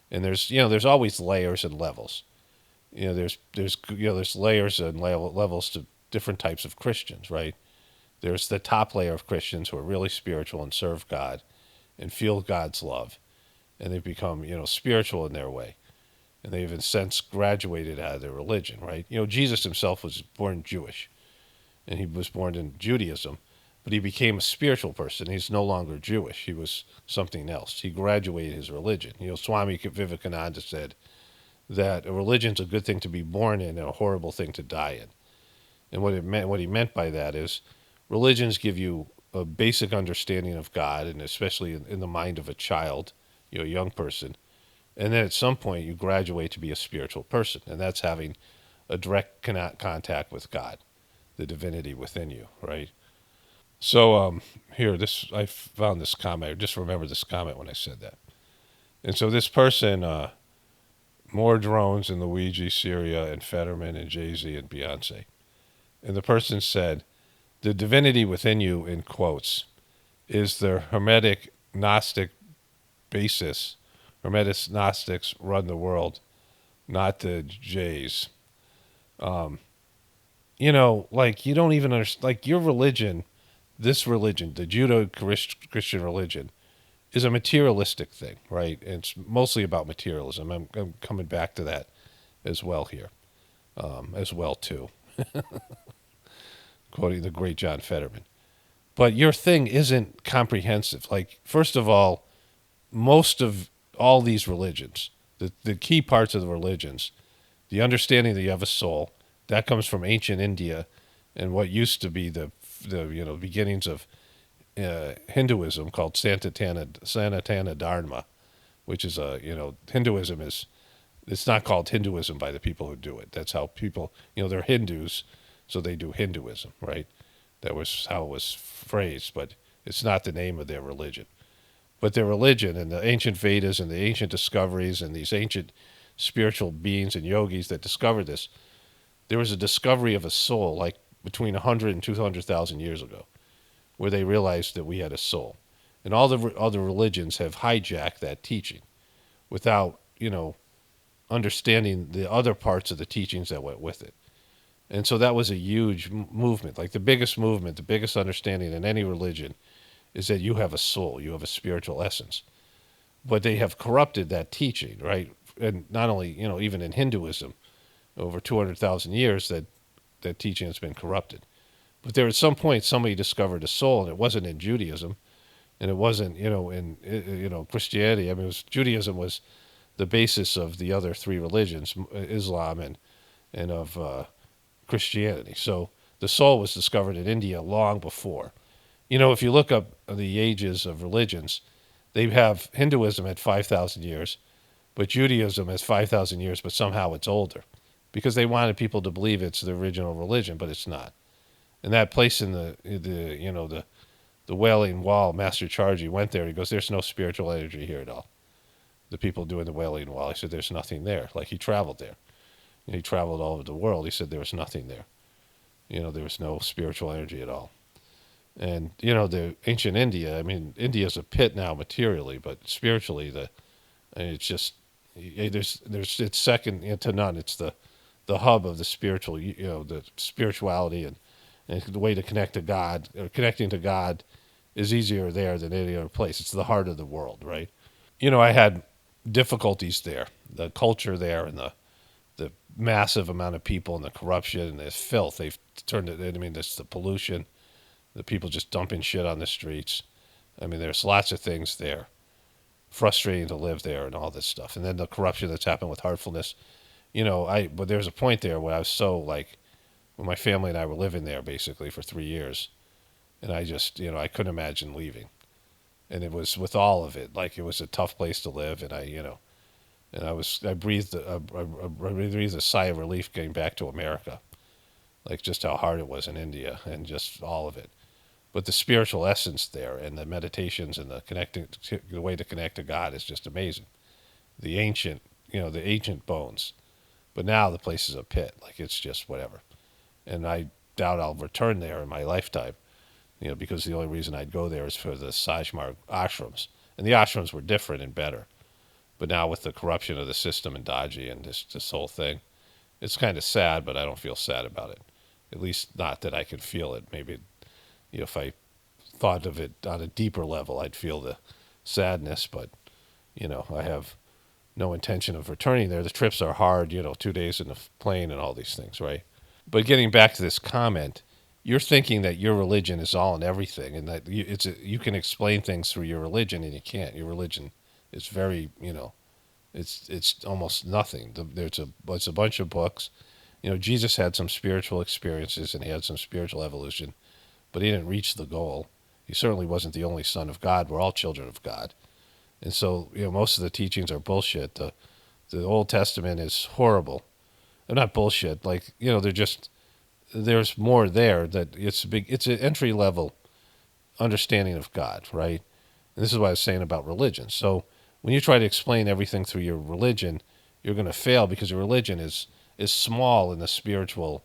And there's always layers and levels. There's layers and levels to different types of Christians, right? There's the top layer of Christians who are really spiritual and serve God and feel God's love, and they've become, spiritual in their way. And they've in a sense graduated out of their religion, right? Jesus himself was born Jewish, and he was born in Judaism, but he became a spiritual person. He's no longer Jewish. He was something else. He graduated his religion. Swami Vivekananda said that a religion's a good thing to be born in and a horrible thing to die in. And what he meant by that is religions give you a basic understanding of God, and especially in the mind of a child, a young person. And then at some point you graduate to be a spiritual person, and that's having a direct contact with God, the divinity within you, right? So I found this comment. I just remember this comment when I said that. And so this person, more drones in Luigi, Syria, and Fetterman, and Jay-Z, and Beyonce. And the person said, the divinity within you, in quotes, is the Hermetic Gnostic basis. Hermetic Gnostics run the world, not the Jays. You know, like, you don't even understand, like, your religion, this religion, the Judeo-Christian religion, is a materialistic thing, right? And it's mostly about materialism. I'm coming back to that as well here, as well, too. Quoting the great John Fetterman. But your thing isn't comprehensive. Like, first of all, most of all these religions, the key parts of the religions, the understanding that you have a soul, that comes from ancient India and what used to be the beginnings of Hinduism, called Sanatana Dharma, which is Hinduism is, it's not called Hinduism by the people who do it. That's how people, they're Hindus, so they do Hinduism, right? That was how it was phrased, but it's not the name of their religion. But their religion and the ancient Vedas and the ancient discoveries and these ancient spiritual beings and yogis that discovered this, there was a discovery of a soul like between 100 and 200,000 years ago, where they realized that we had a soul. And all the other religions have hijacked that teaching without, understanding the other parts of the teachings that went with it. And so that was a huge movement. Like the biggest movement, the biggest understanding in any religion is that you have a soul, you have a spiritual essence. But they have corrupted that teaching, right? And not only, even in Hinduism, over 200,000 years, that teaching has been corrupted. But there at some point, somebody discovered a soul, and it wasn't in Judaism, and it wasn't, in Christianity. I mean, Judaism was the basis of the other three religions, Islam and of Christianity. So the soul was discovered in India long before. If you look up the ages of religions, they have Hinduism at 5,000 years, but Judaism has 5,000 years, but somehow it's older, because they wanted people to believe it's the original religion, but it's not. And that place in the Wailing Wall, Master Charji went there. He goes, "There's no spiritual energy here at all." The people doing the Wailing Wall, he said, "There's nothing there." Like, he traveled there. He traveled all over the world. He said there was nothing there. There was no spiritual energy at all. And, the ancient India, I mean, India's a pit now materially, but spiritually, it's just, it's second to none. It's the hub of the spiritual, the spirituality and the way to connect to God. Connecting to God is easier there than any other place. It's the heart of the world, right? I had difficulties there. The culture there and the massive amount of people and the corruption and the filth. They've turned it, it's the pollution, the people just dumping shit on the streets. I mean, there's lots of things there. Frustrating to live there and all this stuff. And then the corruption that's happened with heartfulness. But there's a point there where I was so, like, when my family and I were living there basically for 3 years, and I just, I couldn't imagine leaving. And it was with all of it, like, it was a tough place to live, and I breathed a sigh of relief getting back to America, like just how hard it was in India and just all of it. But the spiritual essence there and the meditations and the way to connect to God is just amazing. The ancient bones. But now the place is a pit. Like, it's just whatever. And I doubt I'll return there in my lifetime, because the only reason I'd go there is for the Sajmar ashrams. And the ashrams were different and better. But now with the corruption of the system and Daji and this whole thing, it's kind of sad, but I don't feel sad about it. At least not that I could feel it. Maybe, if I thought of it on a deeper level, I'd feel the sadness. But, I have no intention of returning there. The trips are hard, 2 days in the plane and all these things, right? But getting back to this comment, you're thinking that your religion is all and everything, and that you can explain things through your religion, and you can't. Your religion is very, it's almost nothing. It's a bunch of books. Jesus had some spiritual experiences, and he had some spiritual evolution, but he didn't reach the goal. He certainly wasn't the only son of God. We're all children of God. And so, most of the teachings are bullshit. The Old Testament is horrible. They're not bullshit. Like, there's more there that it's an entry level understanding of God, right? And this is what I was saying about religion. So when you try to explain everything through your religion, you're going to fail because your religion is small in the spiritual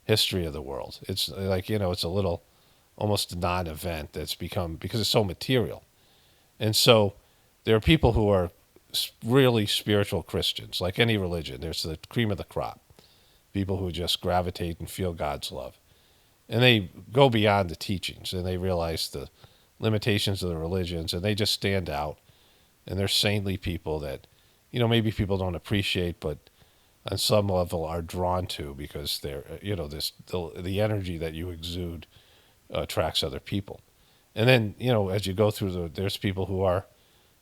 history of the world. It's like, it's a little, almost a non-event that's become, because it's so material. And so there are people who are really spiritual Christians, like any religion. There's the cream of the crop, people who just gravitate and feel God's love. And they go beyond the teachings, and they realize the limitations of the religions, and they just stand out. And they're saintly people that, maybe people don't appreciate, but on some level are drawn to, because they're, the energy that you exude attracts other people. And then, as you go through there's people who are,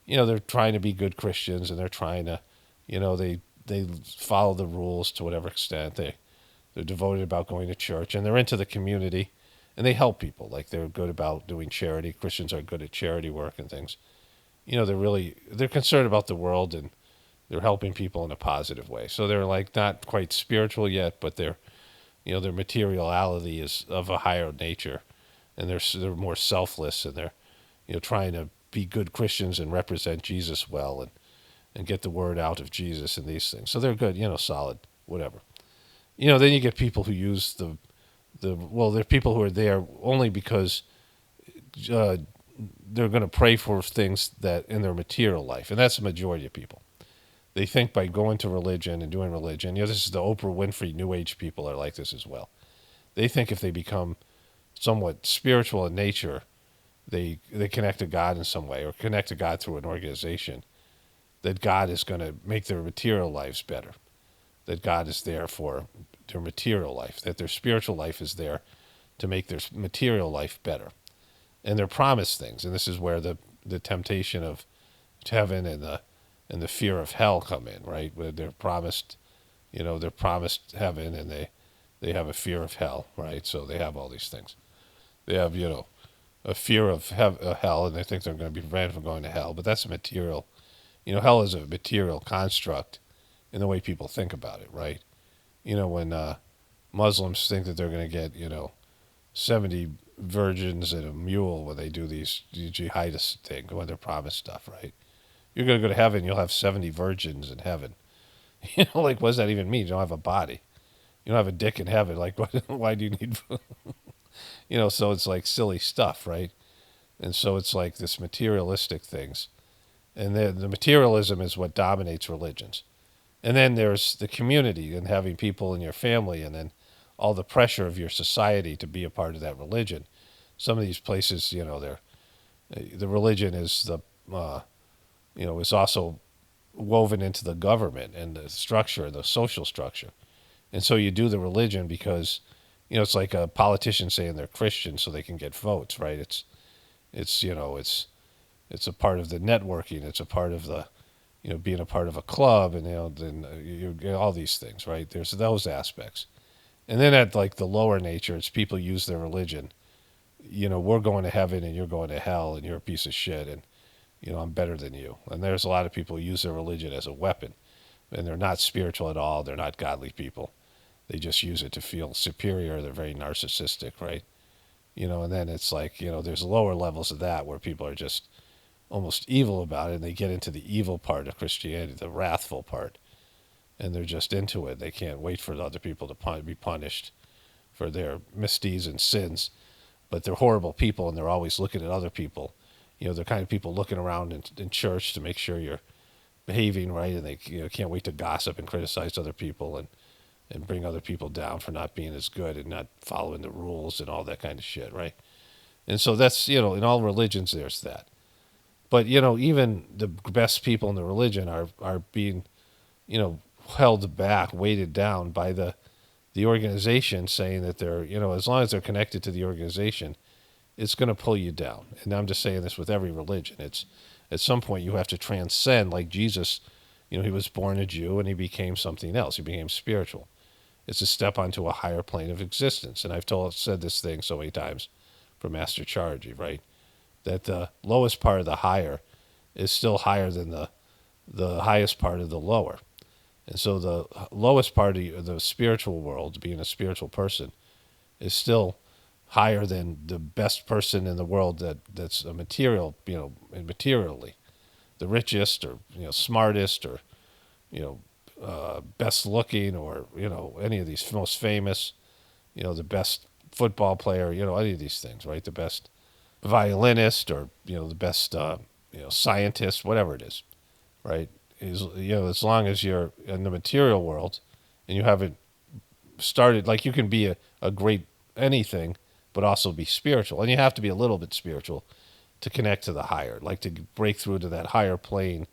they're trying to be good Christians, and they're trying to, they follow the rules to whatever extent. They're devoted about going to church, and they're into the community, and they help people. Like, they're good about doing charity. Christians are good at charity work and things. They're concerned about the world, and they're helping people in a positive way. So they're like not quite spiritual yet, but their materiality is of a higher nature, and they're more selfless, and they're, trying to be good Christians and represent Jesus well, and get the word out of Jesus and these things. So they're good, solid, whatever. Then you get people who use there are people who are there only because they're going to pray for things that in their material life, and that's the majority of people. They think by going to religion and doing religion, this is the Oprah Winfrey New Age people are like this as well. They think if they become somewhat spiritual in nature, they connect to God in some way, or connect to God through an organization, that God is going to make their material lives better, that God is there for their material life, that their spiritual life is there to make their material life better. And they're promised things, and this is where the temptation of heaven and the fear of hell come in, right? Where they're promised, they're promised heaven, and they have a fear of hell, right? So they have all these things. They have, a fear of hell, and they think they're going to be prevented from going to hell. But that's a material, hell is a material construct in the way people think about it, right? When Muslims think that they're going to get, 70 virgins and a mule when they do these jihadist thing, when they're promised stuff, right? You're going to go to heaven, you'll have 70 virgins in heaven. Like, what does that even mean? You don't have a body. You don't have a dick in heaven. Like, why do you need... so it's like silly stuff, right? And so it's like this materialistic things. And then the materialism is what dominates religions. And then there's the community and having people in your family, and then all the pressure of your society to be a part of that religion. Some of these places, the religion is is also woven into the government and the structure, the social structure. And so you do the religion because, it's like a politician saying they're Christian so they can get votes, right? It's a part of the networking. It's a part of the, being a part of a club, and, then you get all these things, right? There's those aspects. And then at like the lower nature, it's people use their religion. We're going to heaven and you're going to hell, and you're a piece of shit, and, I'm better than you. And there's a lot of people who use their religion as a weapon, and they're not spiritual at all. They're not godly people. They just use it to feel superior. They're very narcissistic, right? And then it's like, there's lower levels of that where people are just almost evil about it, and they get into the evil part of Christianity, the wrathful part, and they're just into it. They can't wait for the other people to be punished for their misdeeds and sins, but they're horrible people, and they're always looking at other people. They're kind of people looking around in church to make sure you're behaving right, and they can't wait to gossip and criticize other people and bring other people down for not being as good and not following the rules and all that kind of shit, right? And so that's, in all religions there's that. But, even the best people in the religion are being, held back, weighted down by the organization, saying that they're, as long as they're connected to the organization, it's going to pull you down. And I'm just saying this with every religion. It's at some point you have to transcend, like Jesus, he was born a Jew and he became something else. He became spiritual. It's a step onto a higher plane of existence. And I've said this thing so many times from Master Charji, right? That the lowest part of the higher is still higher than the highest part of the lower. And so the lowest part of the spiritual world, being a spiritual person, is still higher than the best person in the world that's a material, materially. the richest or, smartest or, best looking or, any of these most famous, the best football player, any of these things, right? The best violinist or, the best, scientist, whatever it is, right? Is, as long as you're in the material world and you haven't started, like you can be a great anything, but also be spiritual. And you have to be a little bit spiritual to connect to the higher, like to break through to that higher plane,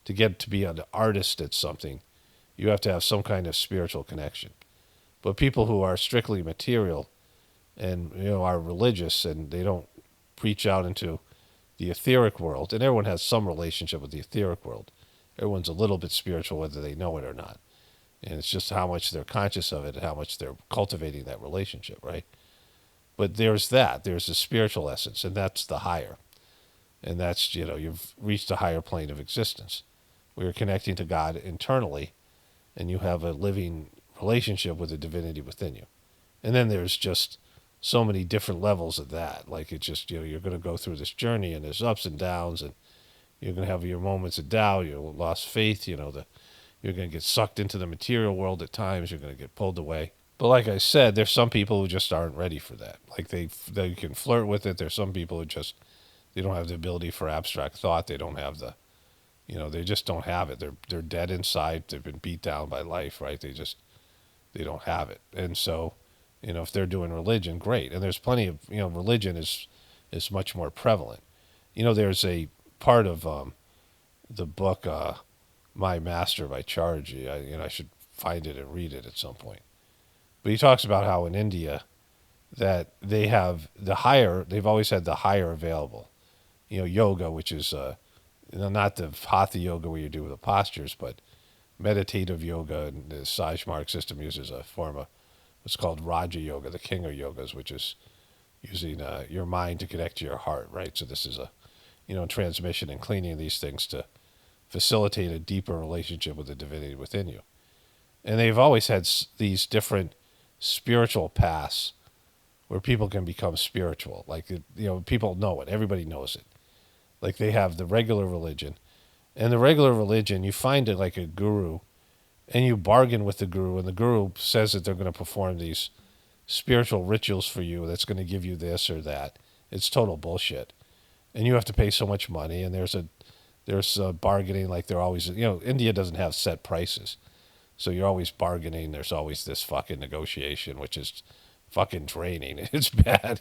to get to be an artist at something. You have to have some kind of spiritual connection. But people who are strictly material and, are religious and they don't reach out into the etheric world, and everyone has some relationship with the etheric world. Everyone's a little bit spiritual whether they know it or not. And it's just how much they're conscious of it and how much they're cultivating that relationship, right? But there's that. There's the spiritual essence, and that's the higher. And that's, you've reached a higher plane of existence where you're connecting to God internally and you have a living relationship with the divinity within you. And then there's just so many different levels of that. Like it's just, you're going to go through this journey and there's ups and downs and you're going to have your moments of doubt, your lost faith, you're going to get sucked into the material world at times, you're going to get pulled away. But like I said, there's some people who just aren't ready for that. Like they can flirt with it. There's some people who just, they don't have the ability for abstract thought. They don't have the, they just don't have it. They're dead inside. They've been beat down by life, right? They don't have it. And so, if they're doing religion, great. And there's plenty of, religion is much more prevalent. There's a part of the book, My Master by Charji. I should find it and read it at some point. But he talks about how in India that they have the higher, they've always had the higher available. Yoga, which is not the hatha yoga where you do the postures, but meditative yoga, and the Sajmark system uses a form of what's called Raja Yoga, the king of yogas, which is using your mind to connect to your heart, right? So this is a, transmission and cleaning these things to facilitate a deeper relationship with the divinity within you. And they've always had these different spiritual paths where people can become spiritual. Like, people know it. Everybody knows it. Like they have the regular religion. And the regular religion, you find it like a guru, and you bargain with the guru, and the guru says that they're going to perform these spiritual rituals for you that's going to give you this or that. It's total bullshit. And you have to pay so much money, and there's bargaining, like they're always, India doesn't have set prices. So you're always bargaining. There's always this fucking negotiation, which is fucking draining. It's bad.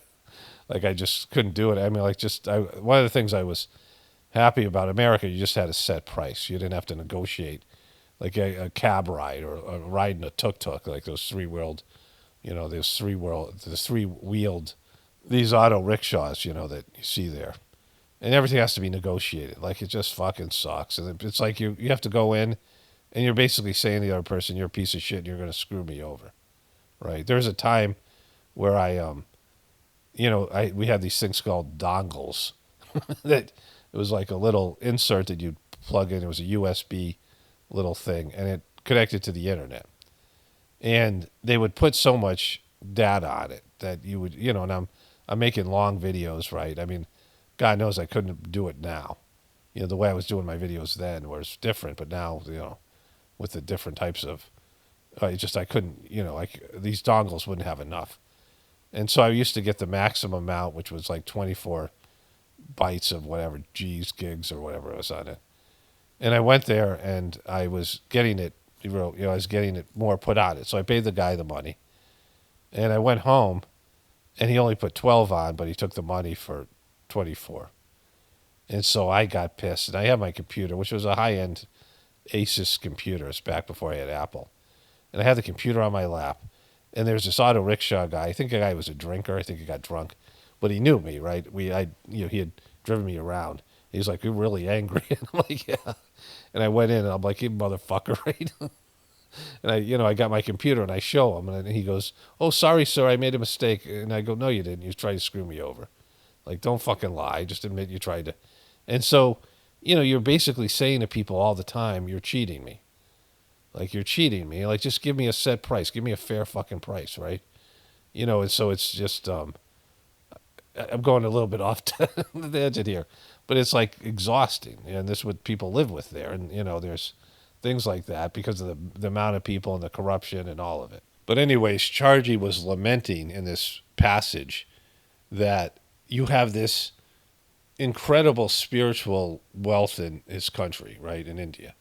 Like I just couldn't do it. I mean, one of the things I was happy about America, you just had a set price. You didn't have to negotiate like a cab ride or a ride in a tuk-tuk, like those three-wheeled, these auto rickshaws, that you see there. And everything has to be negotiated. Like it just fucking sucks. And it's like you have to go in and you're basically saying to the other person, you're a piece of shit and you're going to screw me over. Right? There's a time where we had these things called dongles that it was like a little insert that you'd plug in. It was a USB little thing and it connected to the internet. And they would put so much data on it that you would, and I'm making long videos, right? I mean, God knows I couldn't do it now. The way I was doing my videos then was different, but now, with the different types of, I couldn't, these dongles wouldn't have enough. And so I used to get the maximum amount, which was like 24 bytes of whatever, G's, gigs, or whatever was on it. And I went there and I was getting it, I was getting it more put on it. So I paid the guy the money. And I went home and he only put 12 on, but he took the money for 24. And so I got pissed. And I had my computer, which was a high-end Asus computer. It's back before I had Apple. And I had the computer on my lap. And there's this auto rickshaw guy. I think the guy was a drinker. I think he got drunk. But he knew me, right? He had driven me around. He was like, "You're really angry." And I'm like, "Yeah." And I went in and I'm like, "You motherfucker," right? And I got my computer and I show him. And he goes, "Oh, sorry, sir. I made a mistake." And I go, "No, you didn't. You tried to screw me over. Like, don't fucking lie. Just admit you tried to." And so, you're basically saying to people all the time, "You're cheating me. Like, you're cheating me. Like, just give me a set price. Give me a fair fucking price," right? And so it's just, I'm going a little bit off the tangent here, but it's like exhausting, and this is what people live with there. And there's things like that because of the amount of people and the corruption and all of it. But anyways, Charji was lamenting in this passage that you have this incredible spiritual wealth in his country, right, in India,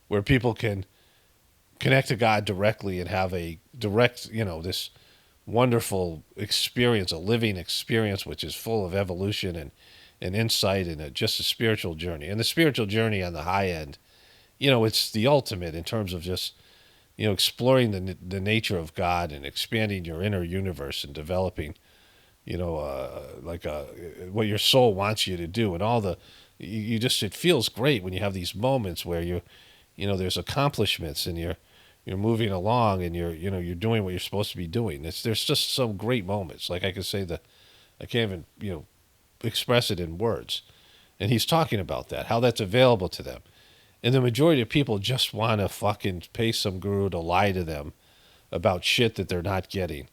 where people can connect to God directly and have a direct, this wonderful experience, a living experience, which is full of evolution and insight and just a spiritual journey. And the spiritual journey on the high end, it's the ultimate in terms of just, exploring the nature of God and expanding your inner universe and developing, what your soul wants you to do. And all it feels great when you have these moments where there's accomplishments and you're moving along and you're doing what you're supposed to be doing. There's just some great moments. Like I could say I can't even, express it in words. And he's talking about that, how that's available to them. And the majority of people just want to fucking pay some guru to lie to them about shit that they're not getting,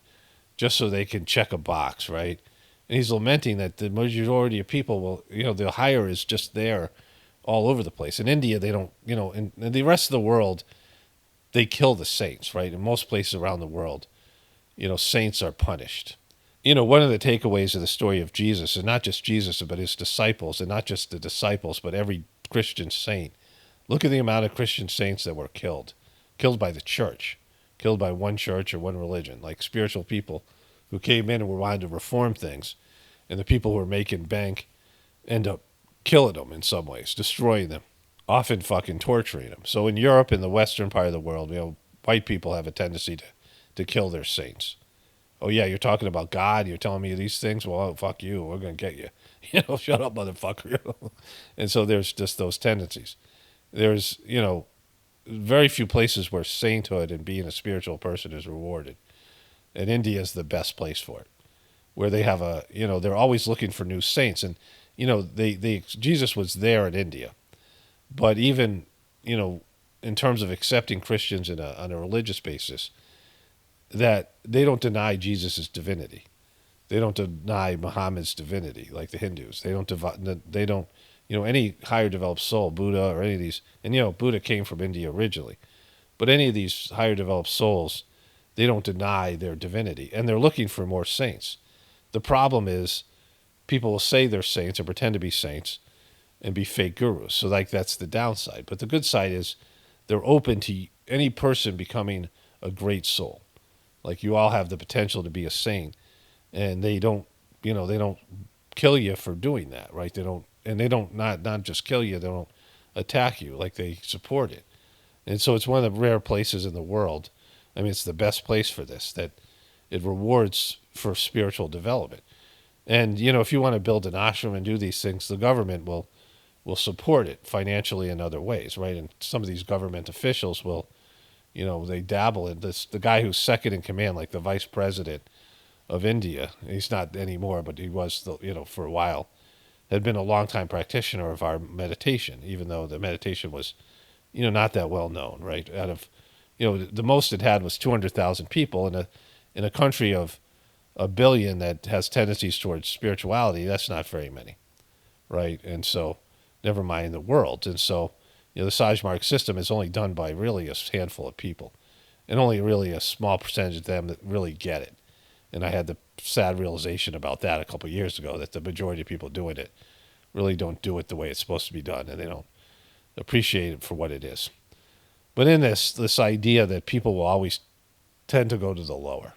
just so they can check a box, right? And he's lamenting that the majority of people the higher is just there all over the place. In India, they don't, in the rest of the world, they kill the saints, right? In most places around the world, saints are punished. One of the takeaways of the story of Jesus is not just Jesus, but his disciples, and not just the disciples, but every Christian saint. Look at the amount of Christian saints that were killed by the church, killed by one church or one religion, like spiritual people who came in and were wanting to reform things. And the people who were making bank end up killing them in some ways, destroying them, often fucking torturing them. So in Europe, in the western part of the world, white people have a tendency to kill their saints. Oh, yeah, you're talking about God. You're telling me these things? Well, fuck you. We're going to get you. Shut up, motherfucker. And so there's just those tendencies. There's, very few places where sainthood and being a spiritual person is rewarded. And India is the best place for it, where they have they're always looking for new saints. And, Jesus was there in India. But even, in terms of accepting Christians on a religious basis, that they don't deny Jesus' divinity. They don't deny Muhammad's divinity like the Hindus. They don't, any higher developed soul, Buddha or any of these, and Buddha came from India originally, but any of these higher developed souls, they don't deny their divinity, and they're looking for more saints. The problem is people will say they're saints or pretend to be saints and be fake gurus. So that's the downside. But the good side is they're open to any person becoming a great soul. Like you all have the potential to be a saint, and they don't kill you for doing that, right? They don't not just kill you, they don't attack you, like they support it. And so it's one of the rare places in the world. I mean, it's the best place for this, that it rewards for spiritual development. And, if you want to build an ashram and do these things, the government will support it financially in other ways, right? And some of these government officials will, they dabble in this. The guy who's second in command, like the vice president of India, he's not anymore, but he was, for a while, had been a longtime practitioner of our meditation, even though the meditation was, not that well known, right? Out of, the most it had was 200,000 people in a country of 1 billion that has tendencies towards spirituality. That's not very many, right? And so, never mind the world. And so, the Sajmark system is only done by really a handful of people, and only really a small percentage of them that really get it. And I had the sad realization about that a couple of years ago, that the majority of people doing it really don't do it the way it's supposed to be done, and they don't appreciate it for what it is. But in this idea that people will always tend to go to the lower,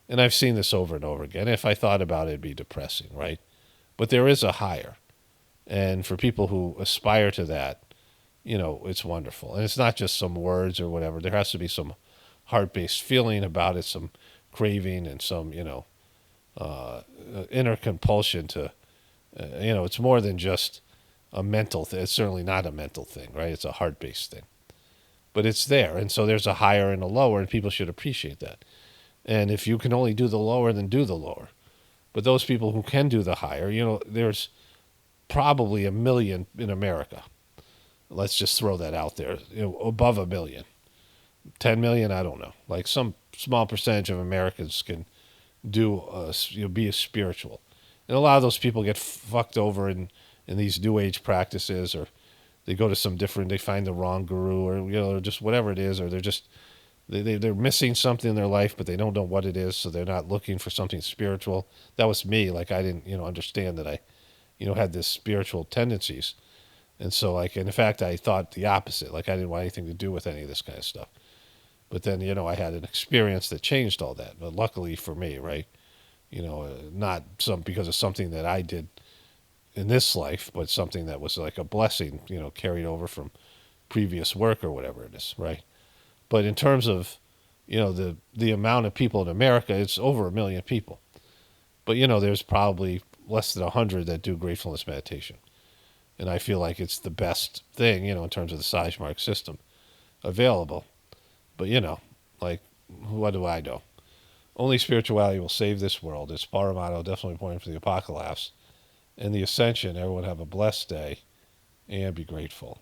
and I've seen this over and over again. If I thought about it, it'd be depressing, right? But there is a higher, and for people who aspire to that, it's wonderful. And it's not just some words or whatever. There has to be some heart-based feeling about it, some craving and some, inner compulsion to, it's more than just a mental thing. It's certainly not a mental thing, right? It's a heart-based thing. But it's there. And so there's a higher and a lower, and people should appreciate that. And if you can only do the lower, then do the lower. But those people who can do the higher, there's probably 1 million in America. Let's just throw that out there, above 1 million. 10 million, I don't know. Like some small percentage of Americans can do, be a spiritual. And a lot of those people get fucked over in these New Age practices, or they go to some different, they find the wrong guru, or, you know, or just whatever it is, or they're just, they're missing something in their life, but they don't know what it is, so they're not looking for something spiritual. That was me. Like, I didn't, you know, understand that I, you know, had this spiritual tendencies. And so, like, and in fact, I thought the opposite. Like, I didn't want anything to do with any of this kind of stuff. But then, you know, I had an experience that changed all that. But luckily for me, right? You know, not because of something that I did in this life, but something that was like a blessing, you know, carried over from previous work or whatever it is, right? But in terms of, you know, the amount of people in America, it's over 1 million people. But, you know, there's probably less than 100 that do gratefulness meditation. And I feel like it's the best thing, you know, in terms of the Sizemore system available. But, you know, like, what do I know? Only spirituality will save this world. It's Paramount, definitely pointing for the apocalypse. And the ascension, everyone have a blessed day and be grateful.